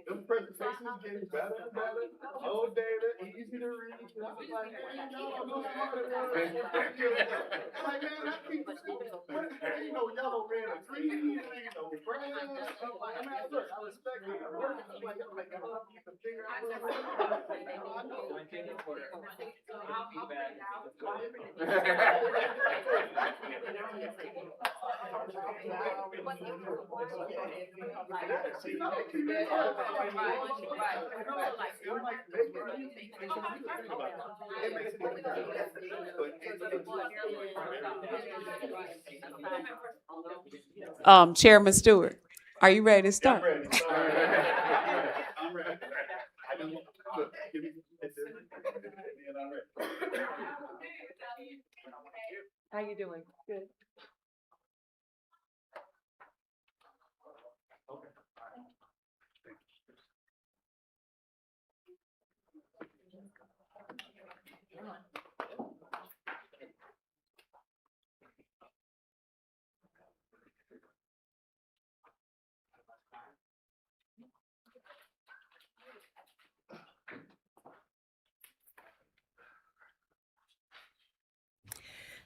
[SPEAKER 5] Them presentations getting better and better. Old data, easy to read. I was like, man, y'all know smarter than us. Like, man, I keep ain't no yellow, red, or green, ain't no brown. I'm like, man, look, I respect it. I'm like, y'all need to figure out
[SPEAKER 4] Chairman Stewart, are you ready to start?
[SPEAKER 5] I'm ready. I'm ready. I just look, give me and I'm ready.
[SPEAKER 6] How you doing? Good.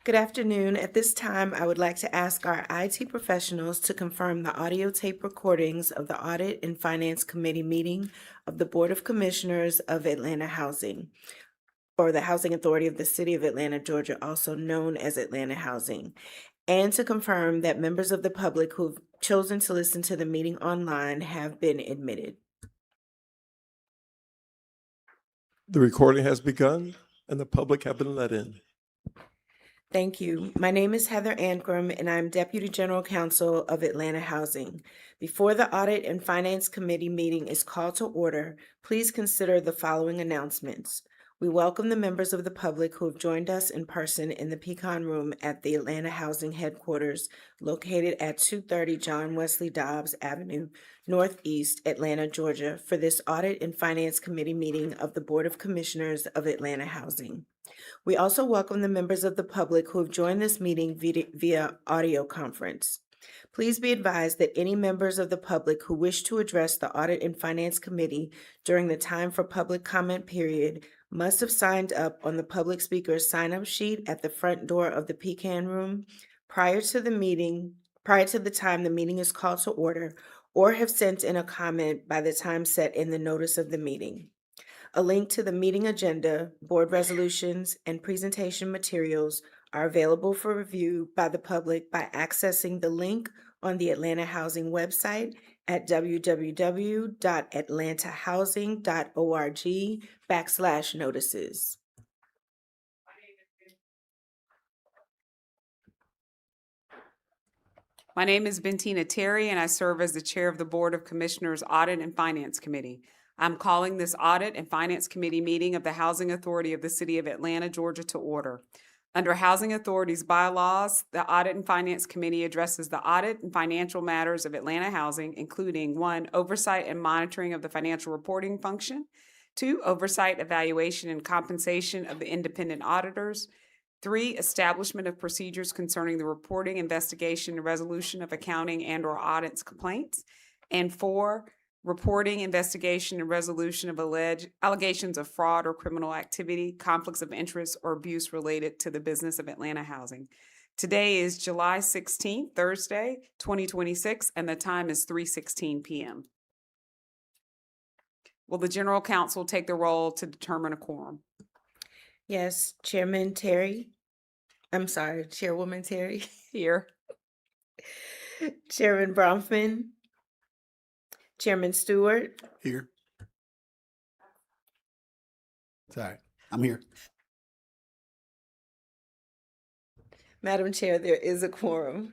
[SPEAKER 1] Good afternoon. At this time, I would like to ask our IT professionals to confirm the audio tape recordings of the Audit and Finance Committee meeting of the Board of Commissioners of Atlanta Housing, or the Housing Authority of the City of Atlanta, Georgia, also known as Atlanta Housing, and to confirm that members of the public who've chosen to listen to the meeting online have been admitted.
[SPEAKER 2] The recording has begun and the public have been let in.
[SPEAKER 1] Thank you. My name is Heather Ankrum, and I'm Deputy General Counsel of Atlanta Housing. Before the Audit and Finance Committee meeting is called to order, please consider the following announcements. We welcome the members of the public who have joined us in person in the Pecan Room at the Atlanta Housing Headquarters located at 230 John Wesley Dobbs Avenue, Northeast, Atlanta, Georgia, for this Audit and Finance Committee meeting of the Board of Commissioners of Atlanta Housing. We also welcome the members of the public who have joined this meeting via audio conference. Please be advised that any members of the public who wish to address the Audit and Finance Committee during the time for public comment period must have signed up on the public speaker's sign-up sheet at the front door of the Pecan Room prior to the time the meeting is called to order, or have sent in a comment by the time set in the notice of the meeting. A link to the meeting agenda, board resolutions, and presentation materials are available for review by the public by accessing the link on the Atlanta Housing website at www.atlantahousing.org/notices.
[SPEAKER 4] My name is Bentina Terry, and I serve as the Chair of the Board of Commissioners Audit and Finance Committee. I'm calling this Audit and Finance Committee meeting of the Housing Authority of the City of Atlanta, Georgia, to order. Under Housing Authority's bylaws, the Audit and Finance Committee addresses the audit and financial matters of Atlanta Housing, including 1, oversight and monitoring of the financial reporting function, 2, oversight, evaluation, and compensation of the independent auditors, 3, establishment of procedures concerning the reporting, investigation, and resolution of accounting and/or audits complaints, and 4, reporting, investigation, and resolution of alleged allegations of fraud or criminal activity, conflicts of interest, or abuse related to the business of Atlanta Housing. Today is July 16th, Thursday, 2026, and the time is 3:16 p.m. Will the General Counsel take the roll to determine a quorum?
[SPEAKER 1] Yes, Chairwoman Terry.
[SPEAKER 4] Here.
[SPEAKER 1] Chairman Bronfman. Chairman Stewart.
[SPEAKER 5] Here. Sorry, I'm here.
[SPEAKER 1] Madam Chair, there is a quorum.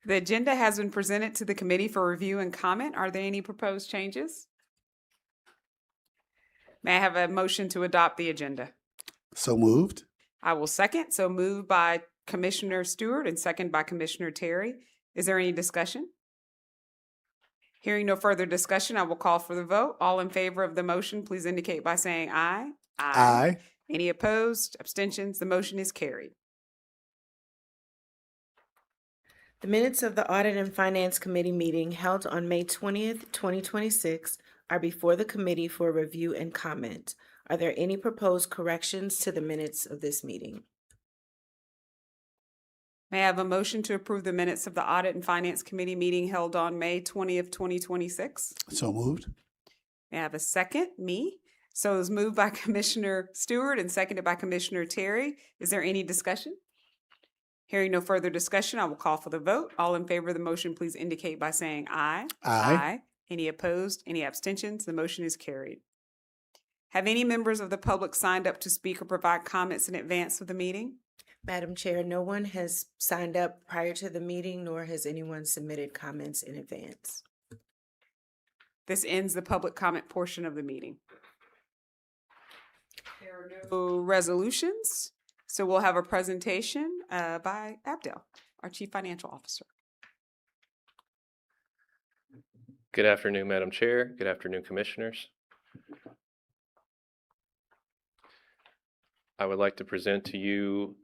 [SPEAKER 4] The agenda has been presented to the committee for review and comment. Are there any proposed changes? May I have a motion to adopt the agenda?
[SPEAKER 5] So moved.
[SPEAKER 4] I will second. So moved by Commissioner Stewart and second by Commissioner Terry. Is there any discussion? Hearing no further discussion, I will call for the vote. All in favor of the motion, please indicate by saying aye.
[SPEAKER 5] Aye.
[SPEAKER 4] Any opposed? Abstentions? The motion is carried.
[SPEAKER 1] The minutes of the Audit and Finance Committee meeting held on May 20th, 2026 are before the committee for review and comment. Are there any proposed corrections to the minutes of this meeting?
[SPEAKER 4] May I have a motion to approve the minutes of the Audit and Finance Committee meeting held on May 20th, 2026?
[SPEAKER 5] So moved.
[SPEAKER 4] May I have a second? Me. So it was moved by Commissioner Stewart and seconded by Commissioner Terry. Is there any discussion? Hearing no further discussion, I will call for the vote. All in favor of the motion, please indicate by saying aye.
[SPEAKER 5] Aye.
[SPEAKER 4] Any opposed? Any abstentions? The motion is carried. Have any members of the public signed up to speak or provide comments in advance of the meeting?
[SPEAKER 1] Madam Chair, no one has signed up prior to the meeting, nor has anyone submitted comments in advance.
[SPEAKER 4] This ends the public comment portion of the meeting. There are no resolutions, so we'll have a presentation by Abdel, our Chief Financial Officer.
[SPEAKER 15] Good afternoon, Madam Chair. Good afternoon, Commissioners. I would like to present to you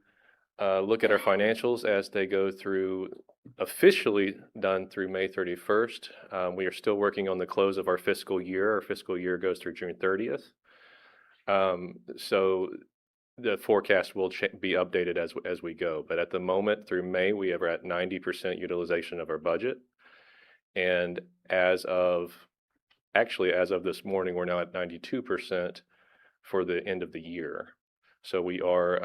[SPEAKER 15] a look at our financials as they go through, officially done through May 31st. We are still working on the close of our fiscal year. Our fiscal year goes through June 30th. So the forecast will be updated as we go. But at the moment, through May, we are at 90% utilization of our budget. And as of this morning, we're now at 92% for the end of the year. So we are,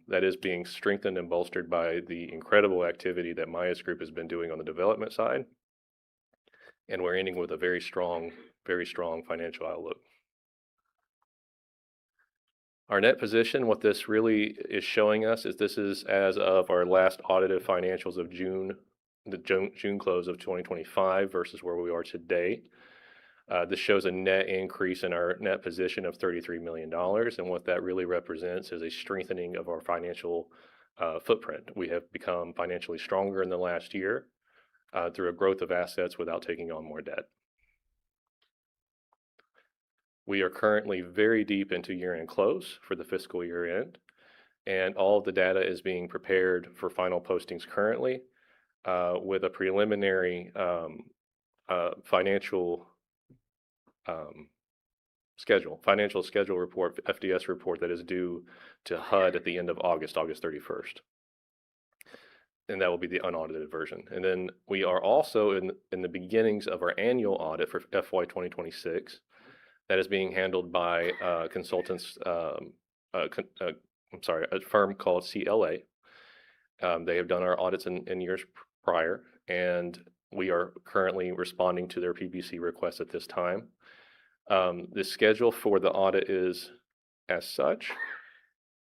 [SPEAKER 15] that is being strengthened and bolstered by the incredible activity that Maya's group has been doing on the development side. And we're ending with a very strong financial outlook. Our net position, what this really is showing us is this is as of our last audited financials of June close of 2025 versus where we are today. This shows a net increase in our net position of $33 million. And what that really represents is a strengthening of our financial footprint. We have become financially stronger in the last year through a growth of assets without taking on more debt. We are currently very deep into year-end close for the fiscal year end, and all of the data is being prepared for final postings currently with a preliminary financial schedule report, FDS report that is due to HUD at the end of August 31st. And that will be the unaudited version. And then we are also in the beginnings of our annual audit for FY 2026. That is being handled by consultants, a firm called CLA. They have done our audits in years prior, and we are currently responding to their PBC requests at this time. The schedule for the audit is as such,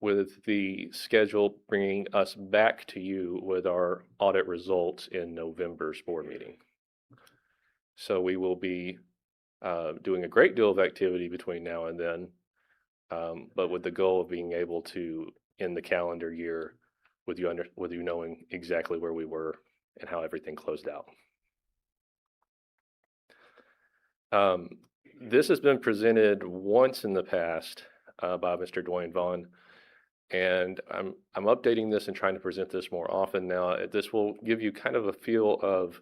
[SPEAKER 15] with the schedule bringing us back to you with our audit results in November's board meeting. So we will be doing a great deal of activity between now and then, but with the goal of being able to end the calendar year with you knowing exactly where we were and how everything closed out. This has been presented once in the past by Mr. Dwayne Vaughn, and I'm updating this and trying to present this more often now. This will give you kind of a feel of,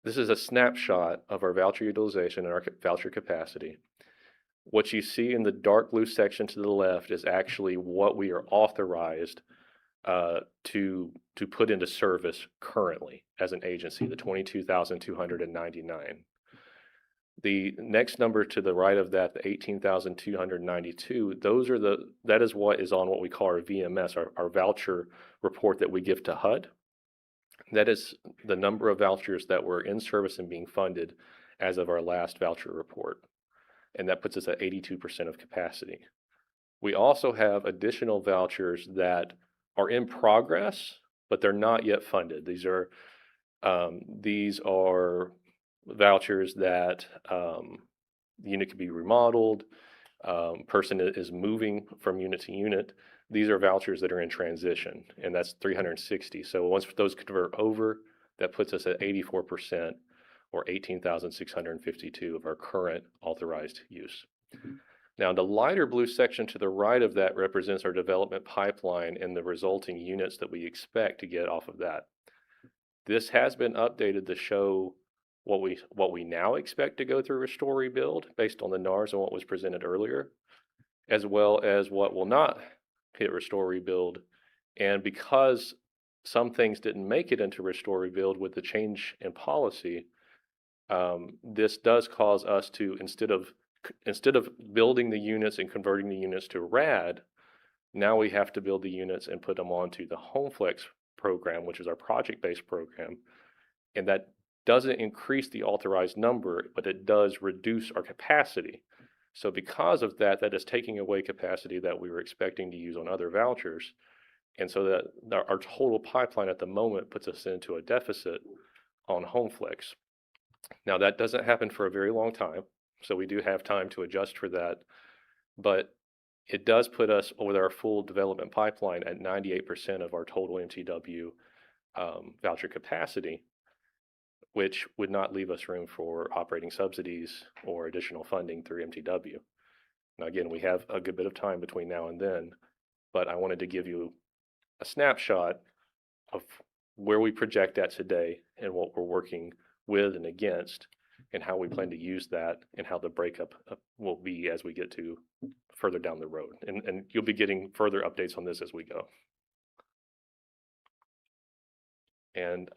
[SPEAKER 15] this is a snapshot of our voucher utilization and our voucher capacity. What you see in the dark blue section to the left is actually what we are authorized to put into service currently as an agency, the 22,299. The next number to the right of that, the 18,292, that is what is on what we call our VMS, our voucher report that we give to HUD. That is the number of vouchers that were in service and being funded as of our last voucher report. And that puts us at 82% of capacity. We also have additional vouchers that are in progress, but they're not yet funded. These are vouchers that the unit could be remodeled, person is moving from unit to unit. These are vouchers that are in transition, and that's 360. So once those convert over, that puts us at 84%, or 18,652 of our current authorized use. Now, the lighter blue section to the right of that represents our development pipeline and the resulting units that we expect to get off of that. This has been updated to show what we now expect to go through Restore Rebuild based on the NARS and what was presented earlier, as well as what will not hit Restore Rebuild. And because some things didn't make it into Restore Rebuild with the change in policy, this does cause us to, instead of building the units and converting the units to RAD, now we have to build the units and put them onto the HomeFlex program, which is our project-based program. And that doesn't increase the authorized number, but it does reduce our capacity. So because of that, that is taking away capacity that we were expecting to use on other vouchers. And so that our total pipeline at the moment puts us into a deficit on HomeFlex. Now, that doesn't happen for a very long time, so we do have time to adjust for that. But it does put us with our full development pipeline at 98% of our total MTW voucher capacity, which would not leave us room for operating subsidies or additional funding through MTW. Now, again, we have a good bit of time between now and then, but I wanted to give you a snapshot of where we project at today and what we're working with and against, and how we plan to use that, and how the breakup will be as we get to further down the road. And you'll be getting further updates on this as we go. And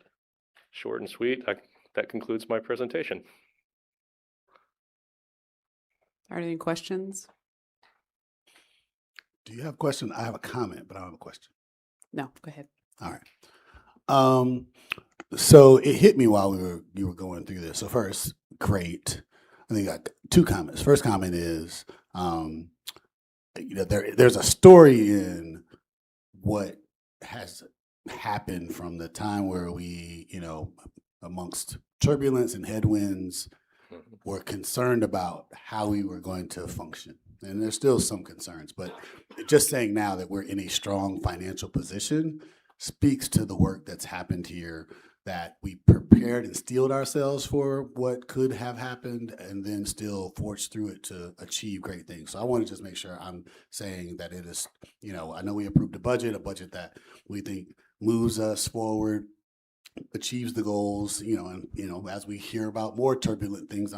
[SPEAKER 15] short and sweet, that concludes my presentation.
[SPEAKER 4] Are there any questions?
[SPEAKER 5] Do you have a question? I have a comment, but I don't have a question.
[SPEAKER 4] No, go ahead.
[SPEAKER 5] All right. So it hit me while you were going through this. So first, great. I think I got two comments. First comment is, there's a story in what has happened from the time where we, amongst turbulence and headwinds, were concerned about how we were going to function. And there's still some concerns, but just saying now that we're in a strong financial position speaks to the work that's happened here, that we prepared and steeled ourselves for what could have happened and then still forged through it to achieve great things. So I want to just make sure I'm saying that it is, I know we approved a budget that we think moves us forward, achieves the goals, and as we hear about more turbulent things,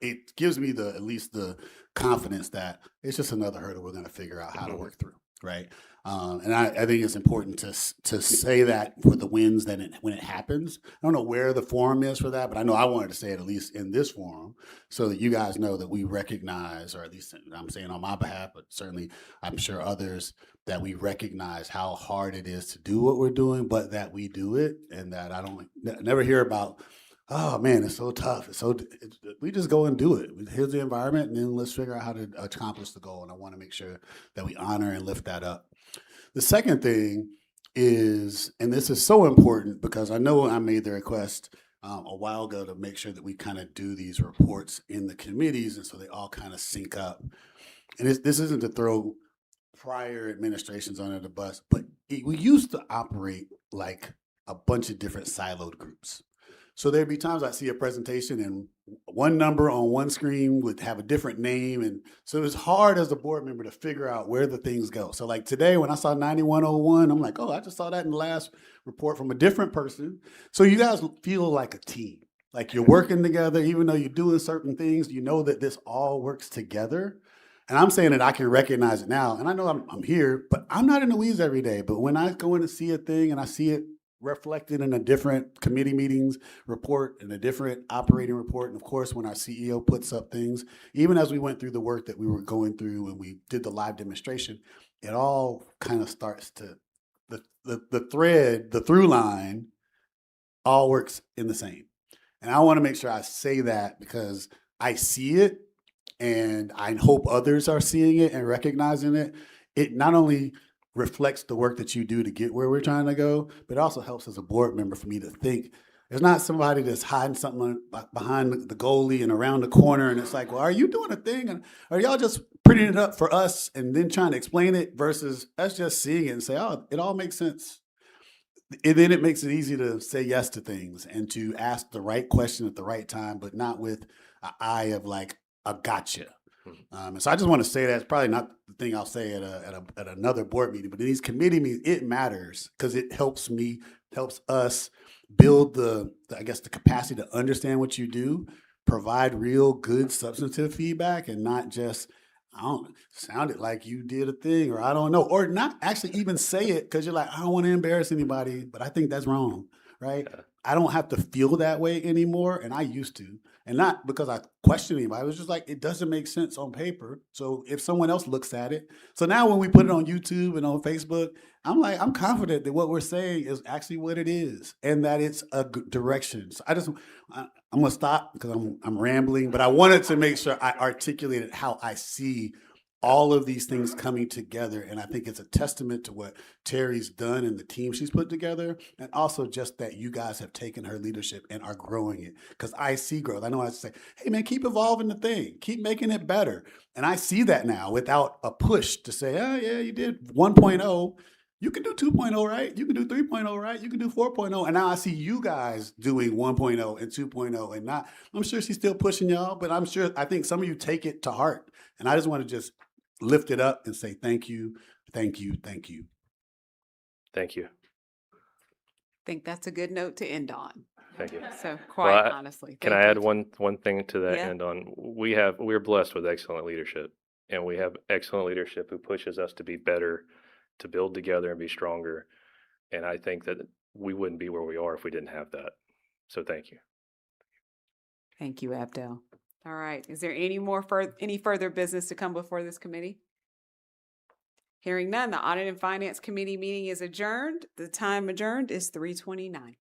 [SPEAKER 5] it gives me at least the confidence that it's just another hurdle we're going to figure out how to work through, right? And I think it's important to say that for the wins when it happens. I don't know where the forum is for that, but I know I wanted to say it at least in this forum so that you guys know that we recognize, or at least I'm saying on my behalf, but certainly I'm sure others, that we recognize how hard it is to do what we're doing, but that we do it, and that I never hear about, oh man, it's so tough. We just go and do it. Here's the environment, and then let's figure out how to accomplish the goal. And I want to make sure that we honor and lift that up. The second thing is, and this is so important because I know I made the request a while ago to make sure that we kind of do these reports in the committees, and so they all kind of sync up. And this isn't to throw prior administrations under the bus, but we used to operate like a bunch of different siloed groups. So there'd be times I see a presentation and one number on one screen would have a different name. And so it's hard as a board member to figure out where the things go. So like today when I saw 9101, I'm like, oh, I just saw that in the last report from a different person. So you guys feel like a team, like you're working together, even though you're doing certain things, you know that this all works together. And I'm saying that I can recognize it now. And I know I'm here, but I'm not in the weeds every day. But when I go in to see a thing and I see it reflected in a different committee meetings report and a different operating report, and of course, when our CEO puts up things, even as we went through the work that we were going through and we did the live demonstration, it all kind of starts to, the thread, the through line, all works in the same. And I want to make sure I say that because I see it, and I hope others are seeing it and recognizing it. It not only reflects the work that you do to get where we're trying to go, but it also helps as a board member for me to think there's not somebody that's hiding something behind the goalie and around the corner. And it's like, well, are you doing a thing? And are y'all just printing it up for us and then trying to explain it versus us just seeing it and say, oh, it all makes sense. And then it makes it easy to say yes to things and to ask the right question at the right time, but not with an eye of like, a gotcha. And so I just want to say that it's probably not the thing I'll say at another board meeting, but in these committee meetings, it matters because it helps us build the capacity to understand what you do, provide real good substantive feedback, and not just, I don't sounded like you did a thing, or I don't know, or not actually even say it because you're like, I don't want to embarrass anybody, but I think that's wrong, right? I don't have to feel that way anymore, and I used to. And not because I question anybody. It was just like, it doesn't make sense on paper. So if someone else looks at it. So now when we put it on YouTube and on Facebook, I'm confident that what we're saying is actually what it is and that it's a good direction. So I'm going to stop because I'm rambling, but I wanted to make sure I articulated how I see all of these things coming together. And I think it's a testament to what Terry's done and the team she's put together. And also just that you guys have taken her leadership and are growing it. Because I see growth. I know I say, hey man, keep evolving the thing. Keep making it better. And I see that now without a push to say, oh yeah, you did 1.0. You can do 2.0, right? You can do 3.0, right? You can do 4.0. And now I see you guys doing 1.0 and 2.0 and not, I'm sure she's still pushing y'all, but I think some of you take it to heart. And I just want to just lift it up and say thank you, thank you, thank you.
[SPEAKER 15] Thank you.
[SPEAKER 4] I think that's a good note to end on.
[SPEAKER 15] Thank you.
[SPEAKER 4] So quite honestly.
[SPEAKER 15] Can
[SPEAKER 4] thank
[SPEAKER 15] I
[SPEAKER 4] you.
[SPEAKER 15] add one thing to that
[SPEAKER 4] Yeah.
[SPEAKER 15] end on? We're blessed with excellent leadership, and we have excellent leadership who pushes us to be better, to build together and be stronger. And I think that we wouldn't be where we are if we didn't have that. So thank you.
[SPEAKER 4] Thank you, Abdel. All right. Is there any further business to come before this committee? Hearing none, the Audit and Finance Committee meeting is adjourned. The time adjourned is 3:29.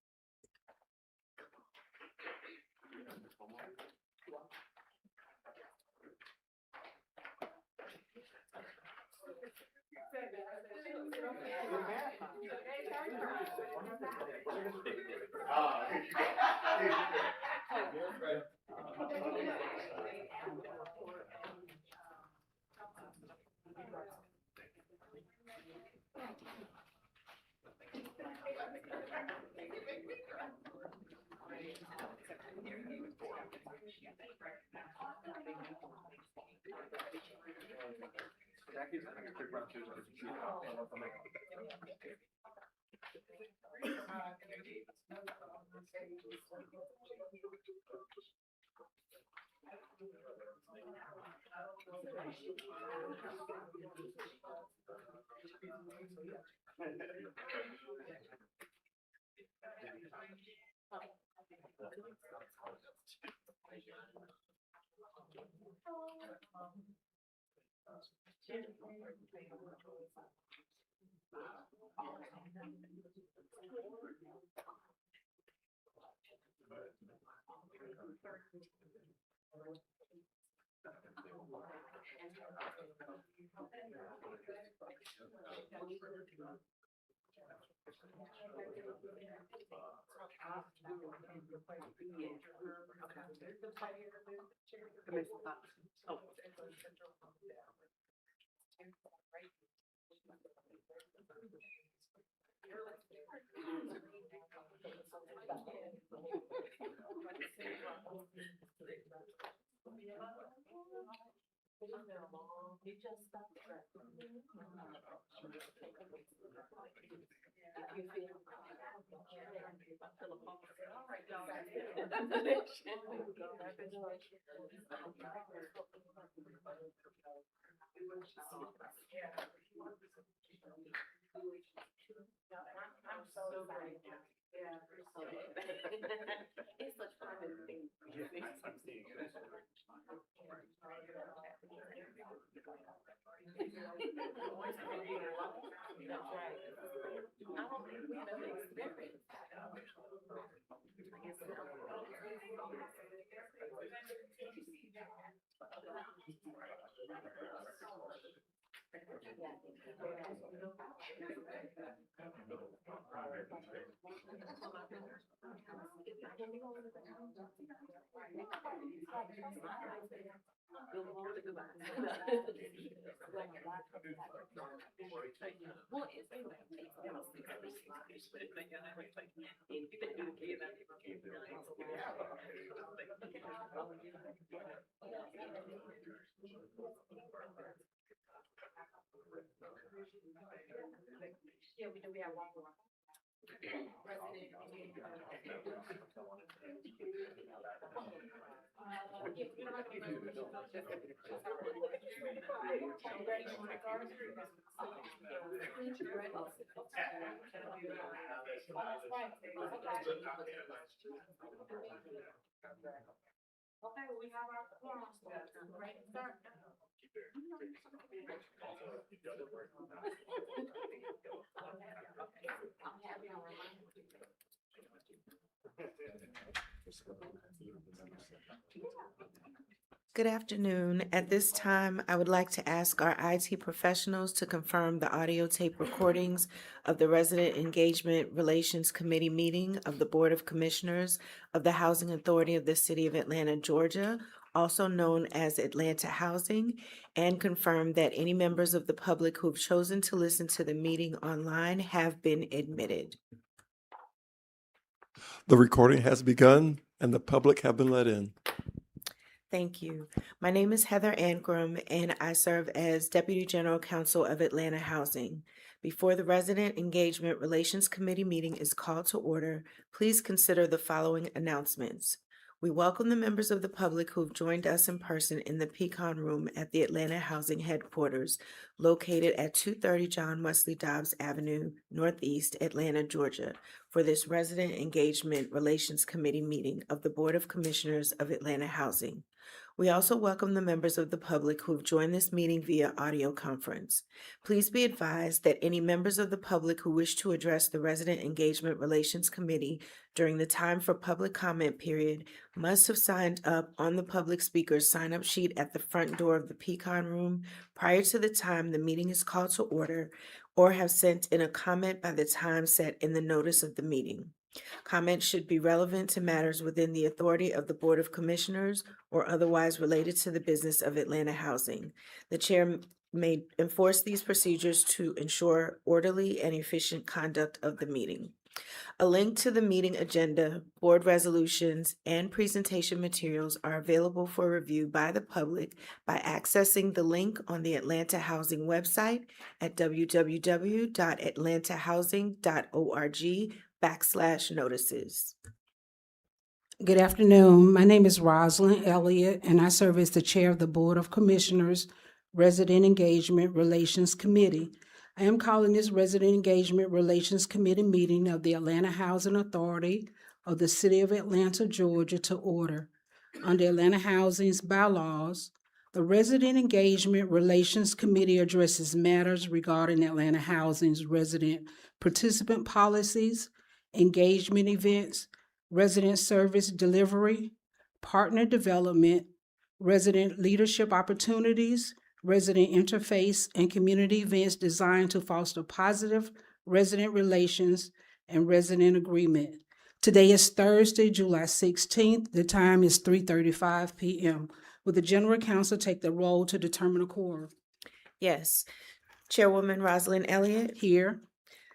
[SPEAKER 1] Good afternoon. At this time, I would like to ask our IT professionals to confirm the audio tape recordings of the Resident Engagement Relations Committee meeting of the Board of Commissioners of the Housing Authority of the City of Atlanta, Georgia, also known as Atlanta Housing, and confirm that any members of the public who've chosen to listen to the meeting online have been admitted.
[SPEAKER 2] The recording has begun and the public have been let in.
[SPEAKER 1] Thank you. My name is Heather Ankrum, and I serve as Deputy General Counsel of Atlanta Housing. Before the Resident Engagement Relations Committee meeting is called to order, please consider the following announcements. We welcome the members of the public who've joined us in person in the Pecan Room at the Atlanta Housing Headquarters, located at 230 John Wesley Dobbs Avenue, Northeast, Atlanta, Georgia, for this Resident Engagement Relations Committee meeting of the Board of Commissioners of Atlanta Housing. We also welcome the members of the public who have joined this meeting via audio conference. Please be advised that any members of the public who wish to address the Resident Engagement Relations Committee during the time for public comment period must have signed up on the public speaker's sign-up sheet at the front door of the Pecan Room prior to the time the meeting is called to order, or have sent in a comment by the time set in the notice of the meeting. Comments should be relevant to matters within the authority of the Board of Commissioners or otherwise related to the business of Atlanta Housing. The chair may enforce these procedures to ensure orderly and efficient conduct of the meeting. A link to the meeting agenda, board resolutions, and presentation materials are available for review by the public by accessing the link on the Atlanta Housing website at www.atlantahousing.org/notices.
[SPEAKER 8] Good afternoon. My name is Rosalind Elliott, and I serve as the Chair of the Board of Commissioners Resident Engagement Relations Committee. I am calling this Resident Engagement Relations Committee meeting of the Atlanta Housing Authority of the City of Atlanta, Georgia, to order. Under Atlanta Housing's bylaws, the Resident Engagement Relations Committee addresses matters regarding Atlanta Housing's resident participant policies, engagement events, resident service delivery, partner development, resident leadership opportunities, resident interface, and community events designed to foster positive resident relations and resident agreement. Today is Thursday, July 16th. The time is 3:35 p.m. Will the General Counsel take the roll to determine a quorum?
[SPEAKER 1] Yes. Chairwoman Rosalind Elliott,
[SPEAKER 8] Here.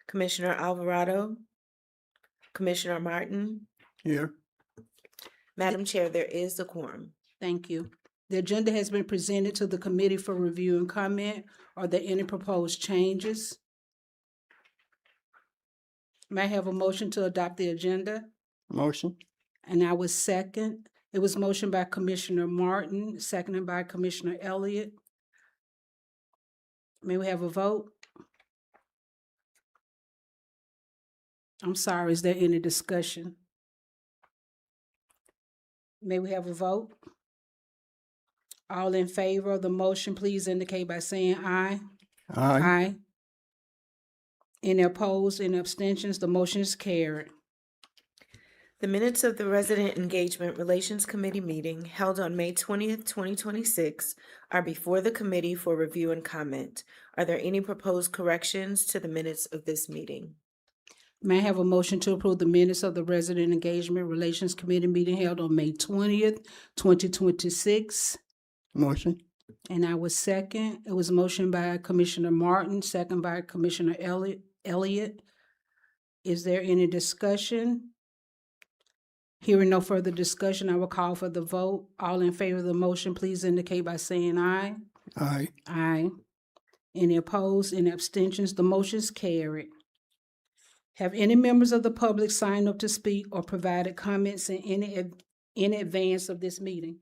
[SPEAKER 1] Commissioner Alvarado, Commissioner Martin.
[SPEAKER 2] Here.
[SPEAKER 1] Madam Chair, there is a quorum.
[SPEAKER 8] Thank you. The agenda has been presented to the committee for review and comment. Are there any proposed changes? May I have a motion to adopt the agenda?
[SPEAKER 2] Motion.
[SPEAKER 8] And I was second. It was motioned by Commissioner Martin, seconded by Commissioner Elliott. May we have a vote? I'm sorry, is there any discussion? May we have a vote? All in favor of the motion, please indicate by saying aye. Aye. Any opposed, any abstentions? The motion is carried.
[SPEAKER 1] The minutes of the Resident Engagement Relations Committee meeting held on May 20th, 2026 are before the committee for review and comment. Are there any proposed corrections to the minutes of this meeting?
[SPEAKER 8] May I have a motion to approve the minutes of the Resident Engagement Relations Committee meeting held on May 20th, 2026?
[SPEAKER 2] Motion.
[SPEAKER 8] And I was second. It was motioned by Commissioner Martin, second by Commissioner Elliott. Is there any discussion? Hearing no further discussion, I will call for the vote. All in favor of the motion, please indicate by saying aye.
[SPEAKER 2] Aye.
[SPEAKER 8] Aye. Any opposed, any abstentions? The motion is carried. Have any members of the public signed up to speak or provided comments in advance of this meeting?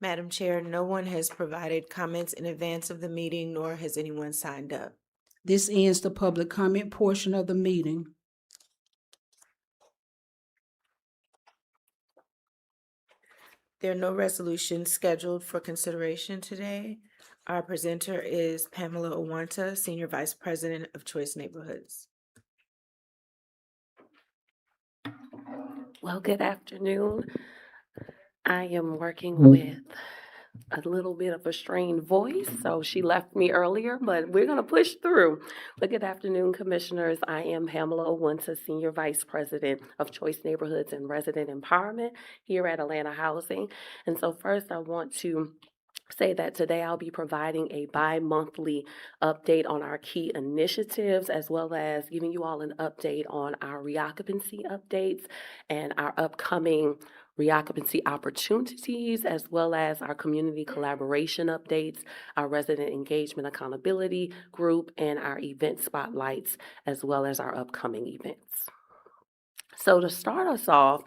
[SPEAKER 1] Madam Chair, no one has provided comments in advance of the meeting, nor has anyone signed up.
[SPEAKER 8] This ends the public comment portion of the meeting.
[SPEAKER 1] There are no resolutions scheduled for consideration today. Our presenter is Pamela Owanta, Senior Vice President of Choice Neighborhoods.
[SPEAKER 16] Well, good afternoon. I am working with a little bit of a strained voice, so she left me earlier, but we're going to push through. But good afternoon, Commissioners. I am Pamela Owanta, Senior Vice President of Choice Neighborhoods and Resident Empowerment here at Atlanta Housing. And so first I want to say that today I'll be providing a bi-monthly update on our key initiatives, as well as giving you all an update on our reoccupancy updates and our upcoming reoccupancy opportunities, as well as our community collaboration updates, our resident engagement accountability group, and our event spotlights, as well as our upcoming events. So to start us off,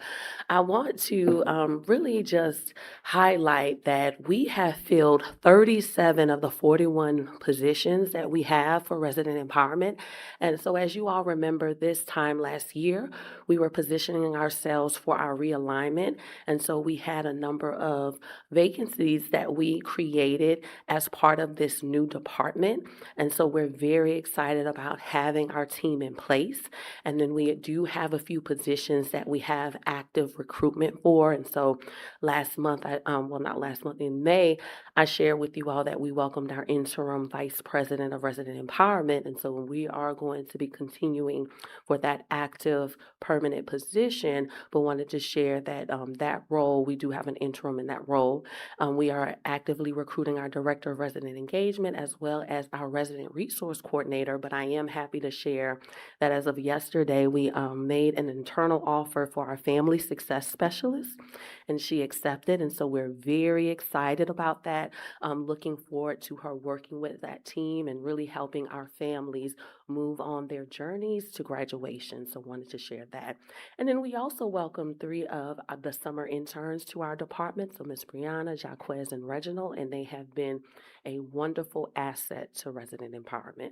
[SPEAKER 16] I want to really just highlight that we have filled 37 of the 41 positions that we have for resident empowerment. And so as you all remember, this time last year, we were positioning ourselves for our realignment. And so we had a number of vacancies that we created as part of this new department. And so we're very excited about having our team in place. And then we do have a few positions that we have active recruitment for. And so last month, not last month, in May, I shared with you all that we welcomed our interim vice president of resident empowerment. And so we are going to be continuing for that active permanent position, but wanted to share that that role, we do have an interim in that role. We are actively recruiting our director of resident engagement as well as our resident resource coordinator, but I am happy to share that as of yesterday, we made an internal offer for our family success specialist, and she accepted. And so we're very excited about that. Looking forward to her working with that team and really helping our families move on their journeys to graduation. So wanted to share that. And then we also welcomed 3 of the summer interns to our department. So Ms. Brianna, Jaquez, and Reginald, and they have been a wonderful asset to resident empowerment.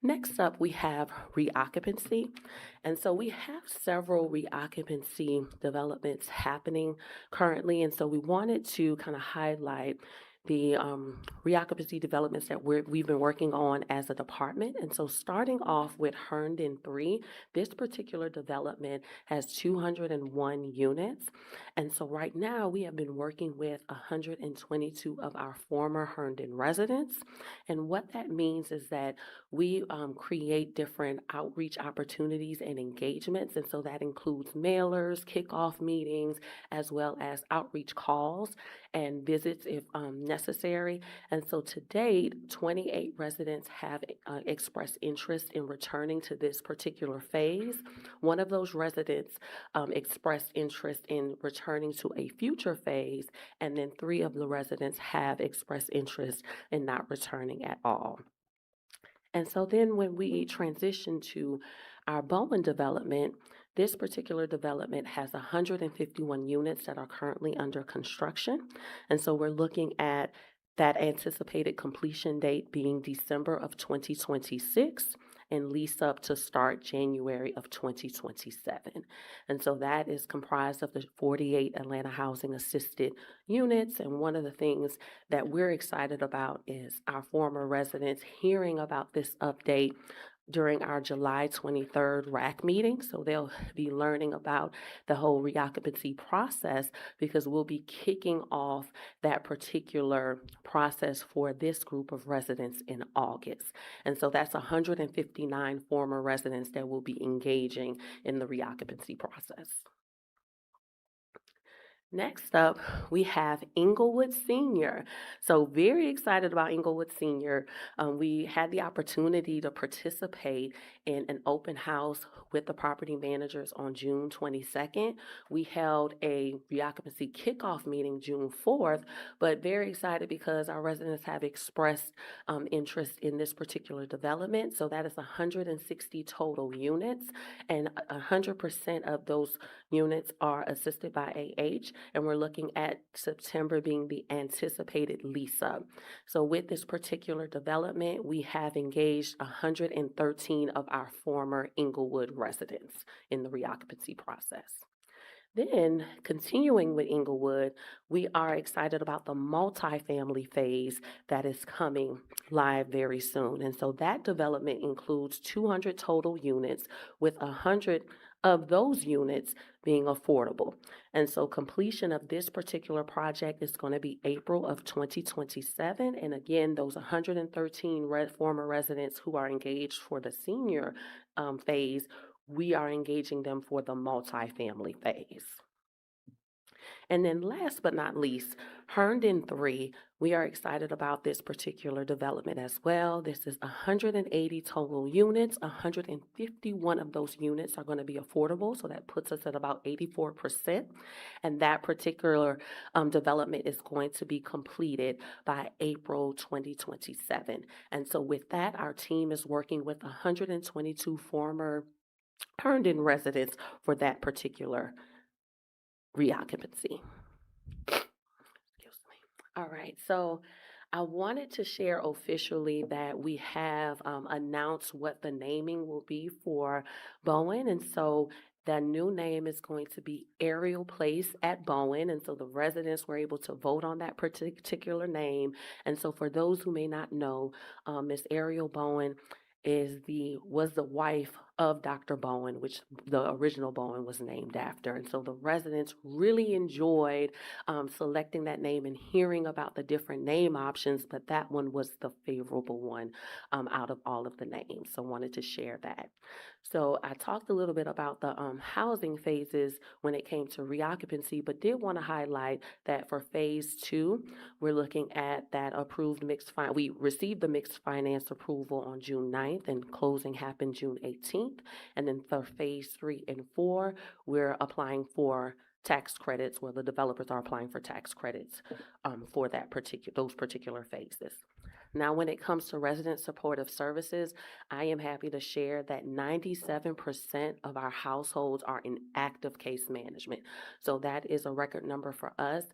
[SPEAKER 16] Next up, we have reoccupancy. And so we have several reoccupancy developments happening currently. And so we wanted to kind of highlight the reoccupancy developments that we've been working on as a department. And so starting off with Herndon 3, this particular development has 201 units. And so right now we have been working with 122 of our former Herndon residents. And what that means is that we create different outreach opportunities and engagements. And so that includes mailers, kickoff meetings, as well as outreach calls and visits if necessary. And so to date, 28 residents have expressed interest in returning to this particular phase. One of those residents expressed interest in returning to a future phase, and then 3 of the residents have expressed interest in not returning at all. And so then when we transition to our Bowman development, this particular development has 151 units that are currently under construction. And so we're looking at that anticipated completion date being December of 2026 and lease up to start January of 2027. And so that is comprised of the 48 Atlanta Housing Assisted units. And one of the things that we're excited about is our former residents hearing about this update during our July 23rd RAC meeting. So they'll be learning about the whole reoccupancy process because we'll be kicking off that particular process for this group of residents in August. And so that's 159 former residents that will be engaging in the reoccupancy process. Next up, we have Inglewood Senior. So very excited about Inglewood Senior. We had the opportunity to participate in an open house with the property managers on June 22nd. We held a reoccupancy kickoff meeting June 4th, but very excited because our residents have expressed interest in this particular development. So that is 160 total units, and 100% of those units are assisted by AH. And we're looking at September being the anticipated lease up. So with this particular development, we have engaged 113 of our former Inglewood residents in the reoccupancy process. Then, continuing with Inglewood, we are excited about the multifamily phase that is coming live very soon. And so that development includes 200 total units, with 100 of those units being affordable. And so completion of this particular project is going to be April of 2027. And again, those 113 former residents who are engaged for the senior phase, we are engaging them for the multifamily phase. And then last but not least, Herndon 3, we are excited about this particular development as well. This is 180 total units. 151 of those units are going to be affordable, so that puts us at about 84%. And that particular development is going to be completed by April 2027. And so with that, our team is working with 122 former turned-in residents for that particular reoccupancy. Excuse me. All right, so I wanted to share officially that we have announced what the naming will be for Bowen, and so the new name is going to be Ariel Place at Bowen, and so the residents were able to vote on that particular name. And so for those who may not know, Miss Ariel Bowen was the wife of Dr. Bowen, which the original Bowen was named after. And so the residents really enjoyed selecting that name and hearing about the different name options, but that one was the favorable one out of all of the names. So wanted to share that. So I talked a little bit about the housing phases when it came to reoccupancy, but did want to highlight that for phase 2, we're looking at that approved we received the mixed finance approval on June 9th, and closing happened June 18th. And then for phase 3 and 4, we're applying for tax credits, where the developers are applying for tax credits for those particular phases. Now, when it comes to resident supportive services, I am happy to share that 97% of our households are in active case management. So that is a record number for us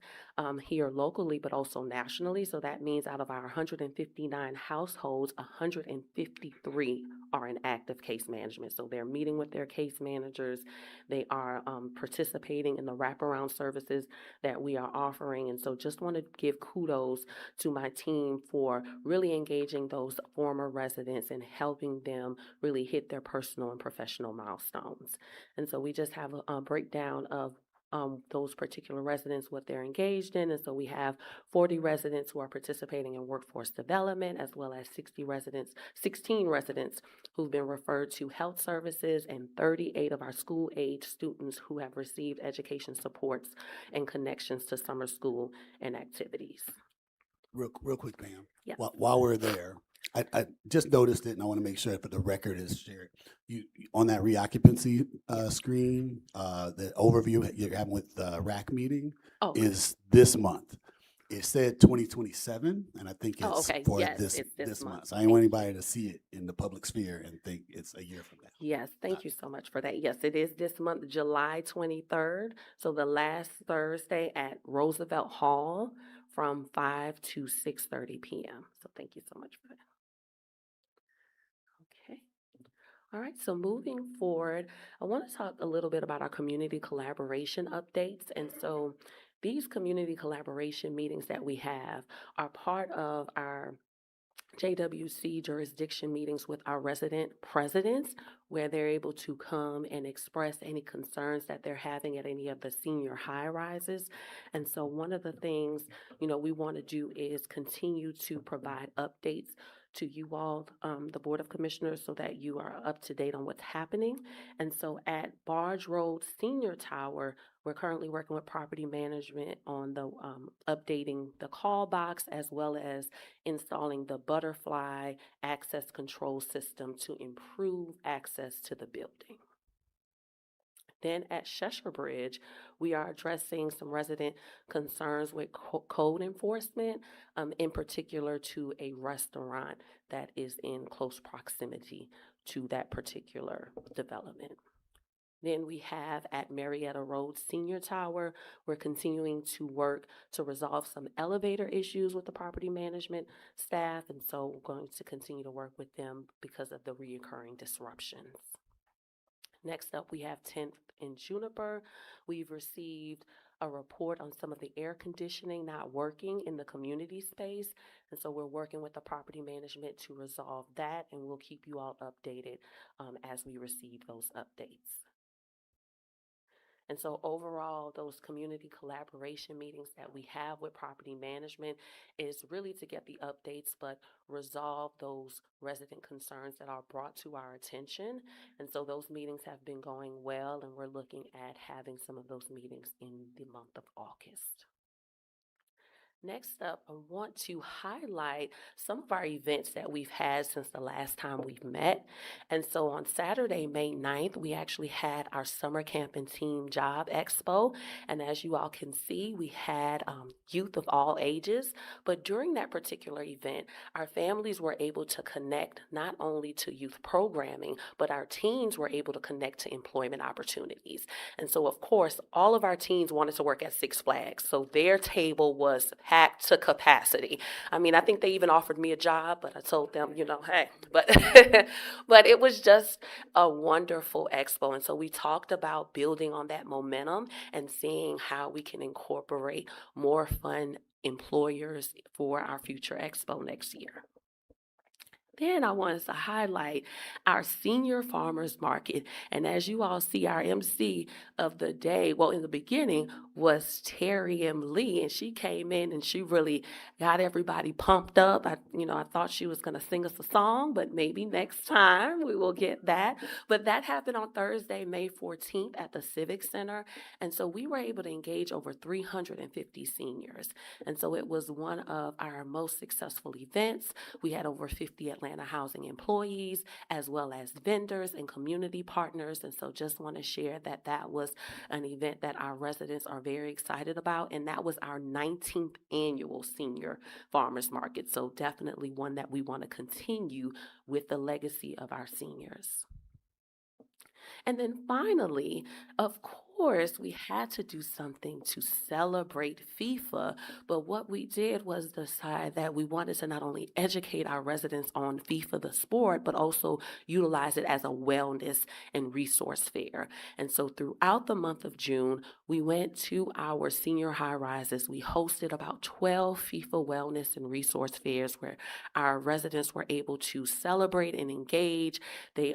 [SPEAKER 16] here locally, but also nationally. So that means out of our 159 households, 153 are in active case management. So they're meeting with their case managers. They are participating in the wraparound services that we are offering. And so just want to give kudos to my team for really engaging those former residents and helping them really hit their personal and professional milestones. And so we just have a breakdown of those particular residents, what they're engaged in. And so we have 40 residents who are participating in workforce development, as well as 16 residents who've been referred to health services, and 38 of our school-age students who have received education supports and connections to summer school and activities.
[SPEAKER 5] Real quick, Pam.
[SPEAKER 16] Yes.
[SPEAKER 5] While we're there, I just noticed it, and I want to make sure that the record is shared. You on that reoccupancy screen, the overview you're having with the RAC meeting is this month. It said 2027, and I think it's
[SPEAKER 16] okay.
[SPEAKER 5] for
[SPEAKER 16] Yes,
[SPEAKER 5] this
[SPEAKER 16] it's this month.
[SPEAKER 5] So I didn't want anybody to see it in the public sphere and think it's a year from now.
[SPEAKER 16] Yes, thank you so much for that. Yes, it is this month, July 23rd. So the last Thursday at Roosevelt Hall from 5 to 6:30 p.m. So thank you so much for that. Okay. All right, so moving forward, I want to talk a little bit about our community collaboration updates. And so these community collaboration meetings that we have are part of our JWC jurisdiction meetings with our resident presidents, where they're able to come and express any concerns that they're having at any of the senior high rises. And so one of the things, we want to do is continue to provide updates to you all, the Board of Commissioners, so that you are up to date on what's happening. And so at Barge Road Senior Tower, we're currently working with property management on the updating the call box, as well as installing the butterfly access control system to improve access to the building. Then at Cheshire Bridge, we are addressing some resident concerns with code enforcement, in particular to a restaurant that is in close proximity to that particular development. Then we have at Marietta Road Senior Tower, we're continuing to work to resolve some elevator issues with the property management staff, and so we're going to continue to work with them because of the reoccurring disruptions. Next up, we have 10th and Juniper. We've received a report on some of the air conditioning not working in the community space, and so we're working with the property management to resolve that, and we'll keep you all updated as we receive those updates. And so overall, those community collaboration meetings that we have with property management is really to get the updates, but resolve those resident concerns that are brought to our attention. And so those meetings have been going well, and we're looking at having some of those meetings in the month of August. Next up, I want to highlight some of our events that we've had since the last time we've met. And so on Saturday, May 9th, we actually had our Summer Camp and Team Job Expo. And as you all can see, we had youth of all ages. But during that particular event, our families were able to connect not only to youth programming, but our teens were able to connect to employment opportunities. And so, of course, all of our teens wanted to work at Six Flags. So their table was packed to capacity. I mean, I think they even offered me a job, but I told them, hey, but but it was just a wonderful expo. And so we talked about building on that momentum and seeing how we can incorporate more fun employers for our future expo next year. Then I wanted to highlight our senior farmers market. And as you all see, our MC of the day, well, in the beginning was Terry M. Lee, and she came in and she really got everybody pumped up. I thought she was going to sing us a song, but maybe next time we will get that. But that happened on Thursday, May 14th at the Civic Center. And so we were able to engage over 350 seniors. And so it was one of our most successful events. We had over 50 Atlanta Housing employees, as well as vendors and community partners. And so just want to share that that was an event that our residents are very excited about. And that was our 19th annual senior farmers market. So definitely one that we want to continue with the legacy of our seniors. And then finally, of course, we had to do something to celebrate FIFA, but what we did was decide that we wanted to not only educate our residents on FIFA, the sport, but also utilize it as a wellness and resource fair. And so throughout the month of June, we went to our senior high rises. We hosted about 12 FIFA wellness and resource fairs where our residents were able to celebrate and engage. They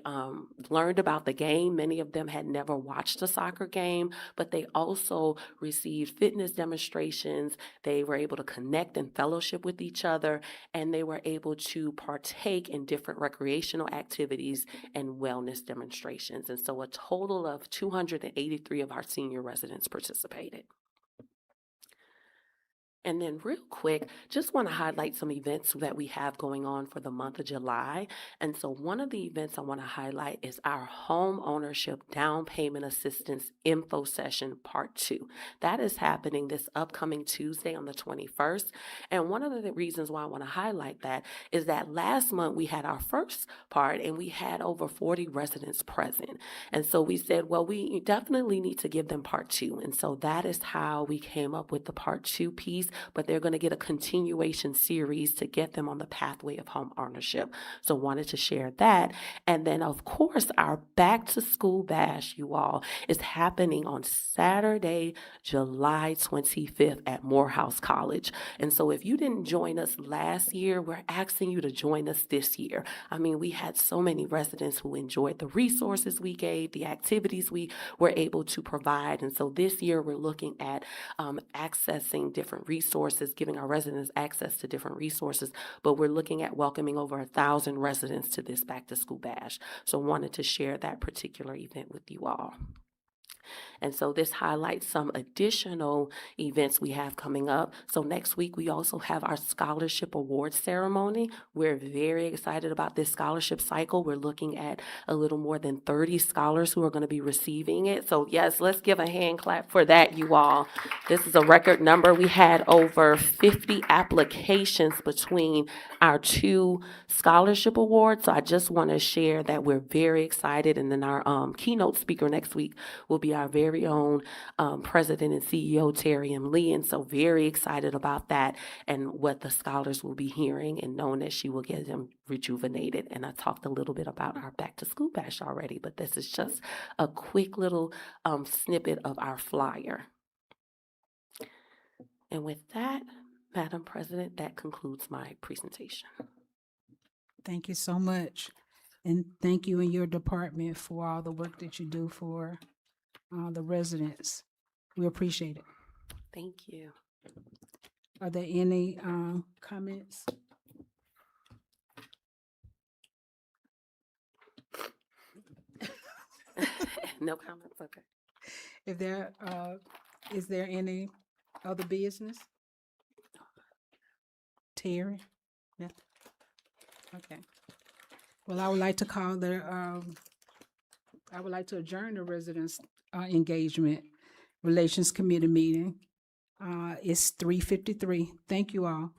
[SPEAKER 16] learned about the game. Many of them had never watched a soccer game, but they also received fitness demonstrations. They were able to connect and fellowship with each other, and they were able to partake in different recreational activities and wellness demonstrations. And so a total of 283 of our senior residents participated. And then real quick, just want to highlight some events that we have going on for the month of July. And so one of the events I want to highlight is our home ownership down payment assistance info session part 2. That is happening this upcoming Tuesday on the 21st. And one of the reasons why I want to highlight that is that last month we had our first part and we had over 40 residents present. And so we said, well, we definitely need to give them part 2. And so that is how we came up with the part 2 piece. But they're going to get a continuation series to get them on the pathway of home ownership. So wanted to share that. And then, of course, our back to school bash, you all, is happening on Saturday, July 25th at Morehouse College. And so if you didn't join us last year, we're asking you to join us this year. I mean, we had so many residents who enjoyed the resources we gave, the activities we were able to provide. And so this year we're looking at accessing different resources, giving our residents access to different resources, but we're looking at welcoming over 1,000 residents to this back to school bash. So wanted to share that particular event with you all. And so this highlights some additional events we have coming up. So next week, we also have our scholarship awards ceremony. We're very excited about this scholarship cycle. We're looking at a little more than 30 scholars who are going to be receiving it. So yes, let's give a hand clap for that, you all. This is a record number. We had over 50 applications between our 2 scholarship awards. So I just want to share that we're very excited. And then our keynote speaker next week will be our very own President and CEO, Terry M. Lee. And so very excited about that and what the scholars will be hearing and knowing that she will get them rejuvenated. And I talked a little bit about our back to school bash already, but this is just a quick little snippet of our flyer. And with that, Madam President, that concludes my presentation.
[SPEAKER 8] Thank you so much. And thank you and your department for all the work that you do for the residents. We appreciate it.
[SPEAKER 16] Thank you.
[SPEAKER 8] Are there any comments?
[SPEAKER 16] No comments, okay.
[SPEAKER 8] If there, is there any other business? Terry? Yeah. Okay. Well, I would like to call I would like to adjourn the Residents Engagement Relations Committee meeting. It's 3:53. Thank you all.